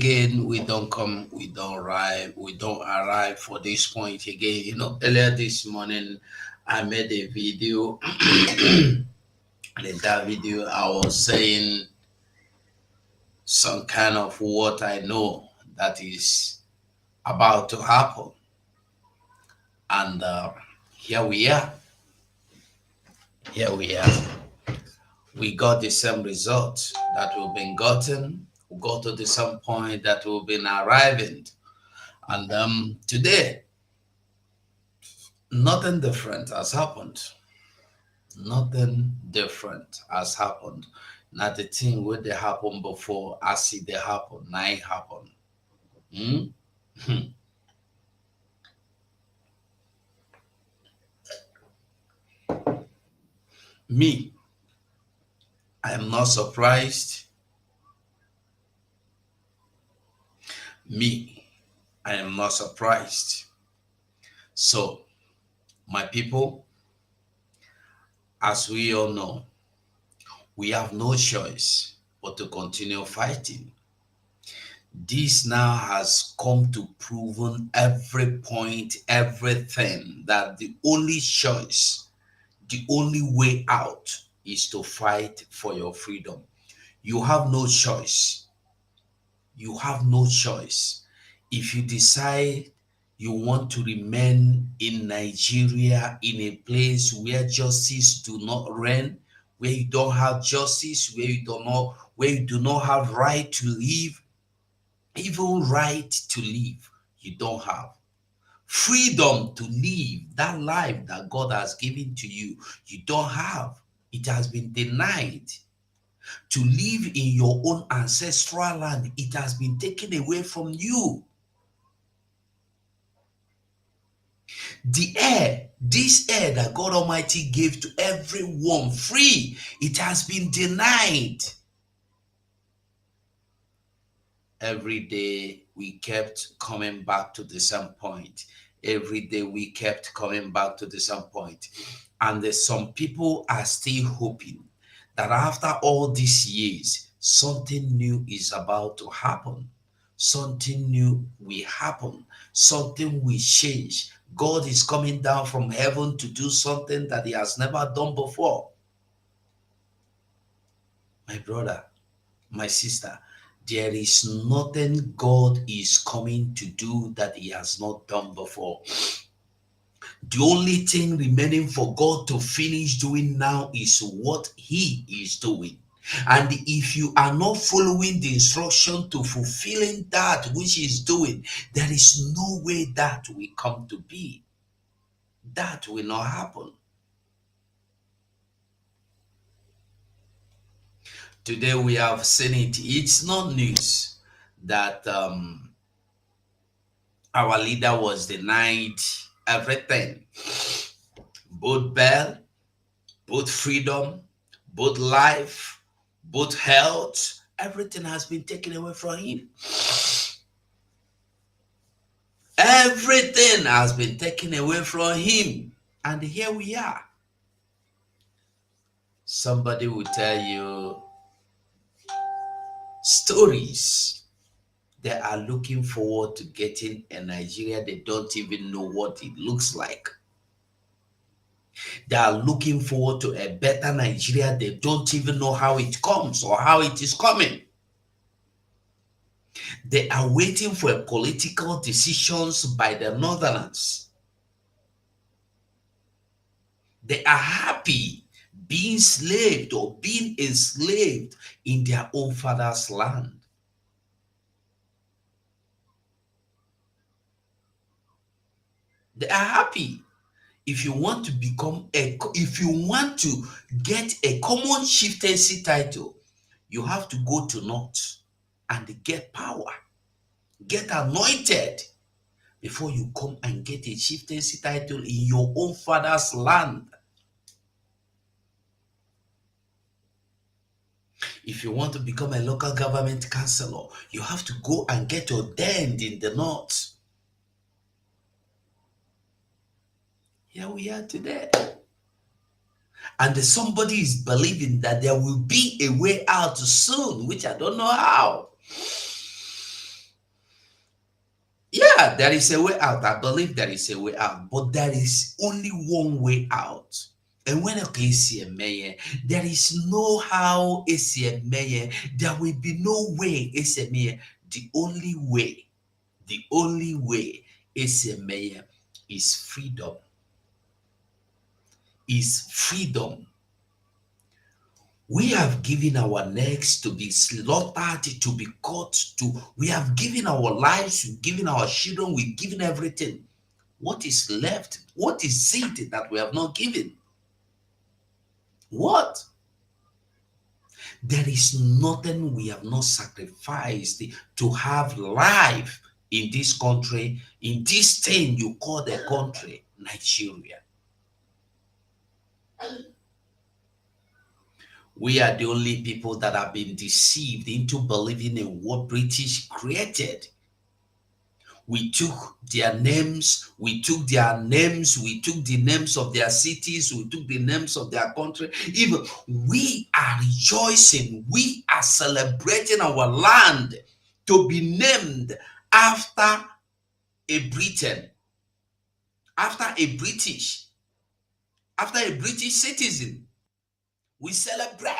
again, we don't arrive for this point again. Earlier this morning, I made a video. And in that video, I was saying some kind of what I know that is about to happen. And here we are. Here we are. We got the same result that we've been gotten. We got to the same point that we've been arriving. And today, nothing different has happened. Nothing different has happened. Not the thing where they happened before, I see they happen, now it happen. Hmm? Me, I am not surprised. Me, I am not surprised. So, my people, as we all know, we have no choice but to continue fighting. This now has come to proven every point, everything, that the only choice, the only way out is to fight for your freedom. You have no choice. You have no choice. If you decide you want to remain in Nigeria, in a place where justice do not reign, where you don't have justice, where you do not have right to live, even right to live, you don't have. Freedom to live that life that God has given to you, you don't have. It has been denied. To live in your own ancestral land, it has been taken away from you. The air, this air that God Almighty gave to everyone free, it has been denied. Every day we kept coming back to the same point. Every day we kept coming back to the same point. And there's some people are still hoping that after all these years, something new is about to happen. Something new will happen. Something will change. God is coming down from heaven to do something that he has never done before. My brother, my sister, there is nothing God is coming to do that he has not done before. The only thing remaining for God to finish doing now is what he is doing. And if you are not following the instruction to fulfilling that which he is doing, there is no way that will come to be. That will not happen. Today we have seen it. It's not news that our leader was denied everything, both bail, both freedom, both life, both health. Everything has been taken away from him. Everything has been taken away from him. And here we are. Somebody will tell you stories. They are looking forward to getting a Nigeria. They don't even know what it looks like. They are looking forward to a better Nigeria. They don't even know how it comes or how it is coming. They are waiting for political decisions by the Northerners. They are happy being slaved or being enslaved in their own father's land. They are happy. If you want to if you want to get a common chieftaincy title, you have to go to North and get power, get anointed before you come and get a chieftaincy title in your own father's land. If you want to become a local government councillor, you have to go and get ordained in the North. Here we are today. And somebody is believing that there will be a way out soon, which I don't know how. Yeah, there is a way out. I believe there is a way out, but there is only one way out. And when okay, see a mayor, there is no how is a mayor. There will be no way is a mayor. The only way is a mayor is freedom. Is freedom. We have given our necks to be slaughtered, to be cut, we have given our lives, we've given our children, we've given everything. What is left? What is it that we have not given? What? There is nothing we have not sacrificed to have life in this country, in this thing you call the country, Nigeria. We are the only people that have been deceived into believing in what British created. We took their names, we took the names of their cities, we took the names of their country. Even we are rejoicing, we are celebrating our land to be named after a Britain, after a British citizen. We celebrate.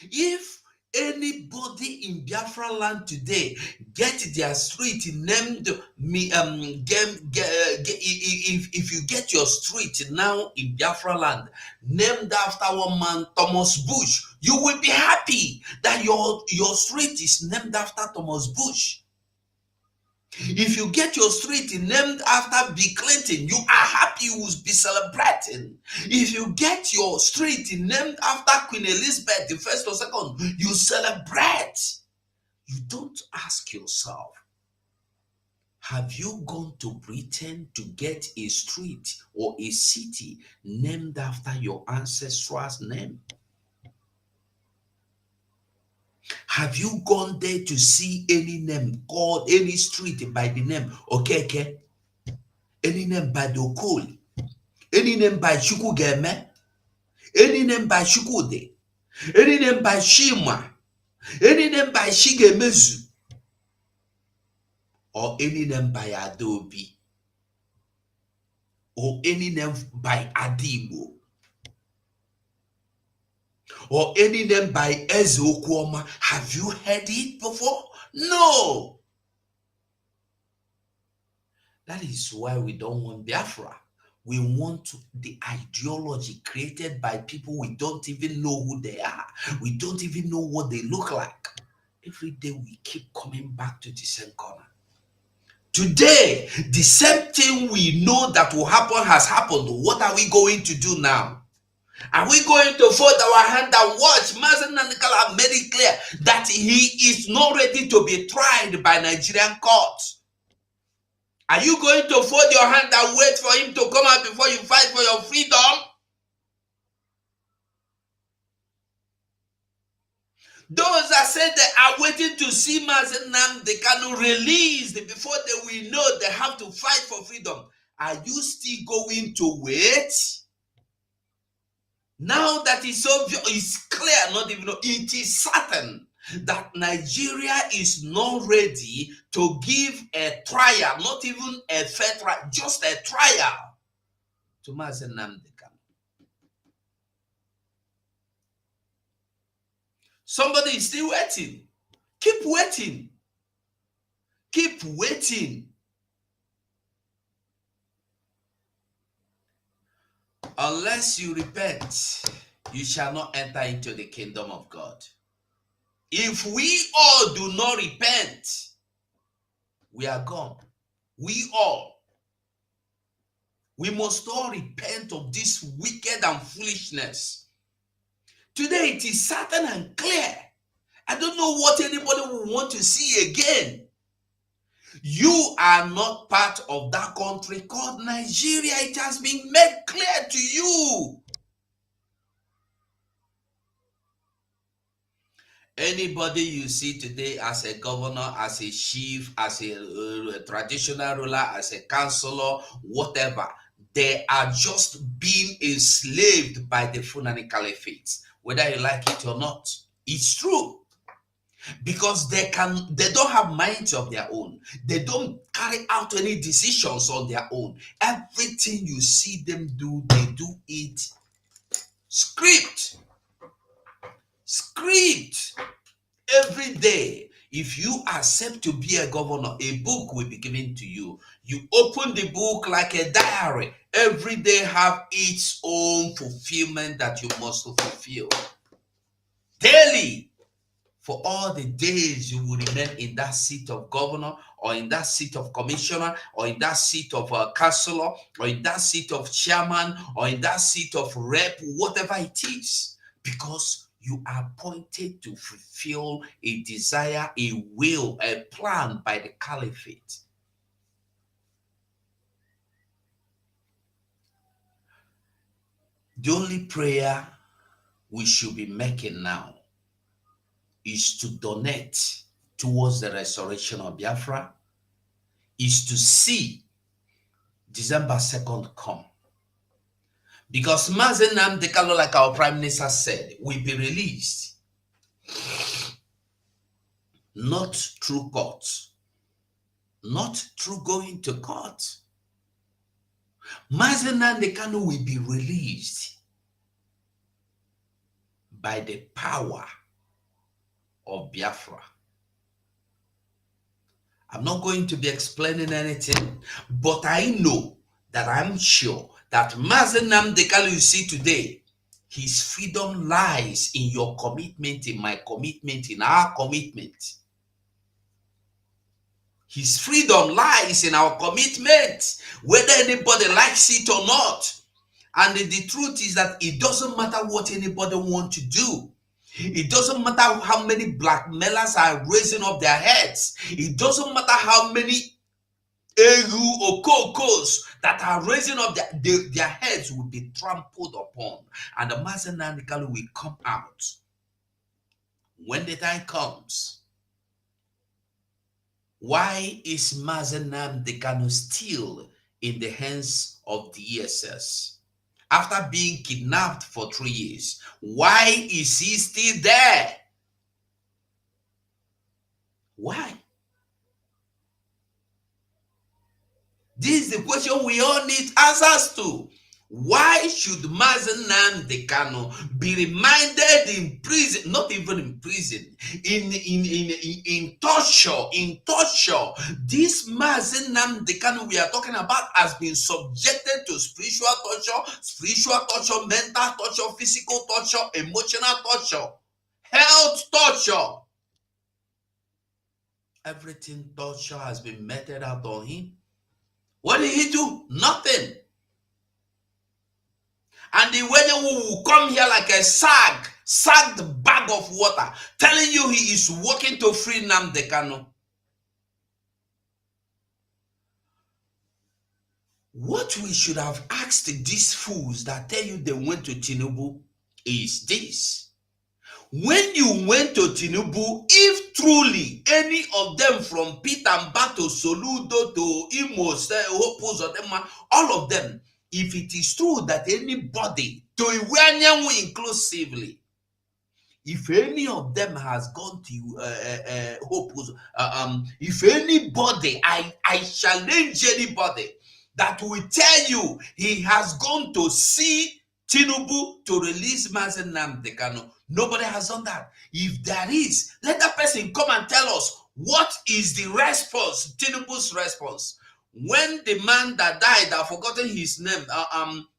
If anybody in Biafra land today get their street named if you get your street now in Biafra land named after one man, Thomas Bush, you will be happy that your street is named after Thomas Bush. If you get your street named after Bill Clinton, you are happy, you will be celebrating. If you get your street named after Queen Elizabeth, the first or second, you celebrate. You don't ask yourself, have you gone to Britain to get a street or a city named after your ancestral's name? Have you gone there to see any name called, any street by the name Okeke? Any name by the Okoli? Any name by Chukugeme? Any name by Chukude? Any name by Shima? Any name by Shigemezu? Or any name by Adobe? Or any name by Adibo? Or any name by Ezeokwoma? Have you heard it before? No. That is why we don't want Biafra. We want the ideology created by people we don't even know who they are. We don't even know what they look like. Every day we keep coming back to the same corner. Today, the same thing we know that will happen has happened. What are we going to do now? Are we going to fold our hand and watch? Mazi Nnamdi Kanu have made it clear that he is not ready to be tried by Nigerian courts. Are you going to fold your hand and wait for him to come out before you fight for your freedom? Those that said they are waiting to see Mazi Nnamdi Kanu released before they will know they have to fight for freedom. Are you still going to wait? Now that it's obvious, it's clear, not even, it is certain that Nigeria is not ready to give a trial, not even a fair trial, just a trial to Mazi Nnamdi Kanu. Somebody is still waiting. Keep waiting. Keep waiting. Unless you repent, you shall not enter into the kingdom of God. If we all do not repent, we are gone. We all. We must all repent of this wicked and foolishness. Today it is certain and clear. I don't know what anybody will want to see again. You are not part of that country called Nigeria. It has been made clear to you. Anybody you see today as a governor, as a chief, as a traditional ruler, as a councillor, whatever, they are just being enslaved by the Fulani Caliphate, whether you like it or not. It's true. because they don't have minds of their own. They don't carry out any decisions on their own. Everything you see them do, they do it script every day. If you accept to be a governor, a book will be given to you. You open the book like a diary. Every day have its own fulfillment that you must fulfill daily. For all the days you will remain in that seat of governor, or in that seat of commissioner, or in that seat of councillor, or in that seat of chairman, or in that seat of rep, whatever it is, because you are appointed to fulfill a desire, a will, a plan by the caliphate. The only prayer we should be making now is to donate towards the restoration of Biafra, is to see December 2nd come. Because Mazi Nnamdi Kanu, like our Prime Minister said, will be released. Not through court. Not through going to court. Mazi Nnamdi Kanu will be released by the power of Biafra. I'm not going to be explaining anything, but I know that I'm sure that Mazi Nnamdi Kanu you see today, his freedom lies in your commitment, in my commitment, in our commitment. His freedom lies in our commitment, whether anybody likes it or not. And the truth is that it doesn't matter what anybody wants to do. It doesn't matter how many blackmailers are raising up their heads. It doesn't matter how many Egu or Kokos that are raising up their heads will be trampled upon. And the Mazi Nnamdi Kanu will come out when the time comes. Why is Mazi Nnamdi Kanu still in the hands of the ESS? After being kidnapped for 3 years, why is he still there? Why? This is the question we all need answers to. Why should Mazi Nnamdi Kanu be reminded in prison, not even in prison, in torture, This Mazi Nnamdi Kanu we are talking about has been subjected to spiritual torture, mental torture, physical torture, emotional torture, health torture. Everything torture has been meted out on him. What did he do? Nothing. And the Wenyan will come here like a sagged bag of water, telling you he is working to free Nnamdi Kanu. What we should have asked these fools that tell you they went to Tinubu is this. When you went to Tinubu, if truly any of them from Pitamba to Soludo to Imo, Hopos, all of them, if it is true that anybody, to Iwanyanwu inclusively, if any of them has gone to Hopos, if anybody, I challenge anybody that will tell you he has gone to see Tinubu to release Mazi Nnamdi Kanu. Nobody has done that. If there is, let that person come and tell us what is the response, Tinubu's response. When the man that died, I've forgotten his name,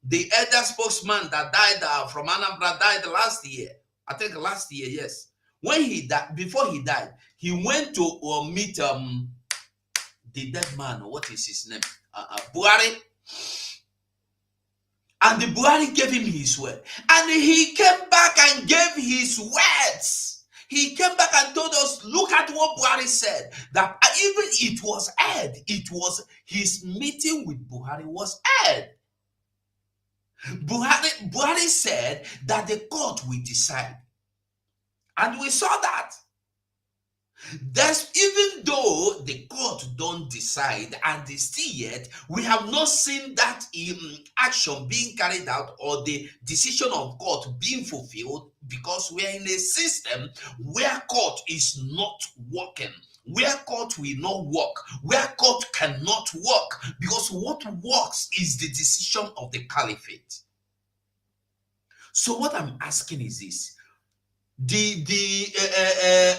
the elder spokesman that died from Anambra died last year. I think last year, yes. When he died, before he died, he went to meet the dead man. What is his name? Buhari. And the Buhari gave him his word. And he came back and gave his words. He came back and told us, look at what Buhari said. That even it was aired. It was his meeting with Buhari was aired. Buhari said that the court will decide. And we saw that. That's even though the court don't not decide, and still yet we have not seen that action being carried out or the decision of court being fulfilled, because we are in a system where court is not working, where court will not work, where court cannot work, because what works is the decision of the caliphate. So what I'm asking is this: the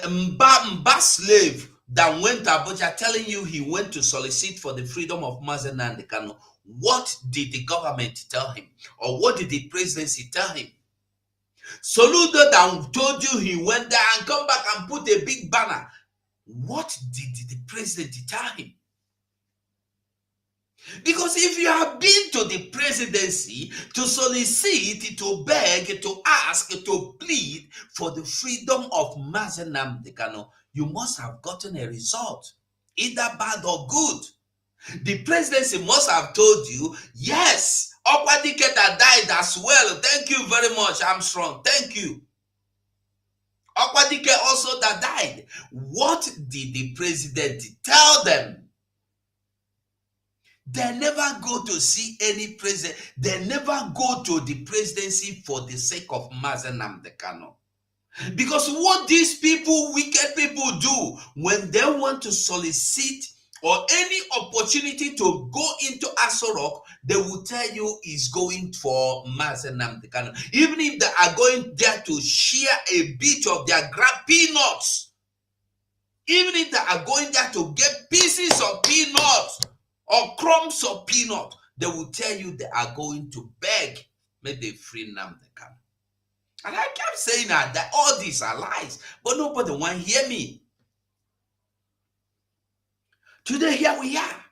Mba slave that went to Abuja telling you he went to solicit for the freedom of Mazi Nnamdi Kanu, what did the government tell him, or what did the presidency tell him? Soludo that told you he went there and come back and put a big banner, what did the president tell him? Because if you have been to the presidency to solicit, to beg, to ask, to plead for the freedom of Mazi Nnamdi Kanu, you must have gotten a result, either bad or good. The presidency must have told you, yes, Okwadike that died as well. Thank you very much, Armstrong. Thank you. Okwadike also that died. What did the president tell them? They never go to see any president. They never go to the presidency for the sake of Mazi Nnamdi Kanu. Because what these people, wicked people, do when they want to solicit or any opportunity to go into Aso Rock, they will tell you is going for Mazi Nnamdi Kanu. Even if they are going there to share a bit of their grab peanuts, even if they are going there to get pieces of peanuts or crumbs of peanut, they will tell you they are going to beg, may they free Nnamdi Kanu. And I kept saying that all these are lies, but nobody want to hear me. Today, here we are.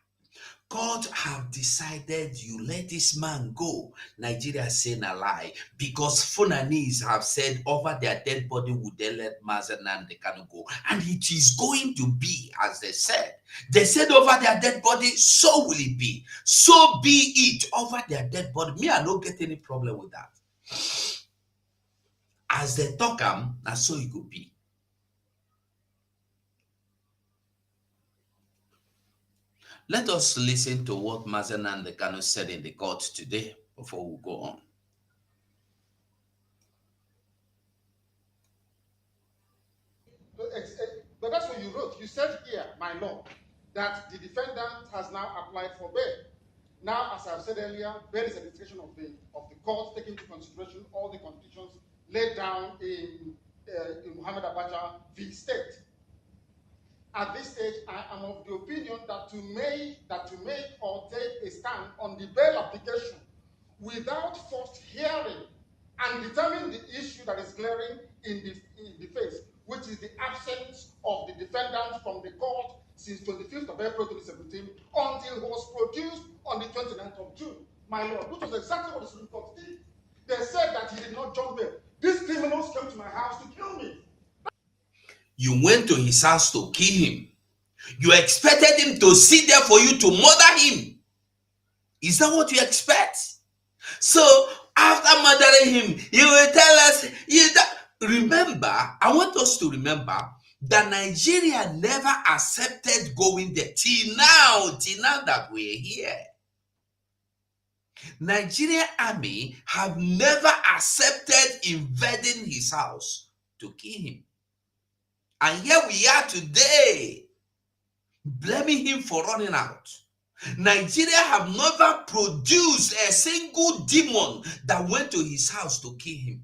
God have decided you let this man go. Nigeria saying a lie because Fulanese have said over their dead body would they let Mazi Nnamdi Kanu go. And it is going to be as they said. They said over their dead body, so will it be. So be it over their dead body. Me, I don't get any problem with that. As they talk, and so it could be. Let us listen to what Mazi Nnamdi Kanu said in the court today before we go on. But that's what you wrote. You said here, my lord, that the defendant has now applied for bail. Now, as I've said earlier, bail is a discretion of the court, taking into consideration all the conditions laid down in Muhammad Abacha v. State. At this stage, I am of the opinion that to make or take a stand on the bail application without first hearing and determine the issue that is glaring in the face, which is the absence of the defendant from the court since 25th of April 2017 until he was produced on the 29th of June, my lord, which was exactly what the Supreme Court did. They said that he did not jump bail. These criminals came to my house to kill me. You went to his house to kill him. You expected him to sit there for you to murder him. Is that what you expect? So after murdering him, you will tell us, remember, I want us to remember that Nigeria never accepted going there till now that we're here. Nigerian army have never accepted invading his house to kill him. And here we are today, blaming him for running out. Nigeria have never produced a single demon that went to his house to kill him.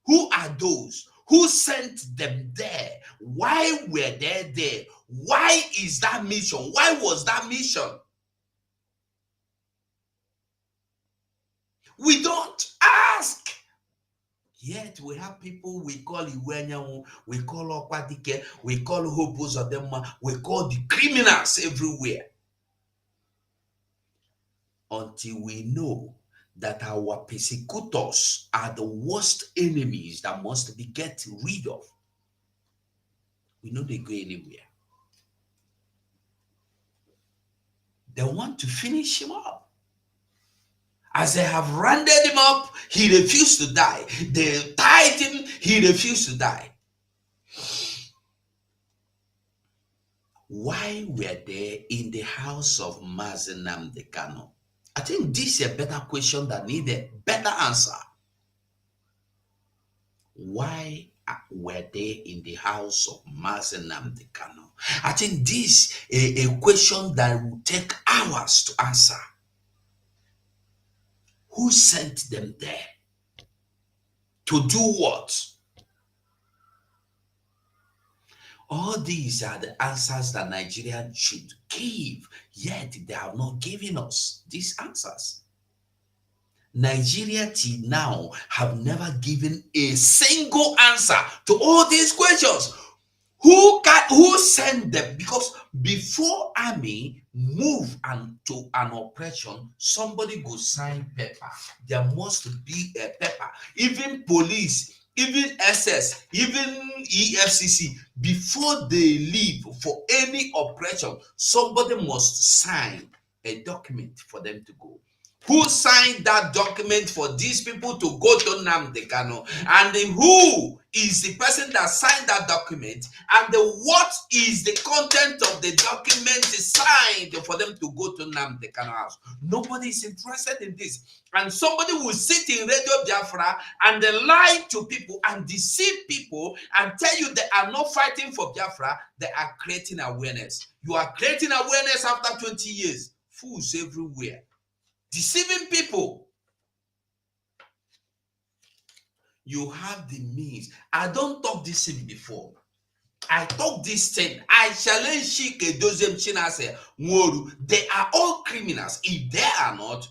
Who are those? Who sent them there? Why were they there? Why is that mission? Why was that mission? We don't ask. Yet we have people we call Iwenyawu, we call Okwadike, we call Hobos of them, we call the criminals everywhere. Until we know that our persecutors are the worst enemies that must be get rid of, we know they go anywhere. They want to finish him up. As they have rounded him up, he refused to die. They tied him, he refused to die. Why were they in the house of Mazi Nnamdi Kanu? I think this is a better question that needs a better answer. Why were they in the house of Mazi Nnamdi Kanu? I think this is a question that will take hours to answer. Who sent them there? To do what? All these are the answers that Nigerians should give, yet they have not given us these answers. Nigeria till now have never given a single answer to all these questions. Who sent them? Because before army move to an operation, somebody go sign paper. There must be a paper. Even police, even SS, even EFCC, before they leave for any operation, somebody must sign a document for them to go. Who signed that document for these people to go to Nnamdi Kanu? And who is the person that signed that document? And what is the content of the document signed for them to go to Nnamdi Kanu house? Nobody is interested in this. And somebody will sit in Radio Biafra and they lie to people and deceive people and tell you they are not fighting for Biafra. They are creating awareness. You are creating awareness after 20 years. Fools everywhere. Deceiving people. You have the means. I don't talk this thing before. I talk this thing. I challenge Shike Dozem Chinase Moru. They are all criminals. If they are not,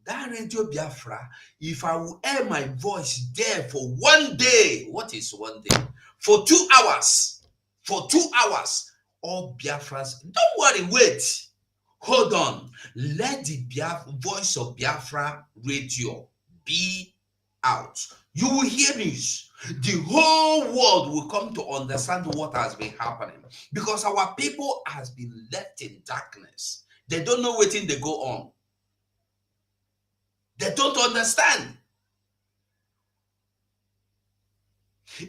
that Radio Biafra, if I will air my voice there for 1 day, what is 1 day? For 2 hours. For 2 hours. All Biafrans, don't worry, wait. Hold on. Let the voice of Biafra radio be out. You will hear news. The whole world will come to understand what has been happening. Because our people has been left in darkness. They don't know what they go on. They don't understand.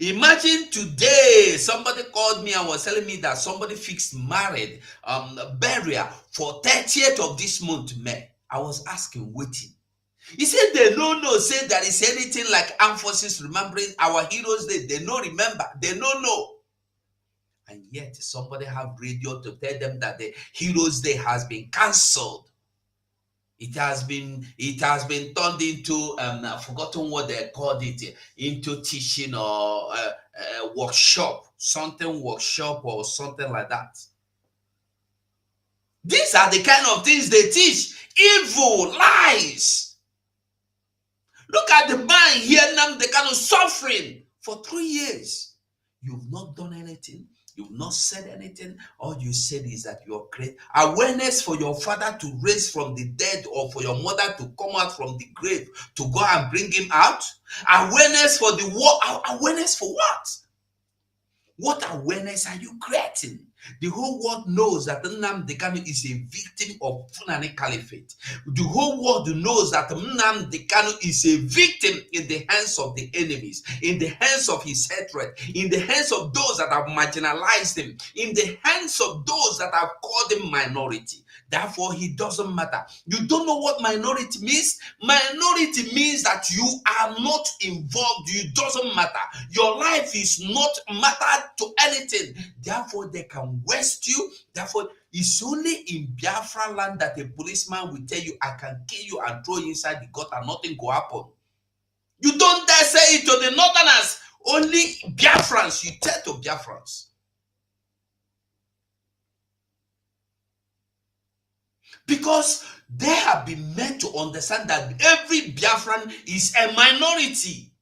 Imagine today somebody called me and was telling me that somebody fixed married burial for 30th of this month, May. I was asking, waiting. He said they don't know, say there is anything like armed forces remembering our heroes day. They don't remember, they don't know. And yet somebody have radio to tell them that the heroes day has been cancelled. It has been turned into I've forgotten what they called it, into teaching or workshop, something workshop or something like that. These are the kind of things they teach. Evil, lies. Look at the man here, Nnamdi Kanu, suffering for 3 years. You've not done anything. You've not said anything. All you said is that you're great. Awareness for your father to raise from the dead or for your mother to come out from the grave to go and bring him out. Awareness for the war. Awareness for what? What awareness are you creating? The whole world knows that Nnamdi Kanu is a victim of Fulani Caliphate. The whole world knows that Nnamdi Kanu is a victim in the hands of the enemies, in the hands of his hatred, in the hands of those that have marginalized him, in the hands of those that have called him minority. Therefore, he doesn't matter. You don't know what minority means? Minority means that you are not involved. You doesn't matter. Your life is not matter to anything. Therefore, they can waste you. Therefore, it's only in Biafra land that a policeman will tell you, I can kill you and throw you inside the gutter. Nothing will happen. You don't dare say it to the northerners. Only Biafrans. You tell to Biafrans. Because they have been made to understand that every Biafran is a minority.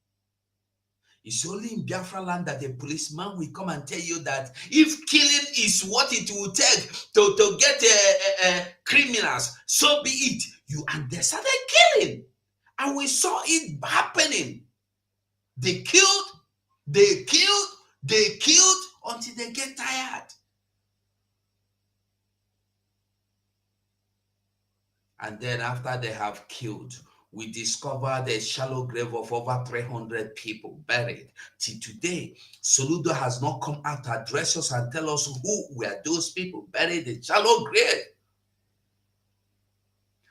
It's only in Biafra land that a policeman will come and tell you that if killing is what it will take to get criminals, so be it. And they started killing. And we saw it happening. They killed until they get tired. And then after they have killed, we discovered a shallow grave of over 300 people buried. Till today, Soludo has not come out to address us and tell us who were those people buried in shallow grave.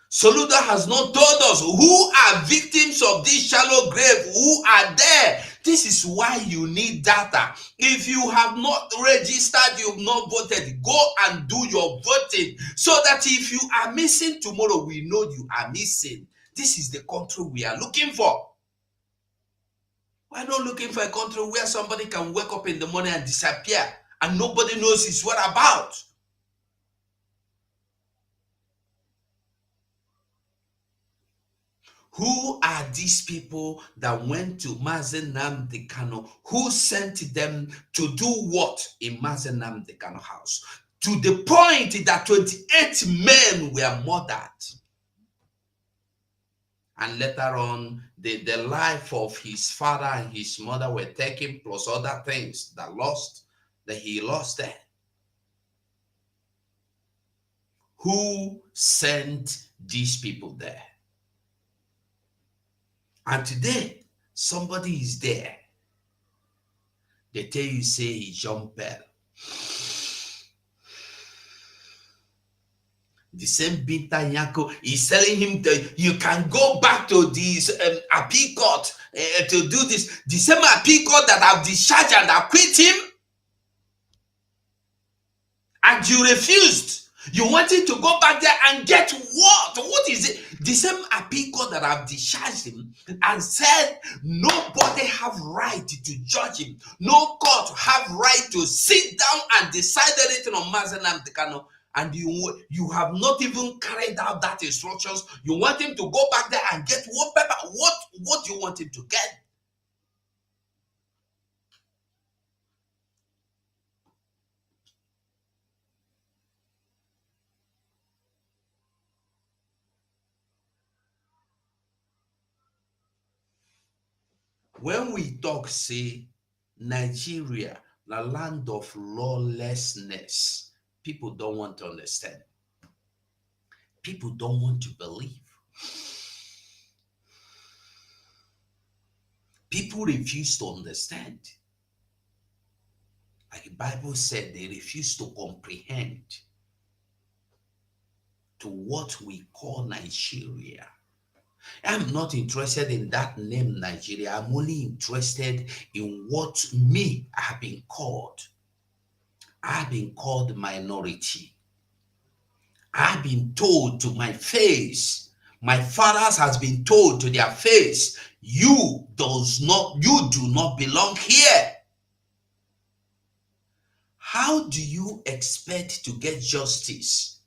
Soludo has not told us who are victims of this shallow grave, who are there. This is why you need data. If you have not registered, you have not voted, go and do your voting so that if you are missing tomorrow, we know you are missing. This is the country we are looking for. We're not looking for a country where somebody can wake up in the morning and disappear and nobody knows his whereabouts. Who are these people that went to Mazi Nnamdi Kanu? Who sent them to do what in Mazi Nnamdi Kanu house? To the point that 28 men were murdered. And later on, the life of his father and his mother were taken, plus other things that he lost there. Who sent these people there? And today, somebody is there. They tell you, say he jumped bell. The same Binta Nyako is telling him that you can go back to this appeal court to do this. The same appeal court that have discharged and acquit him. And you refused. You wanted to go back there and get what? What is it? The same appeal court that have discharged him and said nobody have right to judge him. No court have right to sit down and decide anything on Mazi Nnamdi Kanu. And you have not even carried out that instructions. You want him to go back there and get what paper? What do you want him to get? When we talk, say, Nigeria, the land of lawlessness, people don't want to understand. People don't want to believe. People refuse to understand. Like the Bible said, they refuse to comprehend to what we call Nigeria. I'm not interested in that name, Nigeria. I'm only interested in what I have been called. I've been called minority. I've been told to my face. My fathers has been told to their face, you do not belong here. How do you expect to get justice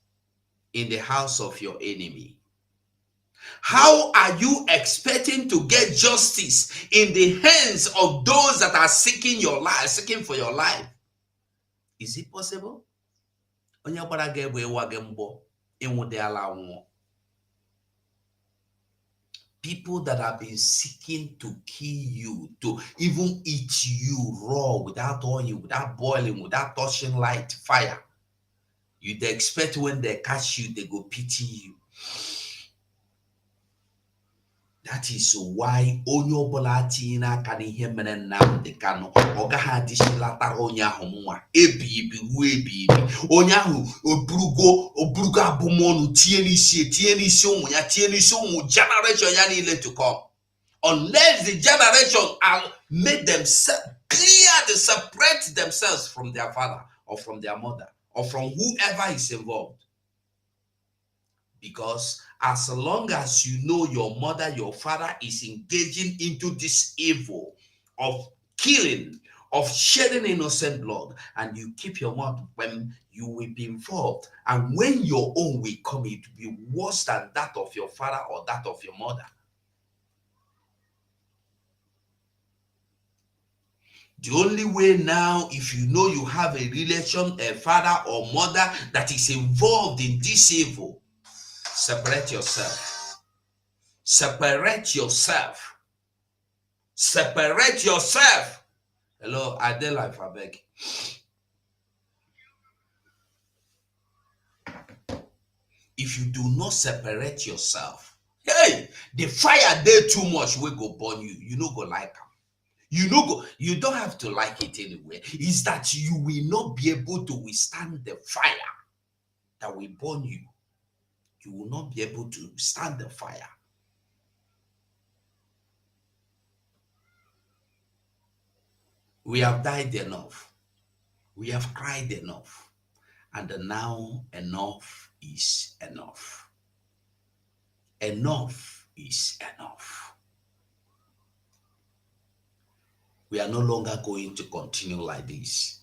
in the house of your enemy? How are you expecting to get justice in the hands of those that are seeking your life, seeking for your life? Is it possible? People that have been seeking to kill you, to even eat you raw, without oil, without boiling, without touching light, fire. You'd expect when they catch you, they go pity you. That is why onyo bolati na kanihe mene Nnamdi Kanu oga ha dishilatara onye ahụ mwa ebi onye ahụ oburugo abumonu tie n'isi ụmụ ya tie n'isi ụmụ generation ya niile to come, unless the generation are made themselves clear to separate themselves from their father or from their mother or from whoever is involved. Because as long as you know your mother, your father is engaging into this evil of killing, of shedding innocent blood, and you keep your mouth, when you will be involved, and when your own will come, it will be worse than that of your father or that of your mother. The only way now, if you know you have a relation, a father or mother that is involved in this evil, separate yourself. Separate yourself. Separate yourself. Hello, Adela, if I beg. If you do not separate yourself, hey, Hey, the fire there too much, we go burn you. You no go like am. You don't have to like it anyway. It's that you will not be able to withstand the fire that will burn you. You will not be able to stand the fire. We have died enough. We have cried enough. And now enough is enough. Enough is enough. We are no longer going to continue like this.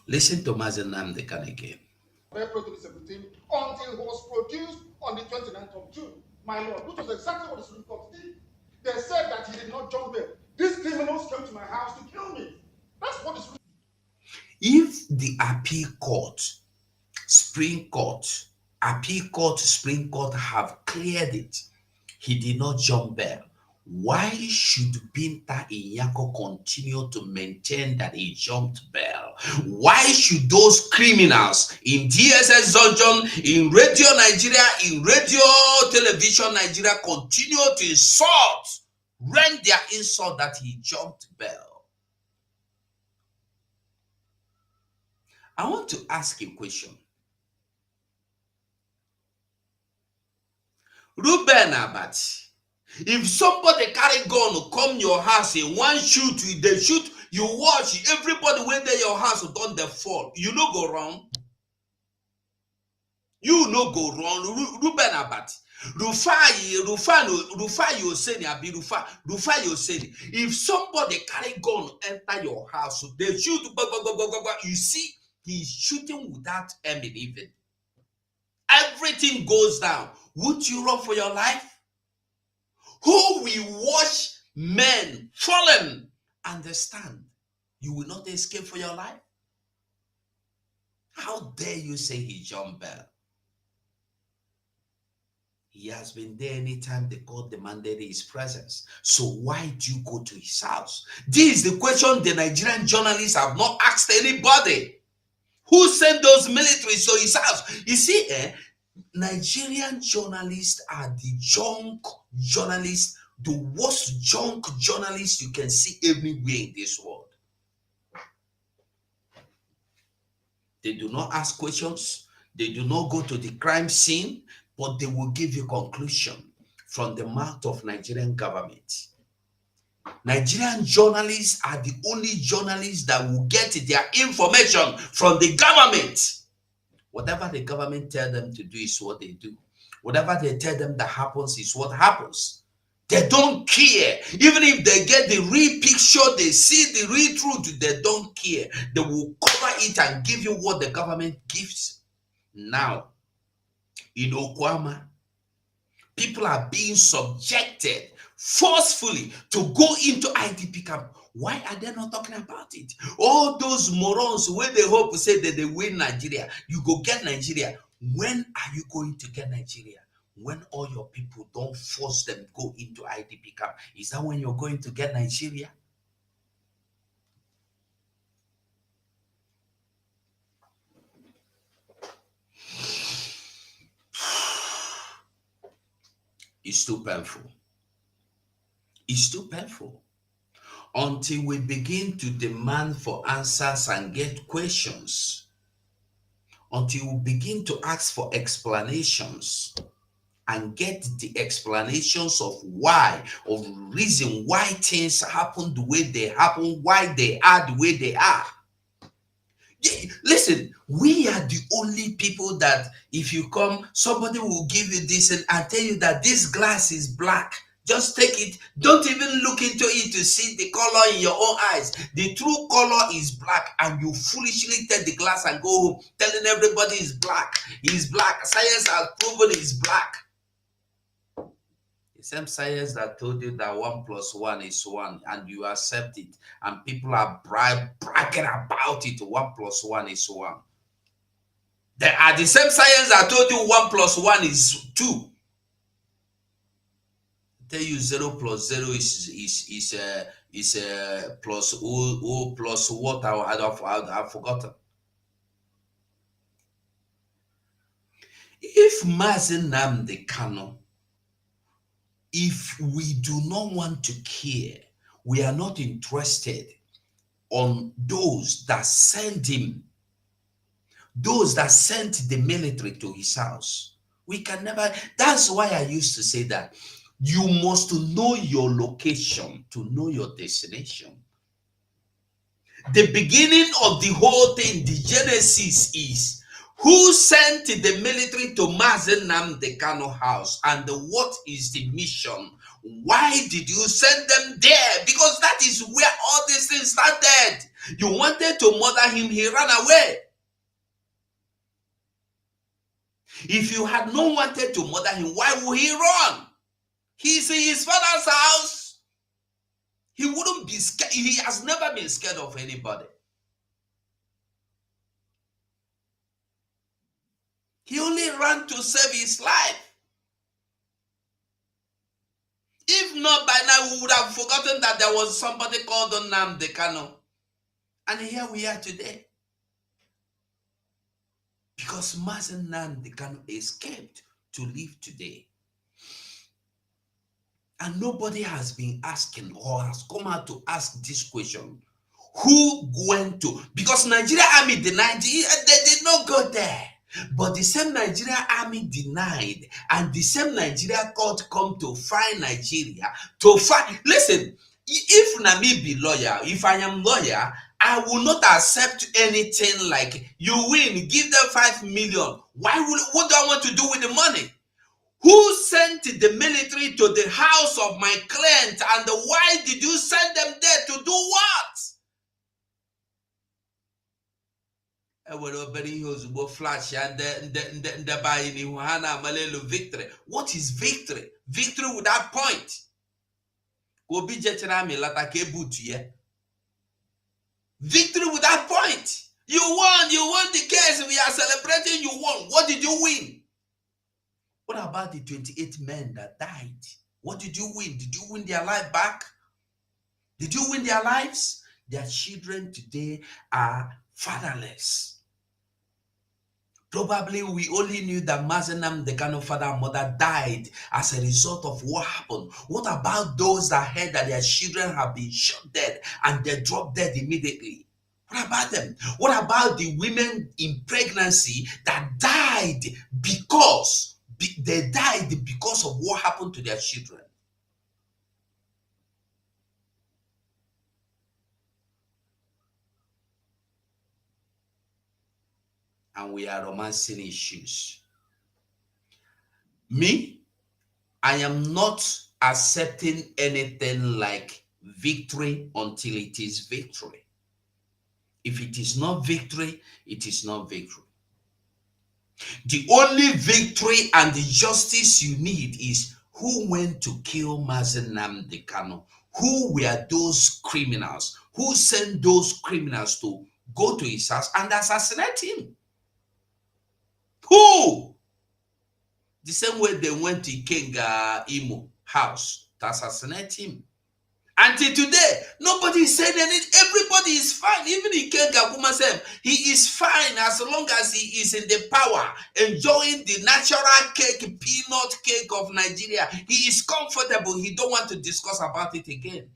Listen to Mazi Nnamdi Kanu again. April 2017 until he was produced on the 29th of June, my lord, which was exactly what the Supreme Court did. They said that he did not jump bail. These criminals came to my house to kill me. That's what the Supreme If the appeal court, Supreme Court, appeal court, Supreme Court have cleared it, he did not jump bail. Why should Binta Inyako continue to maintain that he jumped bail? Why should those criminals in DSS dungeon, in Radio Nigeria, in radio television Nigeria continue to insult, rend their insult that he jumped bail? I want to ask a question. Ruben Abati, if somebody carry gun come your house in one shoot, they shoot, you watch, everybody when they your house done the fall, you no go wrong. You no go wrong. Ruben Abati, Rufai Oseni. If somebody carry gun enter your house, they shoot, you see, he's shooting without aiming even. Everything goes down. Would you run for your life? Who will watch men fallen? Understand, you will not escape for your life. How dare you say he jumped bail? He has been there anytime the court demanded his presence. So why do you go to his house? This is the question the Nigerian journalists have not asked anybody. Who sent those militaries to his house? You see, Nigerian journalists are the junk journalists, the worst junk journalists you can see everywhere in this world. They do not ask questions. They do not go to the crime scene, but they will give you conclusion from the mouth of Nigerian government. Nigerian journalists are the only journalists that will get their information from the government. Whatever the government tell them to do is what they do. Whatever they tell them that happens is what happens. They don't care. Even if they get the real picture, they see the real truth, they don't care. They will cover it and give you what the government gives. Now, in Okwama, people are being subjected forcefully to go into IDP camp. Why are they not talking about it? All those morons where they hope to say that they win Nigeria, you go get Nigeria. When are you going to get Nigeria? When all your people don't force them go into IDP camp. Is that when you're going to get Nigeria? It's too painful. It's too painful. Until we begin to demand for answers and get questions, until we begin to ask for explanations and get the explanations of why, of reason why things happen the way they happen, why they are the way they are. Listen, we are the only people that if you come, somebody will give you this and tell you that this glass is black. Just take it. Don't even look into it to see the color in your own eyes. The true color is black, and you foolishly take the glass and go home telling everybody it's black. It's black. Science has proven it's black. The same science that told you that 1 + 1 is 1, and you accept it, and people are bragging about it. 1 + 1 is 1. They are the same science that told you 1 + 1 is 2. Tell you 0 + 0 is plus o plus what I've forgotten. If Mazi Nnamdi Kanu, if we do not want to care, we are not interested on those that send him, those that sent the military to his house. We can never, that's why I used to say that you must know your location to know your destination. The beginning of the whole thing, the genesis is who sent the military to Mazi Nnamdi Kanu house and what is the mission? Why did you send them there? Because that is where all these things started. You wanted to murder him, he ran away. If you had not wanted to murder him, why would he run? He's in his father's house. He wouldn't be scared. He has never been scared of anybody. He only ran to save his life. If not, by now we would have forgotten that there was somebody called Nnamdi Kanu. And here we are today. Because Mazi Nnamdi Kanu escaped to live today. And nobody has been asking or has come out to ask this question. Who went to? Because Nigerian army denied, they did not go there. But the same Nigerian army denied, and the same Nigerian court come to find Nigeria to find. Listen, if Nami be lawyer, if I am lawyer, I will not accept anything like you win, give them 5 million. What do I want to do with the money? Who sent the military to the house of my client, and why did you send them there to do what? Flash and the victory. What is victory? Victory without point. Victory without point. You won the case. We are celebrating. You won. What did you win? What about the 28 men that died? What did you win? Did you win their life back? Did you win their lives? Their children today are fatherless. Probably we only knew that Mazi Nnamdi Kanu father and mother died as a result of what happened. What about those that heard that their children have been shot dead and they dropped dead immediately? What about them? What about the women in pregnancy that died because they died because of what happened to their children? And we are romancing issues. Me, I am not accepting anything like victory until it is victory. If it is not victory, it is not victory. The only victory and the justice you need is who went to kill Mazi Nnamdi Kanu? Who were those criminals? Who sent those criminals to go to his house and assassinate him? Who? The same way they went to King Imo house to assassinate him. Until today, nobody is saying anything. Everybody is fine. Even Ikenga Kuma, he is fine as long as he is in the power, enjoying the natural cake, peanut cake of Nigeria. He is comfortable. He don't want to discuss about it again.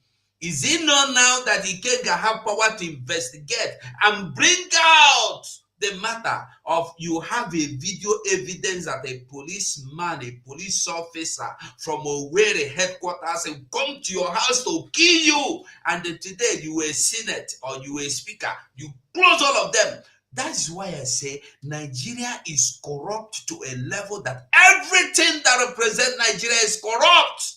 Is it not now that Ikenga have power to investigate and bring out the matter of you have a video evidence that a policeman, a police officer from Owerri headquarters come to your house to kill you, and today you were a senate or you were a speaker, you close all of them. That is why I say Nigeria is corrupt to a level that everything that represents Nigeria is corrupt.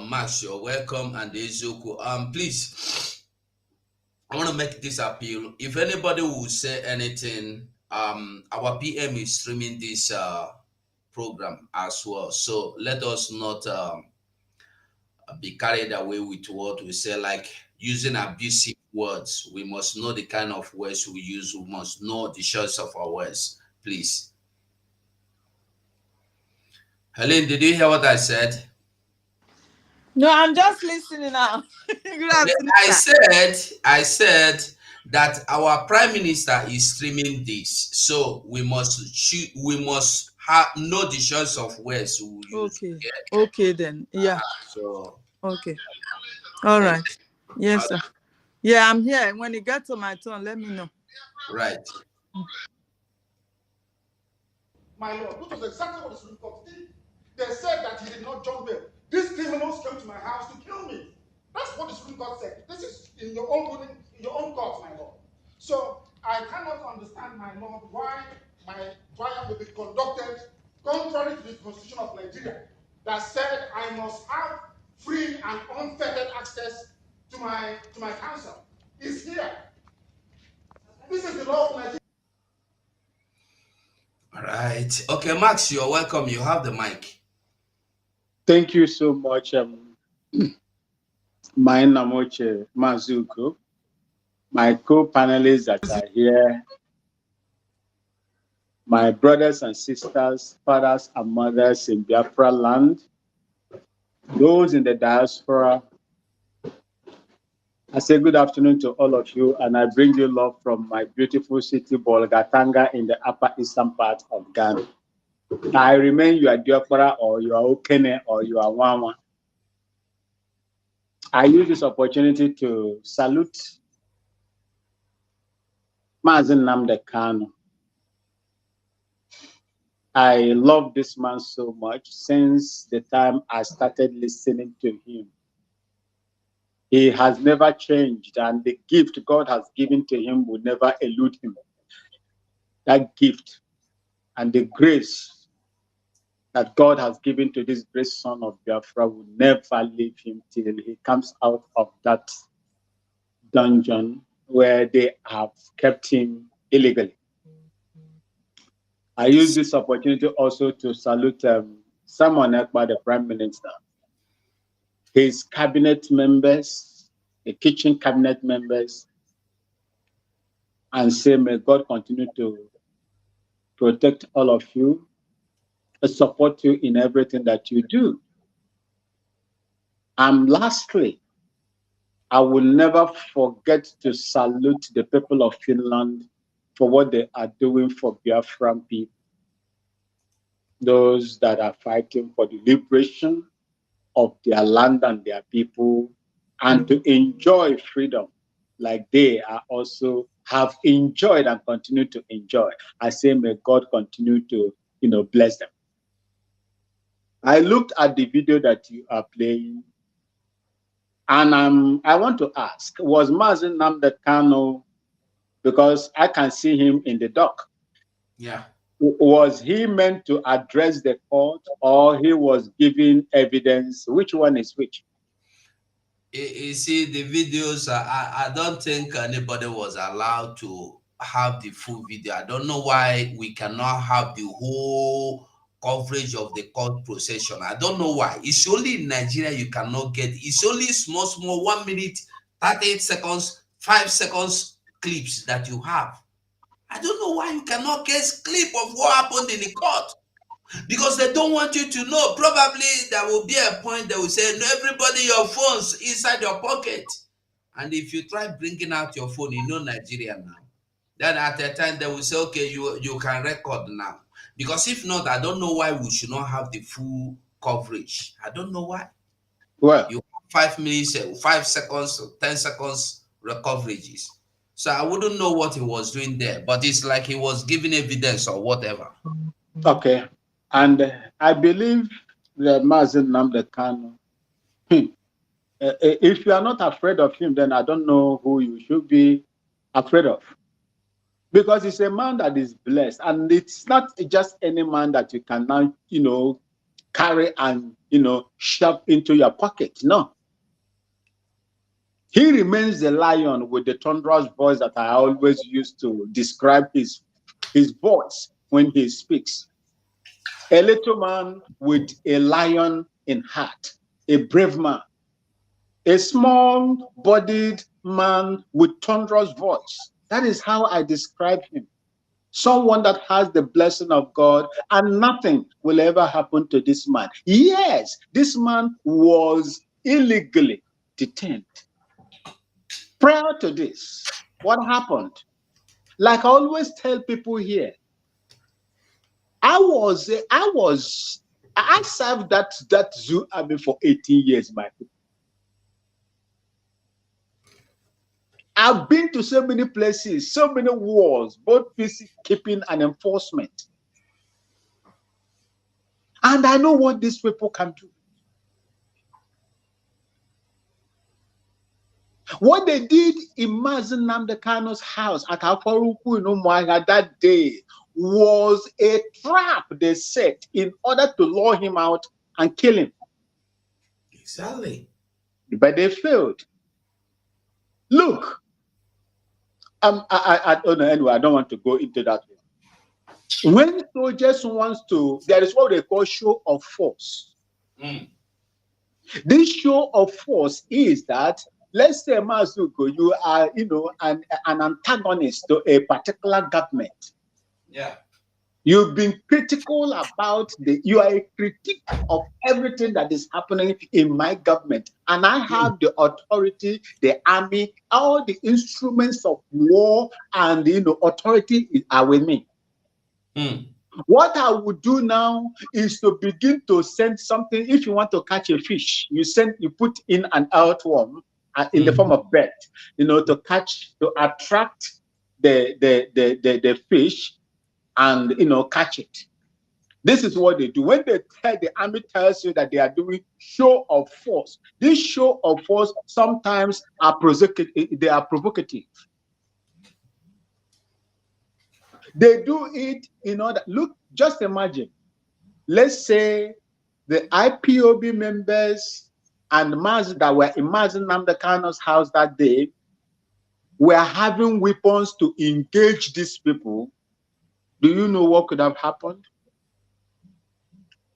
Max, you're welcome, and Ezoku. Please, I want to make this appeal. If anybody will say anything, our PM is streaming this program as well. So let us not be carried away with what we say, like using abusive words. We must know the kind of words we use. We must know the choice of our words. Please. Helen, did you hear what I said? No, I'm just listening now. Good Okay, afternoon, I said that our prime minister is streaming this, so we must choose, we must have know the choice of words we will use. Okay. Okay, Okay then. Yeah. so Okay. All thank right. Yes, you. sir. Yeah, I'm here. When it gets to my turn, let me know. Right. My lord, which was exactly what the Supreme Court did. They said that he did not jump bail. These criminals came to my house to kill me. That's what the Supreme Court said. This is in your own ruling, in your own court, my lord. So I cannot understand, my lord, why my trial will be conducted contrary to the Constitution of Nigeria that said I must have free and unfettered access to my counsel. It's here. This is the law of Nigeria. All right. Okay, Max, you're welcome. You have the mic. Thank you so much, my Namoche Mazuko, my co-panelists that are here, my brothers and sisters, fathers and mothers in Biafra land, those in the diaspora. I say good afternoon to all of you, and I bring you love from my beautiful city, Bolgatanga, in the upper eastern part of Ghana. I remain your Diaspora or your Okene or your Wawa. I use this opportunity to salute Mazi Nnamdi Kanu. I love this man so much since the time I started listening to him. He has never changed, and the gift God has given to him will never elude him. That gift and the grace that God has given to this great son of Biafra will never leave him till he comes out of that dungeon where they have kept him illegally. I use this opportunity also to salute Simon Ekpa, the Prime Minister, his cabinet members, the kitchen cabinet members, and say, may God continue to protect all of you, support you in everything that you do. And lastly, I will never forget to salute the people of Finland for what they are doing for Biafran people, those that are fighting for the liberation of their land and their people, and to enjoy freedom like they are also have enjoyed and continue to enjoy. I say, may God continue to, bless them. I looked at the video that you are playing, and I want to ask, was Mazi Nnamdi Kanu, because I can see him in the dock, Yeah. was he meant to address the court, or he was giving evidence? Which one is which? You see, the videos, I don't think anybody was allowed to have the full video. I don't know why we cannot have the whole coverage of the court procession. I don't know why. It's only in Nigeria you cannot get. It's only small 1 minute, 38 seconds, 5 seconds clips that you have. I don't know why you cannot get clip of what happened in the court. Because they don't want you to know. Probably there will be a point they will say, no, everybody, your phone's inside your pocket. And if you try bringing out your phone, Nigeria now. Then at a time they will say, okay, you can record now. Because if not, I don't know why we should not have the full coverage. I don't know why. Well, You have 5 minutes, 5 seconds, 10 seconds coverages. So I wouldn't know what he was doing there, but it's like he was giving evidence or whatever. okay. And I believe that Mazi Nnamdi Kanu, if you are not afraid of him, then I don't know who you should be afraid of. Because he's a man that is blessed. And it's not just any man that you can now, carry and, shove into your pocket. No. He remains the lion with the thunderous voice that I always use to describe his voice when he speaks. A little man with a lion in heart, a brave man, a small-bodied man with thunderous voice. That is how I describe him. Someone that has the blessing of God, and nothing will ever happen to this man. Yes, this man was illegally detained. Prior to this, what happened? Like I always tell people here, I served that zoo army for 18 years, my people. I've been to so many places, so many wars, both peacekeeping and enforcement. And I know what these people can do. What they did in Mazi Nnamdi Kanu's house at Afaruku in Umuahia that day was a trap they set in order to lure him out and kill him. Exactly. But they failed. Look, I don't know, anyway, I don't want to go into that one. When soldiers wants to, there is what they call show of force. This show of force is that, let's say, Mazuko, you are, an antagonist to a particular government. Yeah. You've been critical about you are a critic of everything that is happening in my government. And I have the authority, the army, all the instruments of war and, authority are with me. What I would do now is to begin to send something. If you want to catch a fish, you put in an earthworm in the form of bait, to attract the fish and catch it. This is what they do. When the army tells you that they are doing show of force, this show of force sometimes are provocative. They do it in order. Look, just imagine. Let's say the IPOB members and Mazi that were in Mazi Nnamdi Kanu's house that day were having weapons to engage these people. Do you know what could have happened?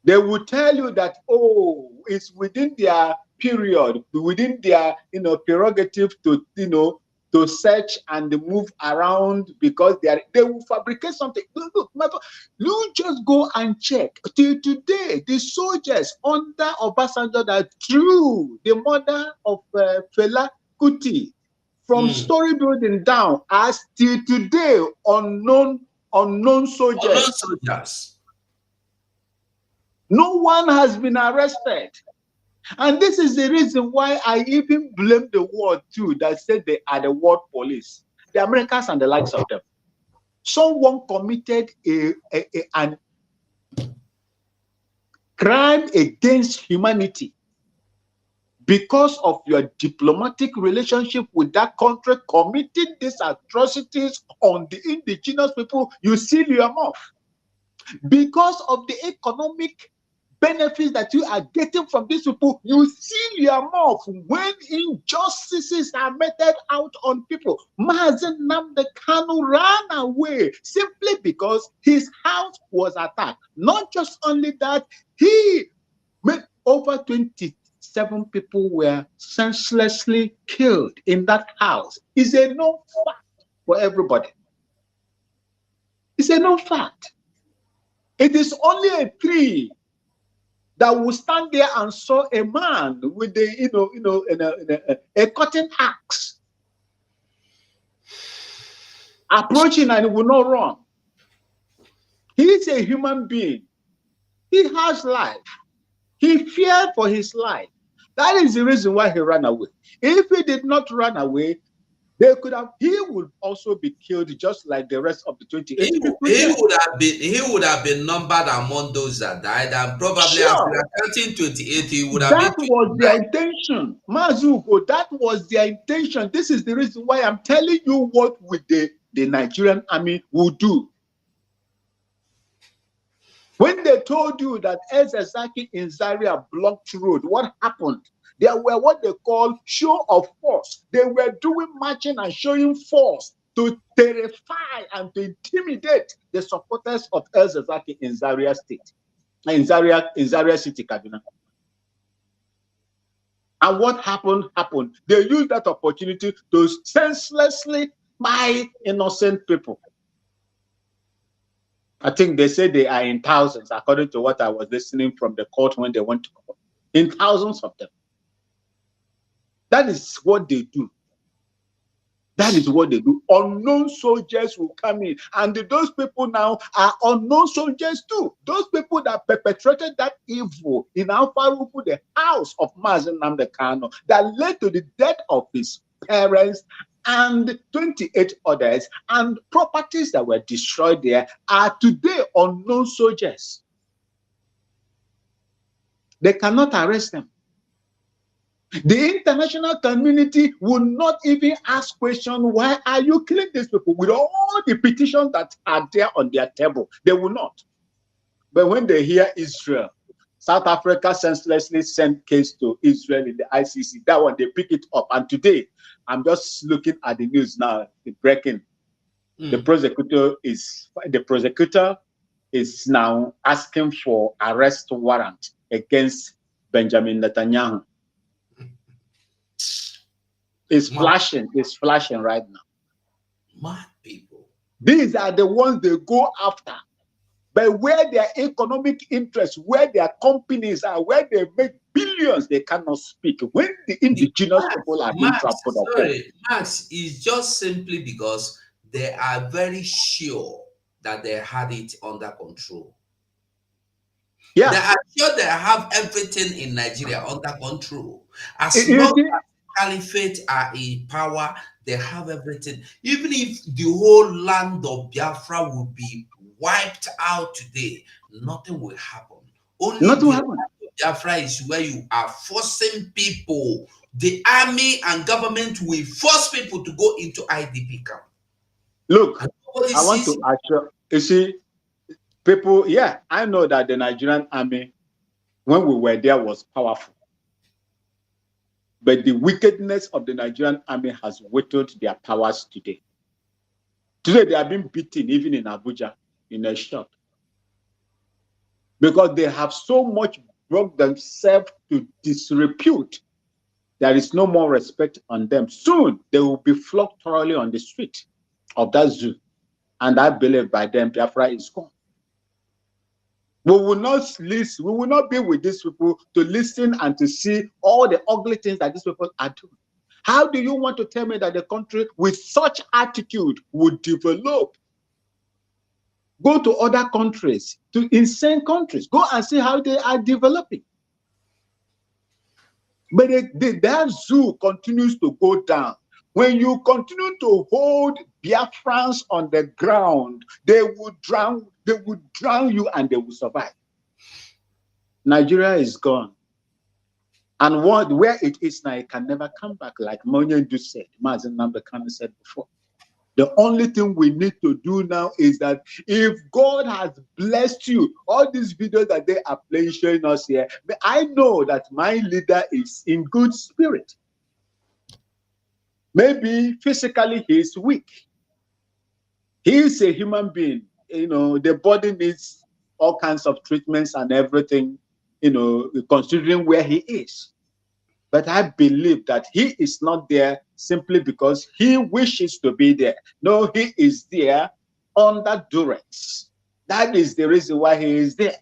They would tell you that, oh, it's within their period, within their prerogative to search and move around because they will fabricate something. Look, you just go and check. Till today, the soldiers under Obasanjo that threw the mother of Fela Kuti from Story Building down are still today unknown soldiers. Unknown soldiers. No one has been arrested. And this is the reason why I even blame the world too that said they are the world police, the Americans and the likes of them. Someone committed an crime against humanity because of your diplomatic relationship with that country, committing these atrocities on the indigenous people. You seal your mouth because of the economic benefits that you are getting from these people. You seal your mouth when injustices are meted out on people. Mazi Nnamdi Kanu ran away simply because his house was attacked. Not just only that, he made over 27 people were senselessly killed in that house. It's a known fact for everybody. It's a known fact. It is only a tree that will stand there and saw a man with a cutting axe approaching and he will not run. He is a human being. He has life. He feared for his life. That is the reason why he ran away. If he did not run away, he would also be killed just like the rest of the 28 people. He would have been numbered among those that died, and probably after counting 28, he would have That was their intention. Mazuko, that was their intention. This is the reason why I'm telling you what the Nigerian army will do. When they told you that Ezezaki in Zaria blocked road, what happened? There were what they call show of force. They were doing marching and showing force to terrify and to intimidate the supporters of Ezezaki in Zaria State, in Zaria City, Kaduna. And what happened? They used that opportunity to senselessly buy innocent people. I think they say they are in thousands, according to what I was listening from the court when they went to court. In thousands of them. That is what they do. That is what they do. Unknown soldiers will come in, and those people now are unknown soldiers too. Those people that perpetrated that evil in Alfaruku, the house of Mazi Nnamdi Kanu, that led to the death of his parents and 28 others, and properties that were destroyed there, are today unknown soldiers. They cannot arrest them. The international community will not even ask questions, why are you killing these people? With all the petitions that are there on their table, they will not. But when they hear Israel, South Africa senselessly sent case to Israel in the ICC, that one, they pick it up. And today, I'm just looking at the news now, the breaking. The prosecutor is now asking for arrest warrant against Benjamin Netanyahu. It's flashing right now. Mad people. These are the ones they go after. But where their economic interests, where their companies are, where they make billions, they cannot speak. When the indigenous people are being trampled upon. Max, is just simply because they are very sure that they had it under control. Yeah. They are sure they have everything in Nigeria under control. As long as caliphate are in power, they have everything. Even if the whole land of Biafra will be wiped out today, nothing will happen. Only nothing the will happen. land of Biafra is where you are forcing people. The army and government will force people to go into IDP camp. Look, I want to assure you, see, people, yeah, I know that the Nigerian army, when we were there, was powerful. But the wickedness of the Nigerian army has whittled their powers today. Today, they are being beaten, even in Abuja, in a shop. Because they have so much brought themselves to disrepute. There is no more respect on them. Soon, they will be flogged thoroughly on the street of that zoo. And I believe by then, Biafra is gone. We will not listen. We will not be with these people to listen and to see all the ugly things that these people are doing. How do you want to tell me that the country with such attitude would develop? Go to other countries, to insane countries. Go and see how they are developing. But that zoo continues to go down. When you continue to hold Biafrans on the ground, they would drown you and they will survive. Nigeria is gone. And where it is now, it can never come back, like Monyendu said, Mazi Nnamdi Kanu said before. The only thing we need to do now is that if God has blessed you, all these videos that they are playing, showing us here, but I know that my leader is in good spirit. Maybe physically he is weak. He is a human being. You know, the body needs all kinds of treatments and everything, you know, considering where he is. But I believe that he is not there simply because he wishes to be there. No, he is there under duress. That is the reason why he is there.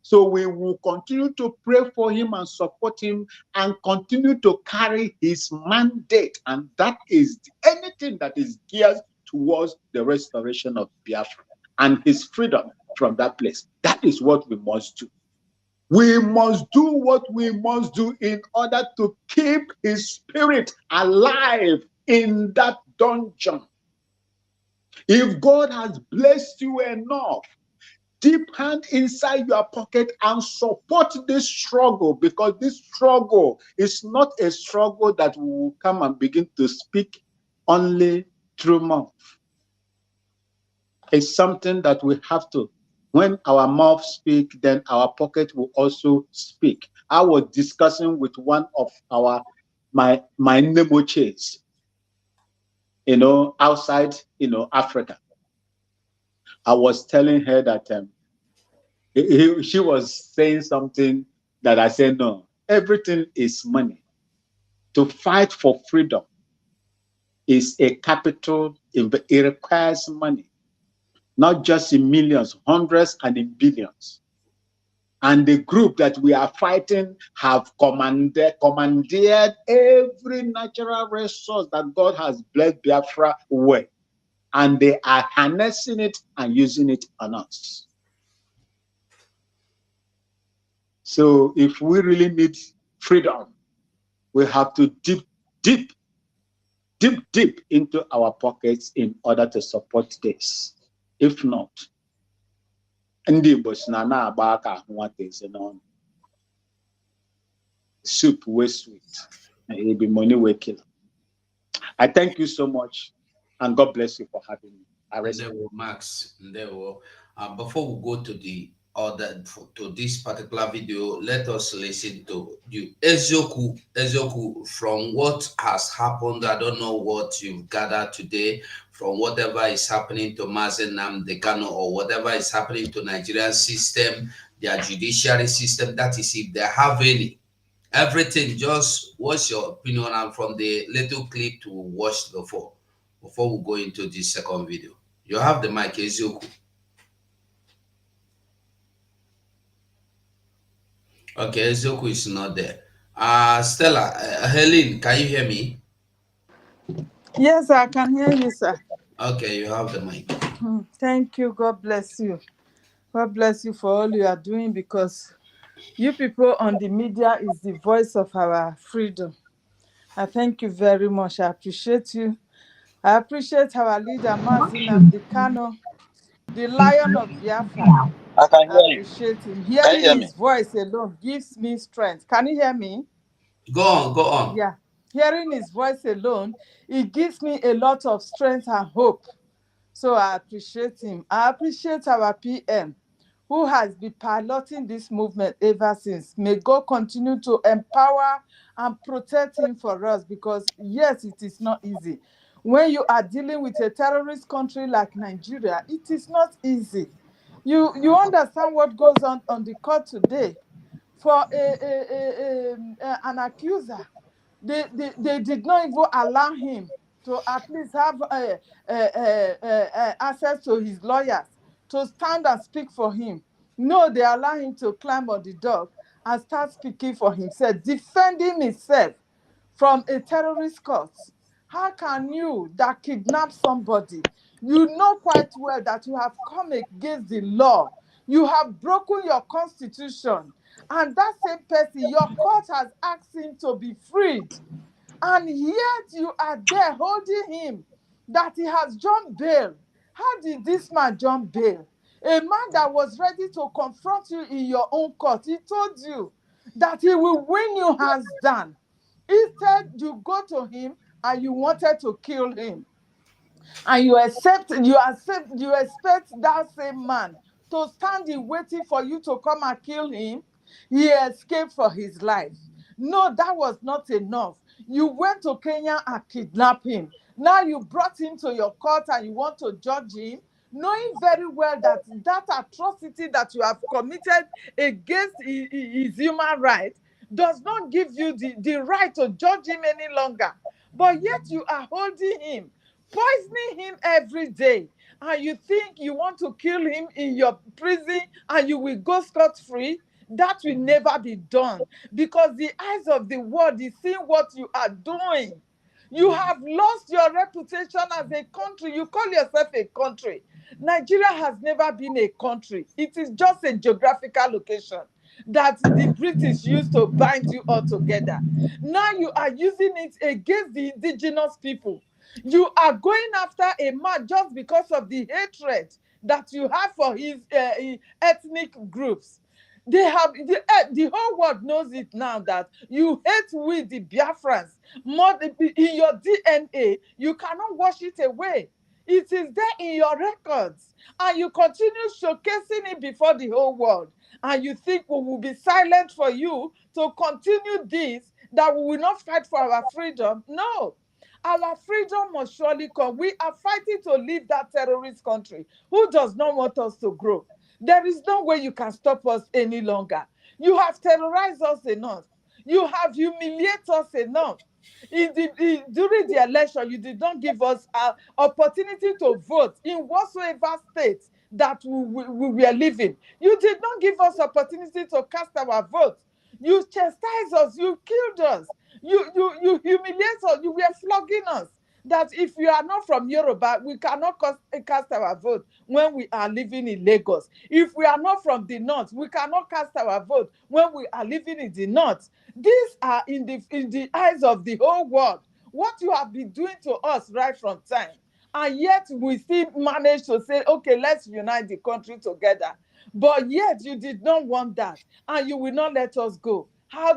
So we will continue to pray for him and support him and continue to carry his mandate. And that is anything that is geared towards the restoration of Biafra and his freedom from that place. That is what we must do. We must do what we must do in order to keep his spirit alive in that dungeon. If God has blessed you enough, deep hand inside your pocket and support this struggle, because this struggle is not a struggle that will come and begin to speak only through mouth. It's something that we have to. When our mouth speak, then our pocket will also speak. I was discussing with one of my Nemoches, you know, outside, you know, Africa. I was telling her that she was saying something that I said, no, everything is money. To fight for freedom is a capital, it requires money. Not just in millions, hundreds and in billions. And the group that we are fighting have commandeered every natural resource that God has blessed Biafra with. And they are harnessing it and using it on us. So if we really need freedom, we have to deep into our pockets in order to support this. If not, ndị Igbo si na na-agba aka ahụ nwata eze n'ọnụ. Soup wey sweet, and it be money wey kill. I thank you so much, and God bless you for having me. I respect you. Max, before we go to the other to this particular video, let us listen to you. Ezioku, from what has happened, I don't know what you've gathered today from whatever is happening to Mazi Nnamdi Kanu or whatever is happening to Nigerian system, their judiciary system, that is if they have any. Everything, just what's your opinion and from the little clip to watch before we go into this second video. You have the mic, Ezioku. Okay, Ezioku is not there. Stella, Helen, can you hear me? Yes, I can hear you, sir. Okay, you have the mic. Thank you. God bless you. God bless you for all you are doing, because you people on the media is the voice of our freedom. I thank you very much. I appreciate you. I appreciate our leader, Mazi Nnamdi Kanu, the Lion of Biafra. I can I hear you. appreciate him. Can you Hearing hear me? his voice alone gives me strength. Can you hear me? Go on. Yeah. Hearing his voice alone, it gives me a lot of strength and hope. So I appreciate him. I appreciate our PM, who has been piloting this movement ever since. May God continue to empower and protect him for us, because yes, it is not easy. When you are dealing with a terrorist country like Nigeria, it is not easy. You understand what goes on the court today for an accuser. They did not even allow him to at least have access to his lawyers to stand and speak for him. No, they allow him to climb on the dog and start speaking for himself, defending himself from a terrorist court. How can you that kidnap somebody, you know quite well that you have come against the law, you have broken your constitution, and that same person, your court has asked him to be freed, and yet you are there holding him that he has jumped bail? How did this man jump bail? A man that was ready to confront you in your own court, he told you that he will win you hands down. Instead, you go to him and you wanted to kill him. And you expect that same man to stand in waiting for you to come and kill him. He escaped for his life. No, that was not enough. You went to Kenya and kidnapped him. Now you brought him to your court and you want to judge him, knowing very well that that atrocity that you have committed against his human rights does not give you the right to judge him any longer. But yet you are holding him, poisoning him every day, and you think you want to kill him in your prison and you will go scot-free. That will never be done, because the eyes of the world is seeing what you are doing. You have lost your reputation as a country. You call yourself a country. Nigeria has never been a country. It is just a geographical location that the British used to bind you all together. Now you are using it against the indigenous people. You are going after a man just because of the hatred that you have for his ethnic groups. They have the whole world knows it now that you hate with the Biafrans more in your DNA. You cannot wash it away. It is there in your records, and you continue showcasing it before the whole world. And you think we will be silent for you to continue this, that we will not fight for our freedom? No. Our freedom must surely come. We are fighting to leave that terrorist country who does not want us to grow. There is no way you can stop us any longer. You have terrorized us enough. You have humiliated us enough. During the election, you did not give us an opportunity to vote in whatsoever state that we were living. You did not give us opportunity to cast our vote. You chastised us, you killed us, you humiliate us, you were flogging us. That if you are not from Yoruba, we cannot cast our vote when we are living in Lagos. If we are not from the north, we cannot cast our vote when we are living in the north. These are in the eyes of the whole world what you have been doing to us right from time. And yet we still manage to say, okay, let's unite the country together. But yet you did not want that, and you will not let us go. How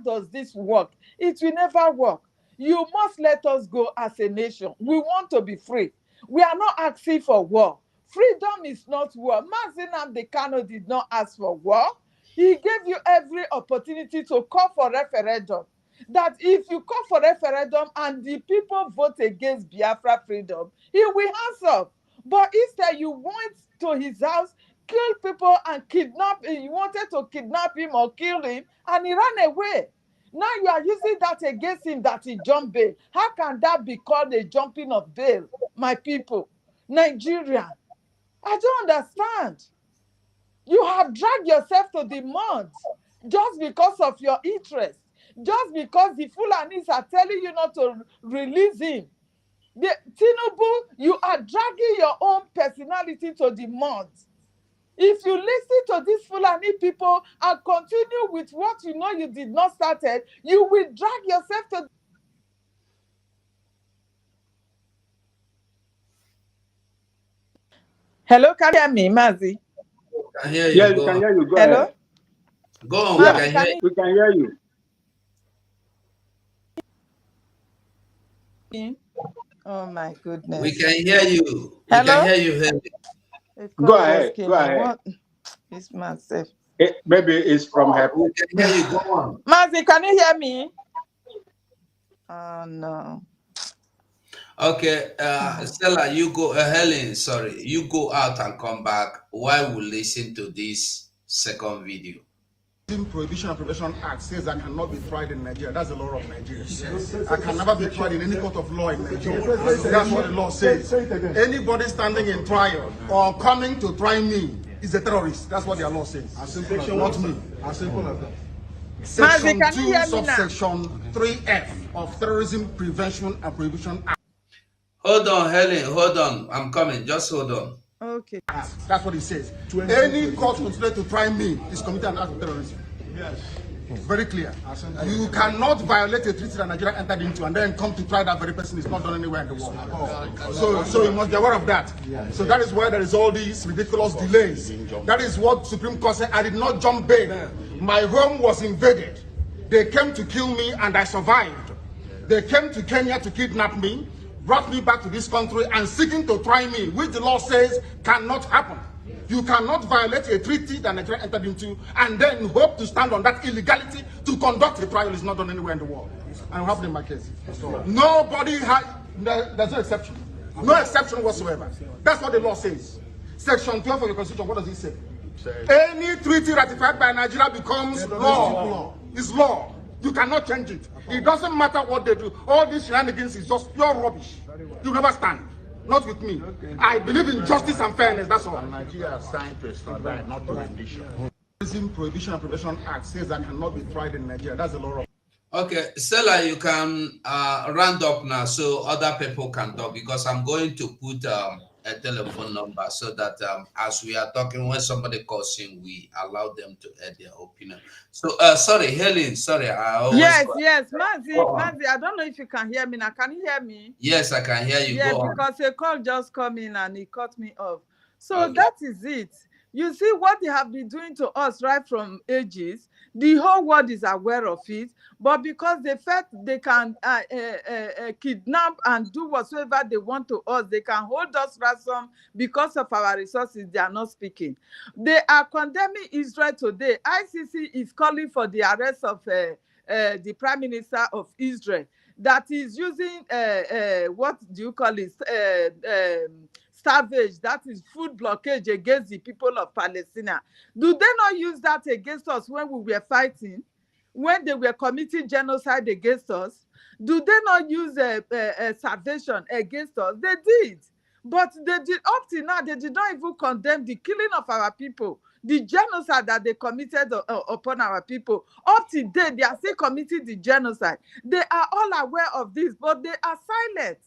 does this work? It will never work. You must let us go as a nation. We want to be free. We are not asking for war. Freedom is not war. Mazi Nnamdi Kanu did not ask for war. He gave you every opportunity to call for referendum. That if you call for referendum and the people vote against Biafra freedom, he will answer. But instead, you went to his house, killed people and kidnap him. You wanted to kidnap him or kill him, and he ran away. Now you are using that against him, that he jumped bail. How can that be called a jumping of bail, my people? Nigeria, I don't understand. You have dragged yourself to the mud just because of your interest, just because the Fulanis are telling you not to release him. The Tinubu, you are dragging your own personality to the mud. If you listen to these Fulani people and continue with what you know you did not started, you will drag yourself to. Hello, can you hear me, Mazi? I hear you. Yeah, we can hear you. Go Hello? ahead. Go on, Yeah, we can hear you. we can hear you. Oh my goodness. We can hear you. Hello? We can hear you, Henry. Go ahead. Go ahead. What? It's myself. Maybe it's from her. We can hear you. Go on. Mazi, can you hear me? Oh no. Okay, Stella, you go. Helen, sorry, you go out and come back while we listen to this second video. Prohibition and Prevention Act says I cannot be tried in Nigeria. That's the law of Nigeria. I can never be tried in any court of law in Nigeria. That's what the law says. Anybody standing in trial or coming to try me is a terrorist. That's what their law says. Not me. As simple as that. Section 2, subsection 3F of Terrorism Prevention and Prohibition Act. Hold on, Helen, hold on. I'm coming. Just hold on. Okay. That's what it says. Any court considered to try me is committed an act of terrorism. Yes. Very clear. You cannot violate a treaty that Nigeria entered into and then come to try that very person. Is not done anywhere in the world. So you must be aware of that. So that is why there is all these ridiculous delays. That is what Supreme Court said. I did not jump bail. My home was invaded. They came to kill me and I survived. They came to Kenya to kidnap me, brought me back to this country and seeking to try me, which the law says cannot happen. You cannot violate a treaty that Nigeria entered into and then hope to stand on that illegality to conduct a trial. Is not done anywhere in the world. I have in my case. Nobody has, there's no exception. No exception whatsoever. That's what the law says. Section 12 of the Constitution, what does it say? Any treaty ratified by Nigeria becomes law. It's law. You cannot change it. It doesn't matter what they do. All these shenanigans is just pure rubbish. You never stand. Not with me. I believe in justice and fairness. That's all. Nigeria signed to a standard, not to a condition. Prohibition and Prevention Act says I cannot be tried in Nigeria. That's the law of. Okay, Stella, you can round up now so other people can talk, because I'm going to put a telephone number so that as we are talking, when somebody calls in, we allow them to add their opinion. So, sorry, Helen, sorry. Yes, Mazi, I don't know if you can hear me now. Can you hear me? Yes, I can hear you. Yeah, Go because on. a call just come in and it cut me off. So okay. That is it. You see what they have been doing to us right from ages. The whole world is aware of it, but because they felt they can kidnap and do whatsoever they want to us, they can hold us ransom because of our resources. They are not speaking. They are condemning Israel today. ICC is calling for the arrest of the Prime Minister of Israel that is using what do you call it? Savage, that is food blockage against the people of Palestine. Do they not use that against us when we were fighting, when they were committing genocide against us? Do they not use salvation against us? They did. But they did, up till now, they did not even condemn the killing of our people, the genocide that they committed upon our people. Up to date, they are still committing the genocide. They are all aware of this, but they are silent.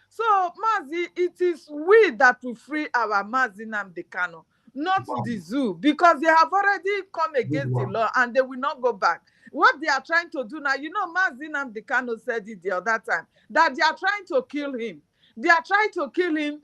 So, Mazi, it is we that will free our Mazi Nnamdi Kanu, not the zoo, because they have already come against the law and they will not go back. What they are trying to do now, you know, Mazi Nnamdi Kanu said it the other time, that they are trying to kill him. They are trying to kill him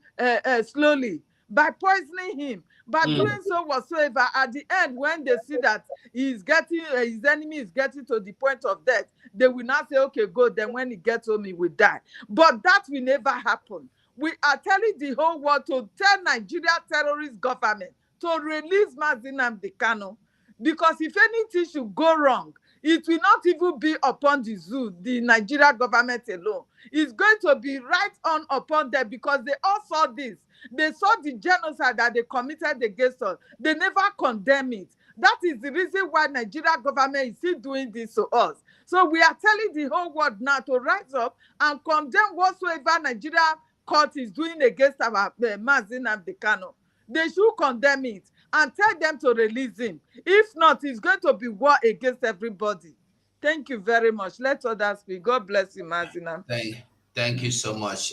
slowly by poisoning him, by doing so whatsoever. At the end, when they see that he's getting, his enemy is getting to the point of death, they will not say, okay, go. Then when he gets home, he will die. But that will never happen. We are telling the whole world to tell Nigeria terrorist government to release Mazi Nnamdi Kanu, because if anything should go wrong, it will not even be upon the zoo, the Nigeria government alone. It's going to be right on upon them, because they all saw this. They saw the genocide that they committed against us. They never condemn it. That is the reason why Nigeria government is still doing this to us. So we are telling the whole world now to rise up and condemn whatsoever Nigeria court is doing against our Mazi Nnamdi Kanu. They should condemn it and tell them to release him. If not, it's going to be war against everybody. Thank you very much. Let others speak. God bless you, Mazi Nnamdi. Thank you so much.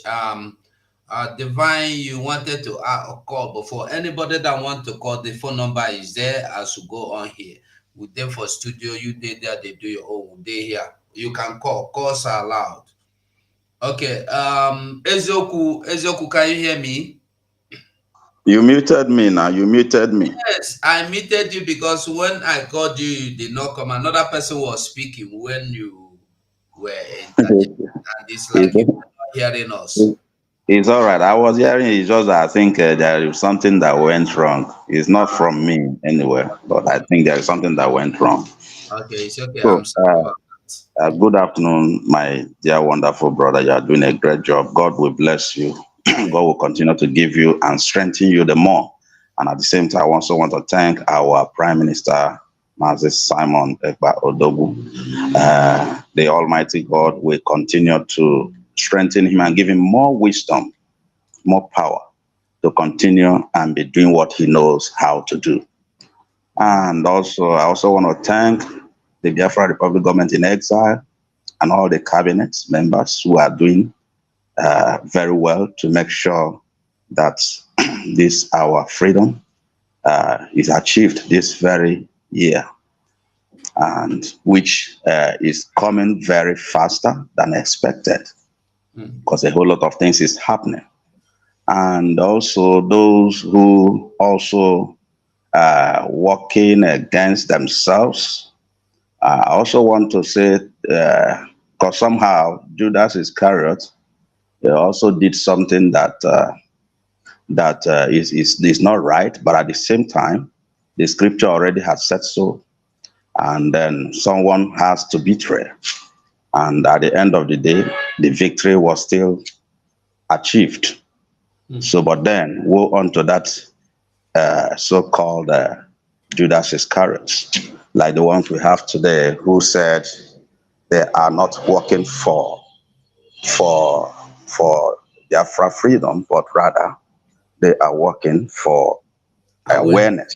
Divine, you wanted to call before. Anybody that want to call, the phone number is there as you go on here. We there for studio, you did there, they do your own. They here. You can call. Calls are allowed. Okay. Ezoku, can you hear me? You muted me now. You muted me. Yes, I muted you because when I called you, you did not come. Another person was speaking when you were interjecting, and it's like you were not hearing us. It's all right. I was hearing. It's just that I think there is something that went wrong. It's not from me anyway, but I think there is something that went wrong. Okay, it's okay. So, I'm sorry about that. good afternoon, my dear, wonderful brother. You are doing a great job. God will bless you. God will continue to give you and strengthen you the more. And at the same time, I also want to thank our Prime Minister, Mazi Simon Ekpa Odogu. The Almighty God will continue to strengthen him and give him more wisdom, more power to continue and be doing what he knows how to do. And also, I also want to thank the Biafra Republic government in exile and all the cabinet members who are doing very well to make sure that this our freedom is achieved this very year, and which is coming very faster than expected, because a whole lot of things is happening. And also those who also working against themselves, I also want to say, because somehow Judas Iscariot also did something that is not right, but at the same time, the scripture already has said so, and then someone has to betray, and at the end of the day, the victory was still achieved. So, but then woe unto that so-called Judas Iscariot, like the ones we have today, who said they are not working for their freedom, but rather they are working for awareness.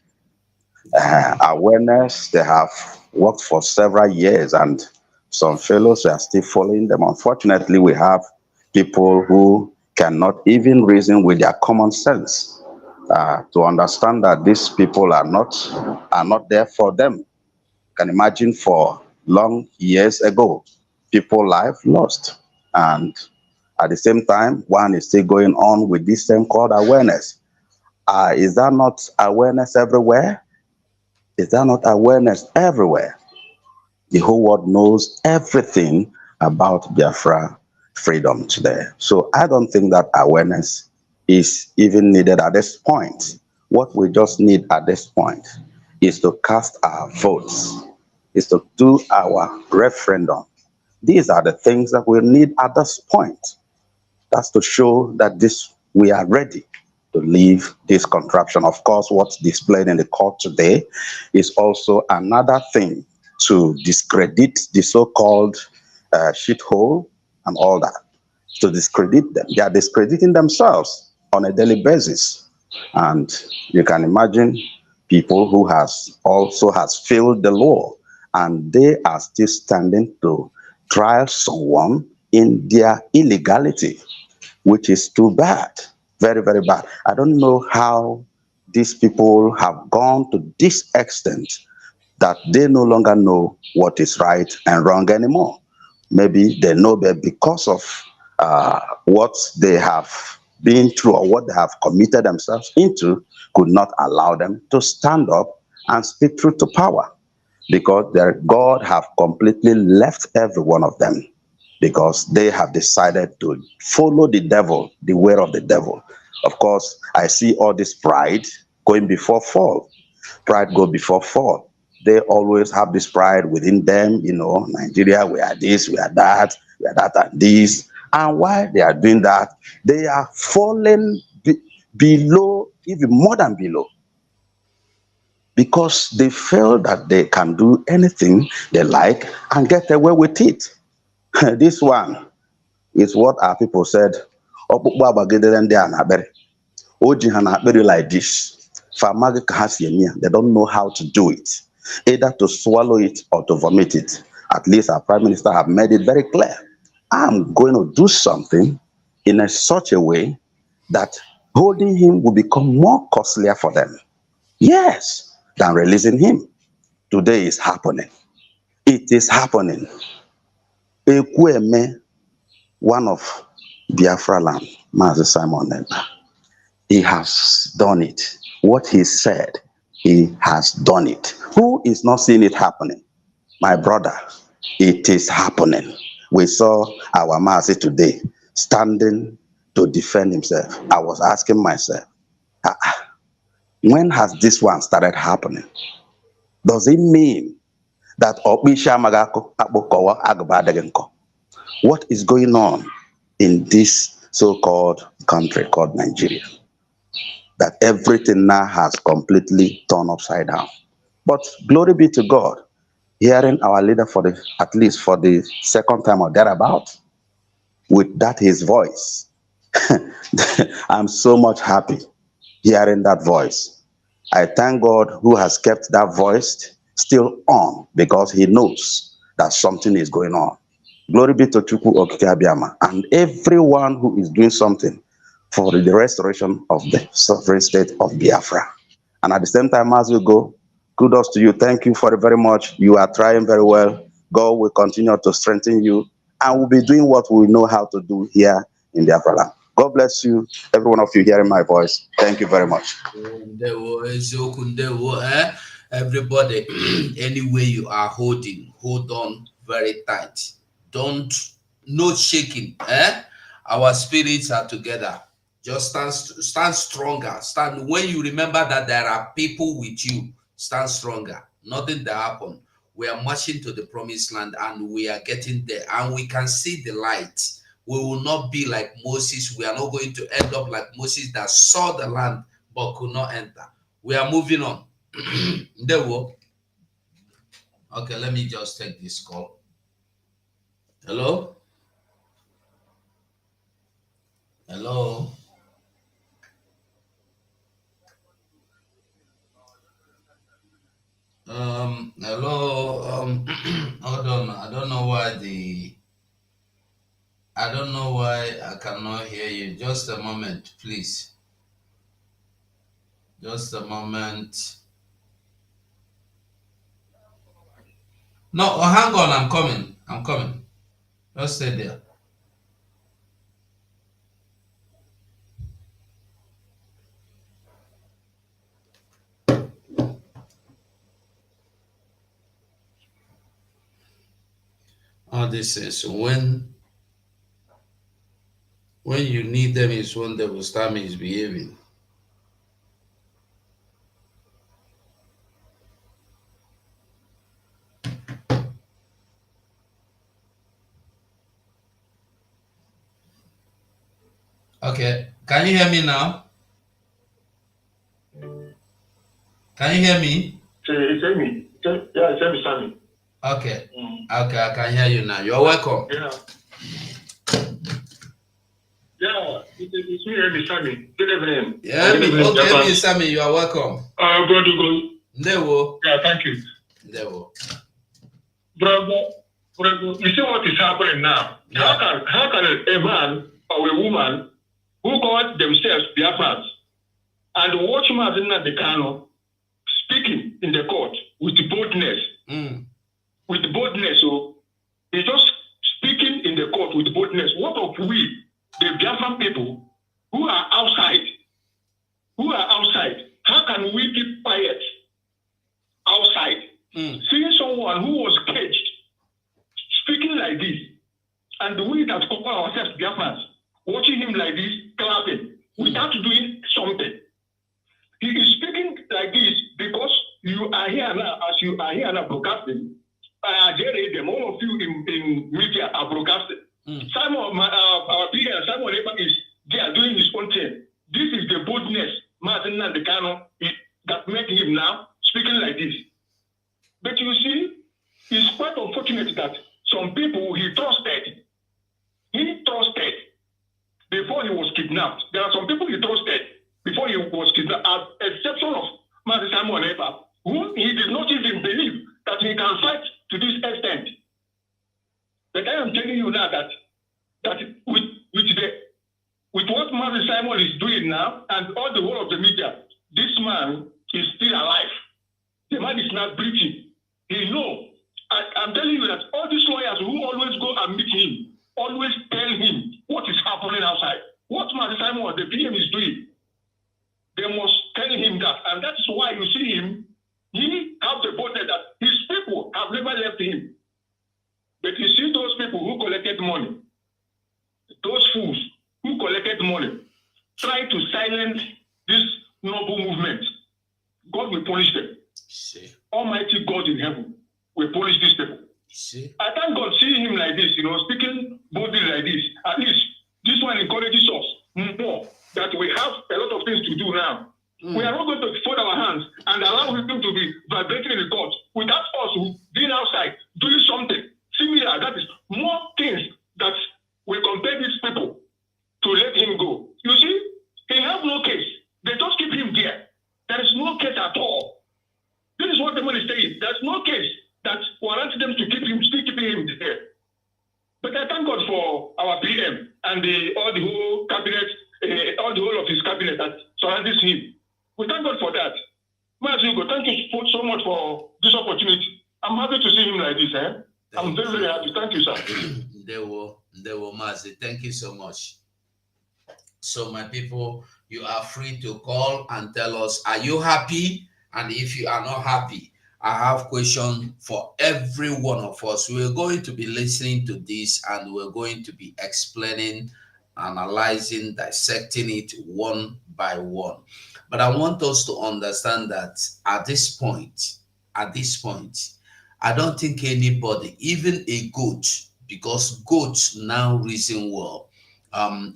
Awareness, they have worked for several years, and some fellows are still following them. Unfortunately, we have people who cannot even reason with their common sense to understand that these people are not there for them. You can imagine for long years ago, people life lost, and at the same time, one is still going on with this same called awareness. Is that not awareness everywhere? Is that not awareness everywhere? The whole world knows everything about Biafra freedom today. So I don't think that awareness is even needed at this point. What we just need at this point is to cast our votes, is to do our referendum. These are the things that we need at this point. That's to show that we are ready to leave this contraption. Of course, what's displayed in the court today is also another thing to discredit the so-called shithole and all that. To discredit them. They are discrediting themselves. on a daily basis. And you can imagine people who has failed the law, and they are still standing to trial someone in their illegality, which is too bad. Very, very bad. I don't know how these people have gone to this extent that they no longer know what is right and wrong anymore. Maybe they know that because of what they have been through or what they have committed themselves into could not allow them to stand up and speak truth to power, because their God have completely left every one of them, because they have decided to follow the devil, the way of the devil. Of course, I see all this pride going before fall. Pride go before fall. They always have this pride within them, Nigeria, we are this, we are that, and this. And while they are doing that, they are falling below, even more than below, because they feel that they can do anything they like and get away with it. This one is what our people said. Like this. They don't know how to do it, either to swallow it or to vomit it. At least our prime minister have made it very clear. I'm going to do something in such a way that holding him will become more costlier for them. Yes, than releasing him. Today is happening. It is happening. Ekweme, one of Biafra land, Mazi Simon Ekpa, he has done it. What he said, he has done it. Who is not seeing it happening? My brother, it is happening. We saw our Mazi today standing to defend himself. I was asking myself, when has this one started happening? Does it mean that what is going on in this so-called country called Nigeria? That everything now has completely turned upside down. But glory be to God, hearing our leader at least for the second time or thereabout, with that his voice. I'm so much happy hearing that voice. I thank God who has kept that voice still on, because he knows that something is going on. Glory be to Chukwu Okike Abiyama and everyone who is doing something for the restoration of the sovereign state of Biafra. And at the same time, as you go, kudos to you. Thank you very much. You are trying very well. God will continue to strengthen you, and we'll be doing what we know how to do here in Biafra land. God bless you, every one of you hearing my voice. Thank you very much. Everybody, anywhere you are holding, hold on very tight. No shaking. Our spirits are together. Just stand stronger. Stand when you remember that there are people with you. Stand stronger. Nothing that happen. We are marching to the promised land, and we are getting there, and we can see the light. We will not be like Moses. We are not going to end up like Moses that saw the land but could not enter. We are moving on. There we go. Okay, let me just take this call. Hello? Hello? Hello. Hold on. I don't know why I cannot hear you. Just a moment, please. Just a moment. No, hang on. I'm coming. Just stay there. All this is when you need them is when they will start misbehaving. Okay, can you hear me now? Can you hear me? It's Amy. Yeah, it's Amy Sammy. Okay. Okay, I can hear you now. You're welcome. Yeah. It's me, Emi Sami. Good evening. Yeah, Good evening, okay, Japan. Emi Sami, you are welcome. Good. Ndewo. Yeah, thank you. Ndewo. Brother, you see what is happening now? Yeah. How can a man or a woman who call themselves Biafrans and watch Nnamdi Kanu speaking in the court with boldness, so he's just speaking in the court with boldness. What of we, the Biafran people, who are outside? How can we keep quiet outside? Seeing someone who was caged speaking like this, and we that call ourselves Biafrans, watching him like this, clapping, without doing something. He is speaking like this because you are here now, as you are here now broadcasting. I hear them, all of you in media are broadcasting. Some of our PR, Simon Ekpa is there doing his own thing. This is the boldness, Nnamdi Kanu, that make him now speaking like this. But you see, it's quite unfortunate that some people he trusted before he was kidnapped. There are some people he trusted before he was kidnapped, as exception of Mazi Simon Ekpa, whom he did not even believe that he can fight to this extent. But I am telling you now that with what Mazi Simon is doing now and all the whole of the media, this man is still alive. The man is not breathing. He knows. I'm telling you that all these lawyers who always go and meet him, always tell him what is happening outside. What Mazi Simon, the PM, is doing. They must tell him that. And that is why you see him, he have the boldness that his people have never left him. But you see those people who collected money, those fools who collected money, try to silence this noble movement. God will punish them. See. Almighty God in heaven will punish these people. See. I thank God seeing him like this, speaking boldly like this. At least this one encourages us more that we have a lot of things to do now. We are not going to fold our hands and allow him to be vibrating in the court without us being outside doing something similar. That is more things that will compel these people to let him go. You see, he has no case. They just keep him there. There is no case at all. This is what the man is saying. There's no case that warrants them to still keeping him there. But I thank God for our PM and all the whole cabinet, all the whole of his cabinet that surrounds him. We thank God for that. Mazi, thank you so much for this opportunity. I'm happy to see him like this. I'm very, very happy. Thank you, sir. There were Mazi. Thank you so much. So, my people, you are free to call and tell us, are you happy? And if you are not happy, I have question for every one of us. We're going to be listening to this and we're going to be explaining, analyzing, dissecting it one by one. But I want us to understand that at this point, I don't think anybody, even a goat, because goats now reason well.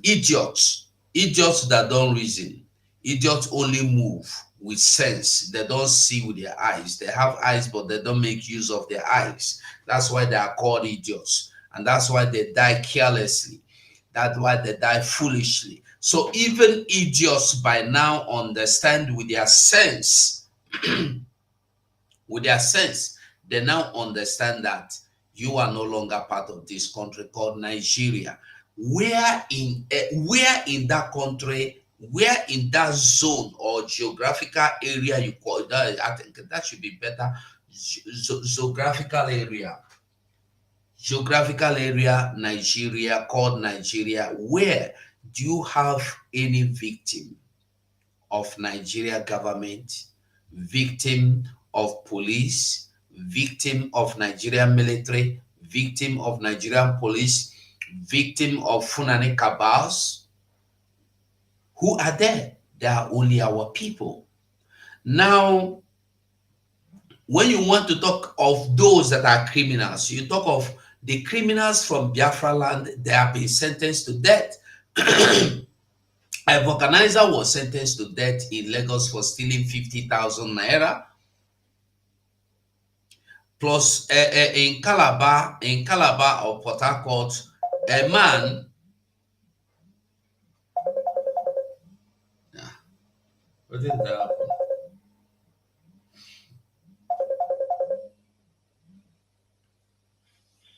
Idiots that don't reason, idiots only move with sense. They don't see with their eyes. They have eyes, but they don't make use of their eyes. That's why they are called idiots. And that's why they die carelessly. That's why they die foolishly. So even idiots by now understand with their sense, they now understand that you are no longer part of this country called Nigeria. Where in that country, where in that zone or geographical area you call that, I think that should be better. Geographical area, Nigeria, called Nigeria. Where do you have any victim of Nigeria government, victim of police, victim of Nigerian military, victim of Nigerian police, victim of Fulani cabals? Who are there? They are only our people. Now, when you want to talk of those that are criminals, you talk of the criminals from Biafra land. They have been sentenced to death. A vulcanizer was sentenced to death in Lagos for stealing 50,000 naira. Plus, in Calabar or Port Harcourt, a man What did that happen?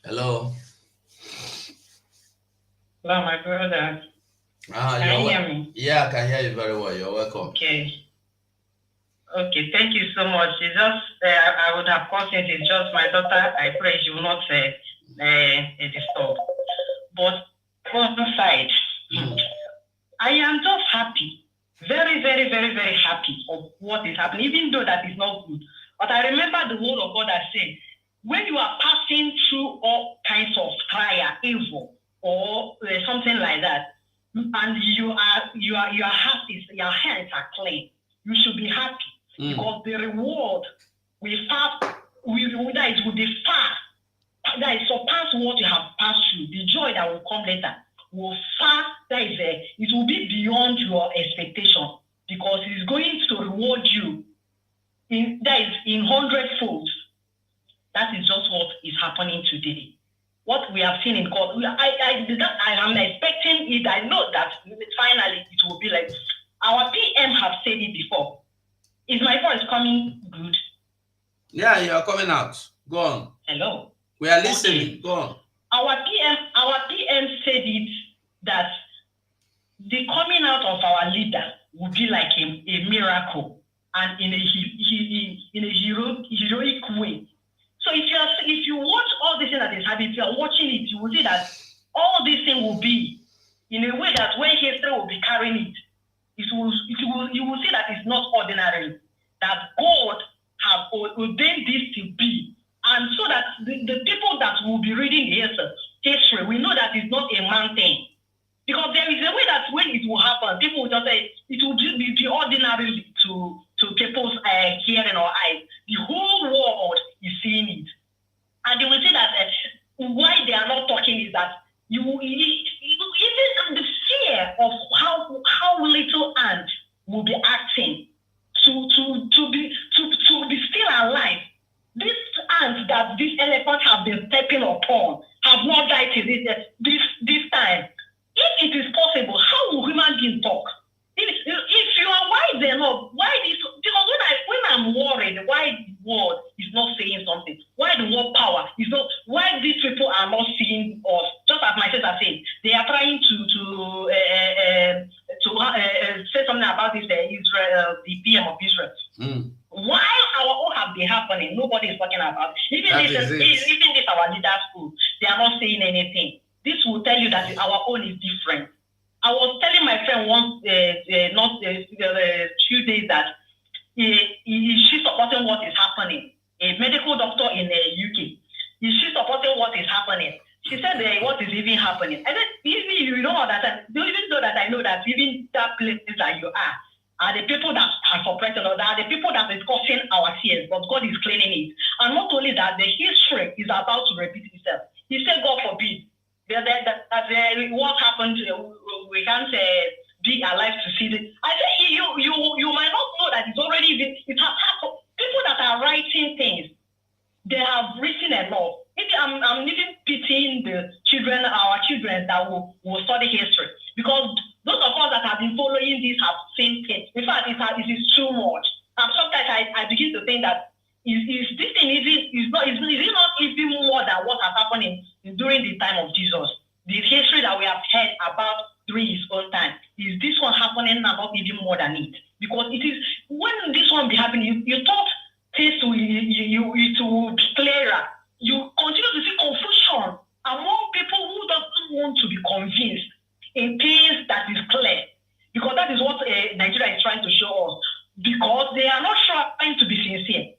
Hello. Hello, my brother. Can you hear me? Yeah, I can hear you very well. You're welcome. Okay. Okay, thank you so much. It's just, I would have called it. It's just my daughter. I pray she will not disturb. But on the side, I am just happy. Very, very, very, very happy of what is happening, even though that is not good. But I remember the word of God that said, when you are passing through all kinds of trial, evil, or something like that, and your heart is, your hands are clean, you should be happy because the reward will be far, that is surpass what you have passed through. The joy that will come later will far, it will be beyond your expectation because it's going to reward you in 100-fold. That is just what is happening today. What we have seen in court, I am expecting it. I know that finally it will be like our PM have said it before. Is my voice coming good? Yeah, you are coming out. Go on. Hello. We are listening. Okay. Go on. Our PM said it that the coming out of our leader would be like a miracle and in a heroic way. So if you watch all this thing that is happening, if you are watching it, you will see that all this thing will be in a way that when history will be carrying it, you will see that it's not ordinary, that God have ordained this to be. And so that the people that will be reading history, we know that it's not a man thing. Because there is a way that when it will happen, people will just say it will be ordinary to people's hearing or eyes. The whole world is seeing it. And they will say that why they are not talking is that even the fear of how little ant will be acting to be still alive. These ants that these elephants have been stepping upon have not died till this time. If it is possible, how will human beings talk? If you are wise enough, why this? Because when I'm worried, why the world is not saying something? Why the world power is not? Why these people are not seeing us? Just as my sister said, they are trying to say something about this Israel, the PM of Israel. While our own have been happening, nobody is talking about it. Even this our leaders school, they are not saying anything. This will tell you that our own is different. I was telling my friend once, not a few days that she's supporting what is happening. A medical doctor in the UK, she's supporting what is happening. She said, "What is even happening?" I said, "Even you know that, even though that I know that even that place that you are the people that are suppressing, or that are the people that is causing our fears, but God is cleaning it. And not only that, the history is about to repeat itself. He said, God forbid, that what happened, we can't be alive to see this. I said, you might not know that it's already been, it has happened. People that are writing things, they have written enough. Maybe I'm even pitying the children, our children that will study history, because those of us that have been following this have seen things. In fact, it is too much. And sometimes I begin to think that is this thing is it not even more than what has happened during the time of Jesus? The history that we have heard about during his own time, is this one happening now, not even more than it? Because it is when this one be happening, you thought things will be clearer. You continue to see confusion among people who don't want to be convinced in things that is clear, because that is what Nigeria is trying to show us, because they are not trying to be sincere.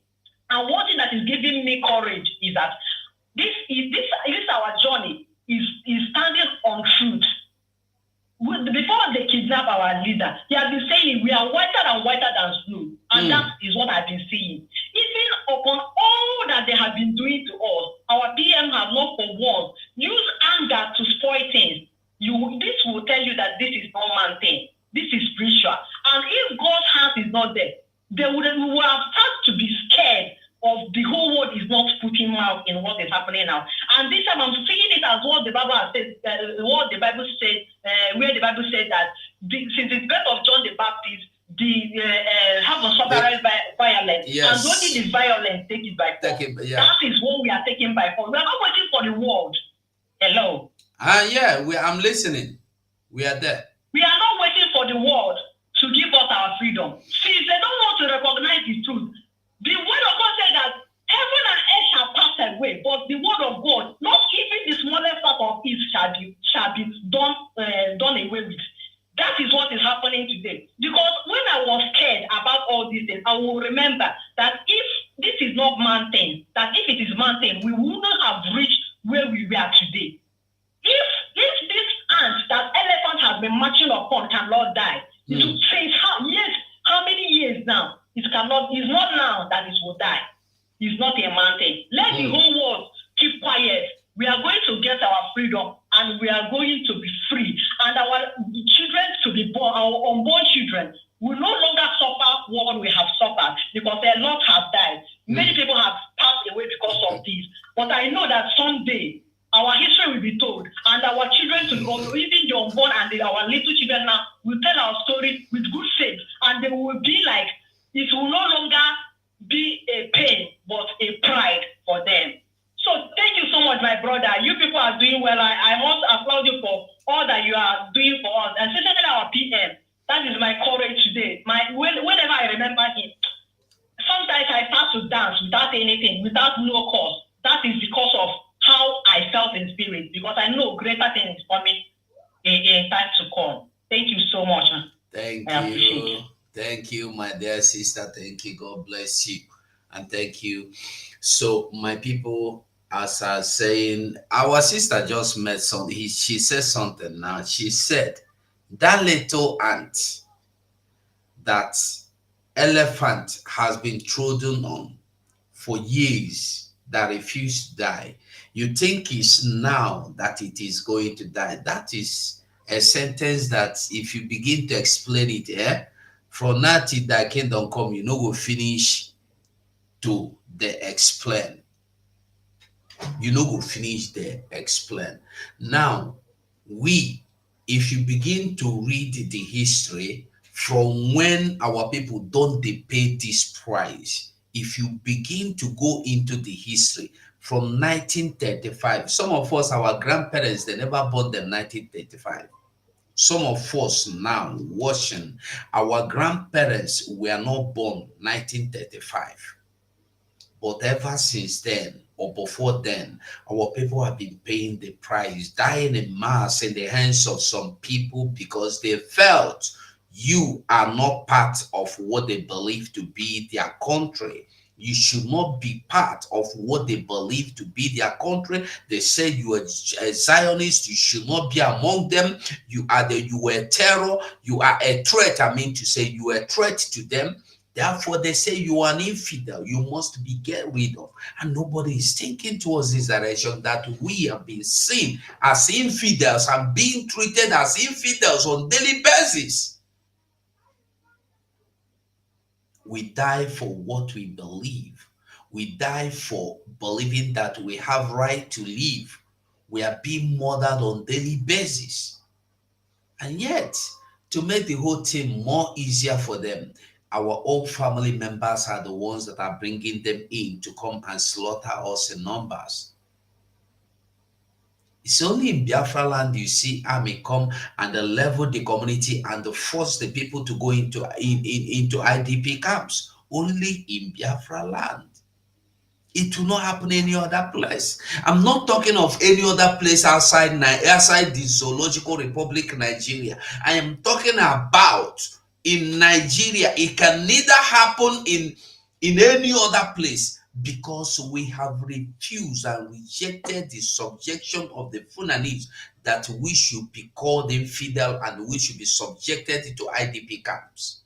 And one thing that is giving me courage is that this our journey is standing on truth. Before they kidnap our leader, he has been saying we are whiter than snow, and that is what I've been seeing. Even upon all that they have been doing to us, our PM have not for once used anger to spoil things. This will tell you that this is not man thing. This is spiritual. And if God's hand is not there, we will have started to be scared of the whole world is not putting mouth in what is happening now. And this time I'm seeing it as what the Bible has said, where the Bible said that since the birth of John the Baptist, have unauthorized violence, yes. and only the violence take it by force. Yeah. That is what we are taking by force. We are not waiting for the world. Hello. Yeah, I'm listening. We are there. We are not waiting for the world to give us our freedom. See, if they don't want to recognize the truth, the word of God said that heaven and earth shall pass away, but the word of God, not even the smallest part of it shall be done away with. That is what is happening today. Because when I was scared about all these things, I will remember that if this is not mountain, that if it is mountain, we wouldn't have reached where we are today. If this ant that elephant has been marching upon cannot die, it will say how many years now? It's not now that it will die. It's not a mountain. Let the whole world keep quiet. We are going to get our freedom and we are going to be free. And our children to be born, our unborn children, will no longer suffer what we have suffered because a lot have died. Many people have passed away because of this. But I know that someday our history will be told, and our children, even the unborn and our little children now, will tell our story with good faith, and they will be like, it will no longer be a pain, but a pride for them. So thank you so much, my brother. You people are doing well. I must applaud you for all that you are doing for us, and especially our PM. That is my courage today. Whenever I remember him, sometimes I start to dance without anything, without no cause. That is because of how I felt in spirit, because I know greater things is coming in time to come. Thank you so much. Thank you. Thank you, my dear sister. Thank you. God bless you. And thank you. So, my people, as I was saying, our sister just met something. She said something now. She said, that little ant, that elephant has been trodden on for years, that refused to die. You think it's now that it is going to die. That is a sentence that if you begin to explain it, from now till thy kingdom come, you know, go finish to the explain. You know, go finish the explain. Now, if you begin to read the history from when our people don't they pay this price, if you begin to go into the history from 1935, some of us, our grandparents, they never born them 1935. Some of us now watching, our grandparents were not born 1935. But ever since then, or before then, our people have been paying the price, dying in mass in the hands of some people because they felt you are not part of what they believe to be their country. You should not be part of what they believe to be their country. They say you are a Zionist, you should not be among them. You are a terror, you are a threat. I mean to say you are a threat to them. Therefore, they say you are an infidel, you must be get rid of. And nobody is thinking towards this direction that we have been seen as infidels and being treated as infidels on daily basis. We die for what we believe. We die for believing that we have right to live. We are being murdered on daily basis. And yet, to make the whole thing more easier for them, our own family members are the ones that are bringing them in to come and slaughter us in numbers. It's only in Biafra land you see army come and they level the community and they force the people to go into IDP camps. Only in Biafra land. It will not happen any other place. I'm not talking of any other place outside the Zoological Republic, Nigeria. I am talking about in Nigeria. It can neither happen in any other place because we have refused and rejected the subjection of the Funanis that we should be called infidel and we should be subjected to IDP camps.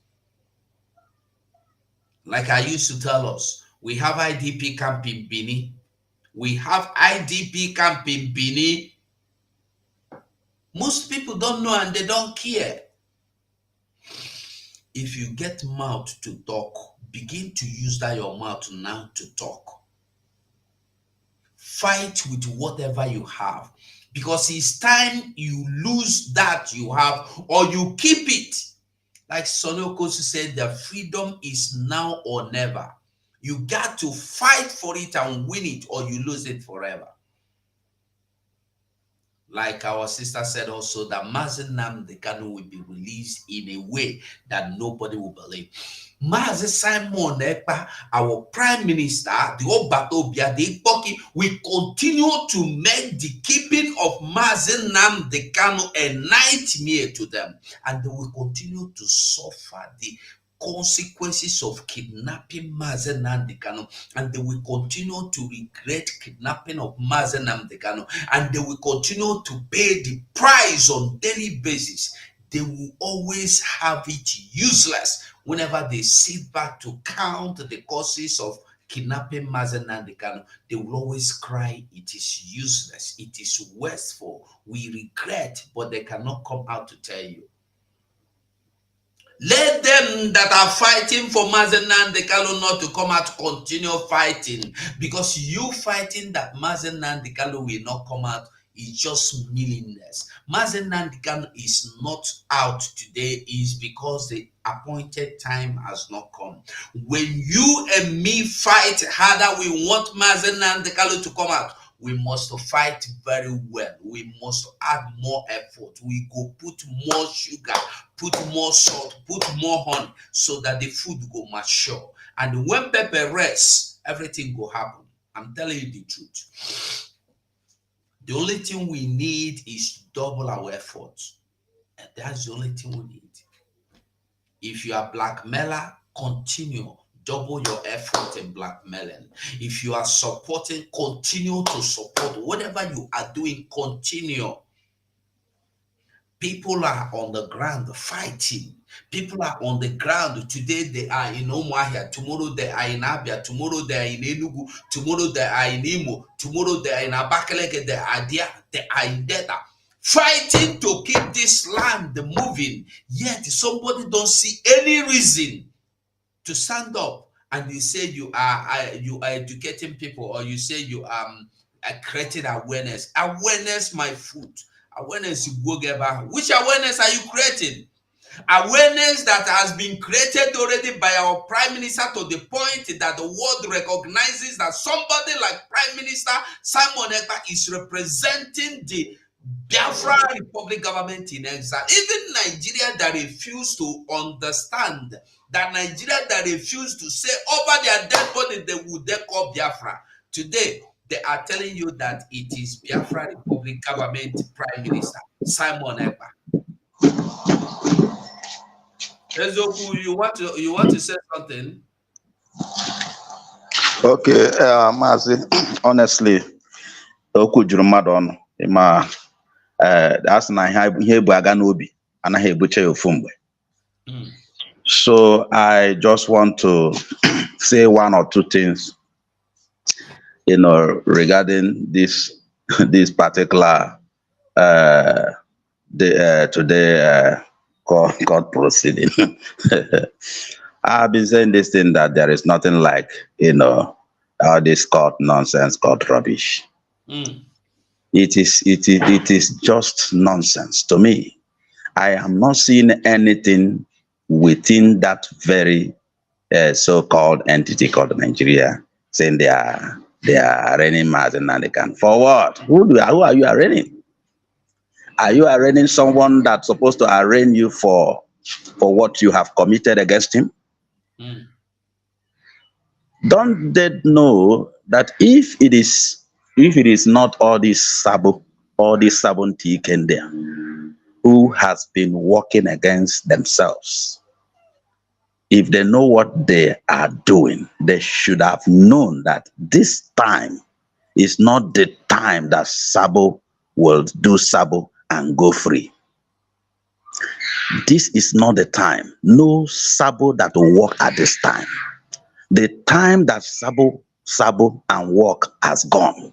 Like I used to tell us, we have IDP camp in Bini. We have IDP camp in Bini. Most people don't know and they don't care. If you get mouth to talk, begin to use that your mouth now to talk. Fight with whatever you have. Because it's time you lose that you have or you keep it. Like Sonny Okosu said, the freedom is now or never. You got to fight for it and win it, or you lose it forever. Like our sister said also, that Mazi Nnamdi Kanu will be released in a way that nobody will believe. Mazi Simon Ekpa, our prime minister, the Obatobia, the Ikpoki, will continue to make the keeping of Mazi Nnamdi Kanu a nightmare to them. And they will continue to suffer the consequences of kidnapping Mazi Nnamdi Kanu, and they will continue to regret kidnapping of Mazi Nnamdi Kanu, and they will continue to pay the price on daily basis. They will always have it useless whenever they sit back to count the causes of kidnapping Mazi Nnamdi Kanu. They will always cry, it is useless, it is wasteful, we regret, but they cannot come out to tell you. Let them that are fighting for Mazi Nnamdi Kanu not to come out to continue fighting, because you fighting that Mazi Nnamdi Kanu will not come out is just meaningless. Mazi Nnamdi Kanu is not out today is because the appointed time has not come. When you and me fight harder, we want Mazi Nnamdi Kanu to come out. We must fight very well. We must add more effort. We go put more sugar, put more salt, put more honey, so that the food go mature. And when pepper rests, everything go happen. I'm telling you the truth. The only thing we need is double our efforts. And that's the only thing we need. If you are blackmailer, continue. Double your effort in blackmailing. If you are supporting, continue to support. Whatever you are doing, continue. People are on the ground fighting. People are on the ground. Today they are in Umuahia. Tomorrow they are in Abia. Tomorrow they are in Enugu. Tomorrow they are in Imo. Tomorrow they are in Abakaleke. They are there. They are in Delta. Fighting to keep this land moving. Yet somebody don't see any reason to stand up and you say you are educating people, or you say you are creating awareness. Awareness, my foot. Awareness, which awareness are you creating? Awareness that has been created already by our prime minister, to the point that the world recognizes that somebody like Prime Minister Simon Ekpa is representing the Biafra Republic government in exile. Even Nigeria that refuse to understand, that Nigeria that refuse to say over their dead body they would call Biafra. Today, they are telling you that it is Biafra Republic government Prime Minister Simon Ekpa. Ezoku, you want to say something? Okay, Mazi, honestly, okwu juru mmadụ ọnụ. Ịma asị na ihe bụ aga n'obi anaghị ebuche ya ofu mgbe. So I just want to say one or two things, regarding this particular today court proceeding. I've been saying this thing, that there is nothing like all this court nonsense, court rubbish. It is just nonsense to me. I am not seeing anything within that very so-called entity called Nigeria saying they are arraigning Mazi Nnamdi Kanu. For what? Who are you arraigning? Are you arraigning someone that's supposed to arraign you for what you have committed against him? Don't they know that if it is not all this Sabon in there who has been working against themselves, if they know what they are doing, they should have known that this time is not the time that Sabo will do Sabo and go free. This is not the time. No Sabo that will work at this time. The time that Sabo and work has gone.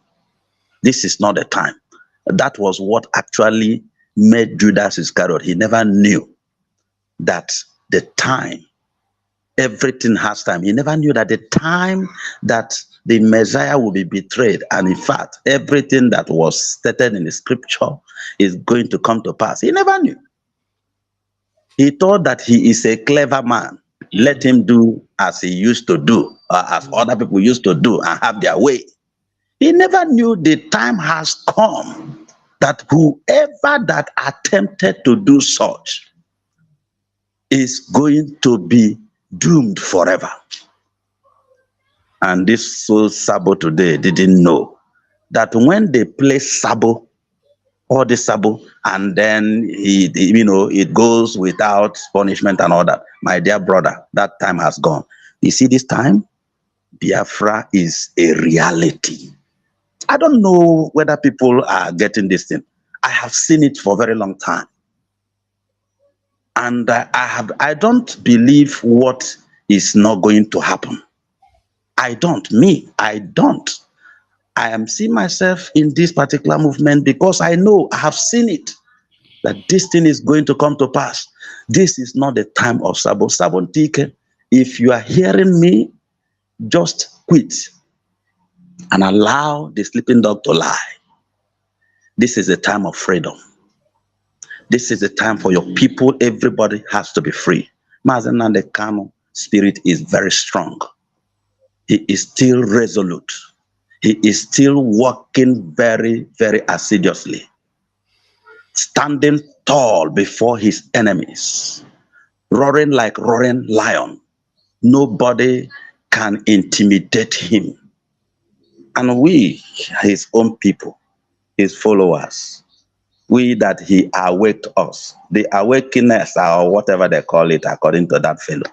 This is not the time. That was what actually made Judas Iscariot. He never knew that the time, everything has time. He never knew that the time that the Messiah will be betrayed, and in fact, everything that was stated in the scripture is going to come to pass. He never knew. He thought that he is a clever man. Let him do as he used to do, or as other people used to do, and have their way. He never knew the time has come that whoever that attempted to do such is going to be doomed forever. And this soul Sabo today didn't know that when they play Sabo, all the Sabo, and then it goes without punishment and all that. My dear brother, that time has gone. You see, this time, Biafra is a reality. I don't know whether people are getting this thing. I have seen it for a very long time. And I don't believe what is not going to happen. I don't. I am seeing myself in this particular movement because I know, I have seen it, that this thing is going to come to pass. This is not the time of Sabo. Sabontike, if you are hearing me, just quit and allow the sleeping dog to lie. This is a time of freedom. This is a time for your people. Everybody has to be free. Mazi Nnamdi Kanu spirit is very strong. He is still resolute. He is still working very, very assiduously, standing tall before his enemies, roaring like roaring lion. Nobody can intimidate him. And we, his own people, his followers, we that he awaked us, the awakeness or whatever they call it according to that fellow,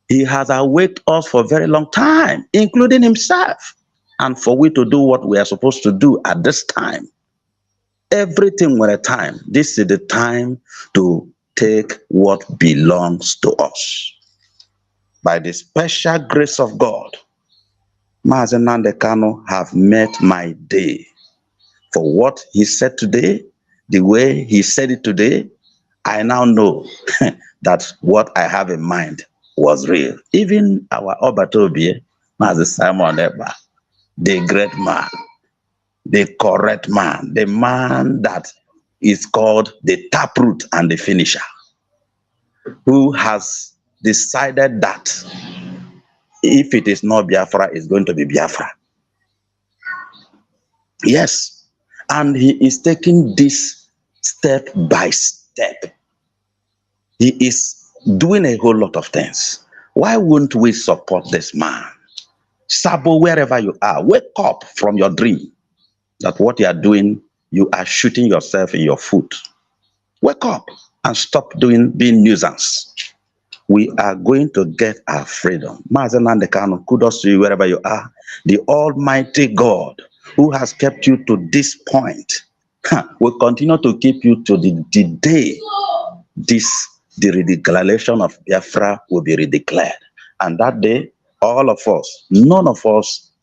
he has awaked us for a very long time, including himself. And for we to do what we are supposed to do at this time, everything with a time. This is the time to take what belongs to us. By the special grace of God, Mazi Nnamdi Kanu have met my day. For what he said today, the way he said it today, I now know that what I have in mind was real. Even our Obatobie, Mazi Simon Ekpa, the great man, the correct man, the man that is called the taproot and the finisher, who has decided that if it is not Biafra, it's going to be Biafra. Yes, and he is taking this step by step. He is doing a whole lot of things. Why wouldn't we support this man? Sabo, wherever you are, wake up from your dream that what you are doing, you are shooting yourself in your foot. Wake up and stop being nuisance. We are going to get our freedom. Mazi Nnamdi Kanu, kudos to you wherever you are. The Almighty God who has kept you to this point will continue to keep you to the day the declaration of Biafra will be redeclared. And that day, all of us,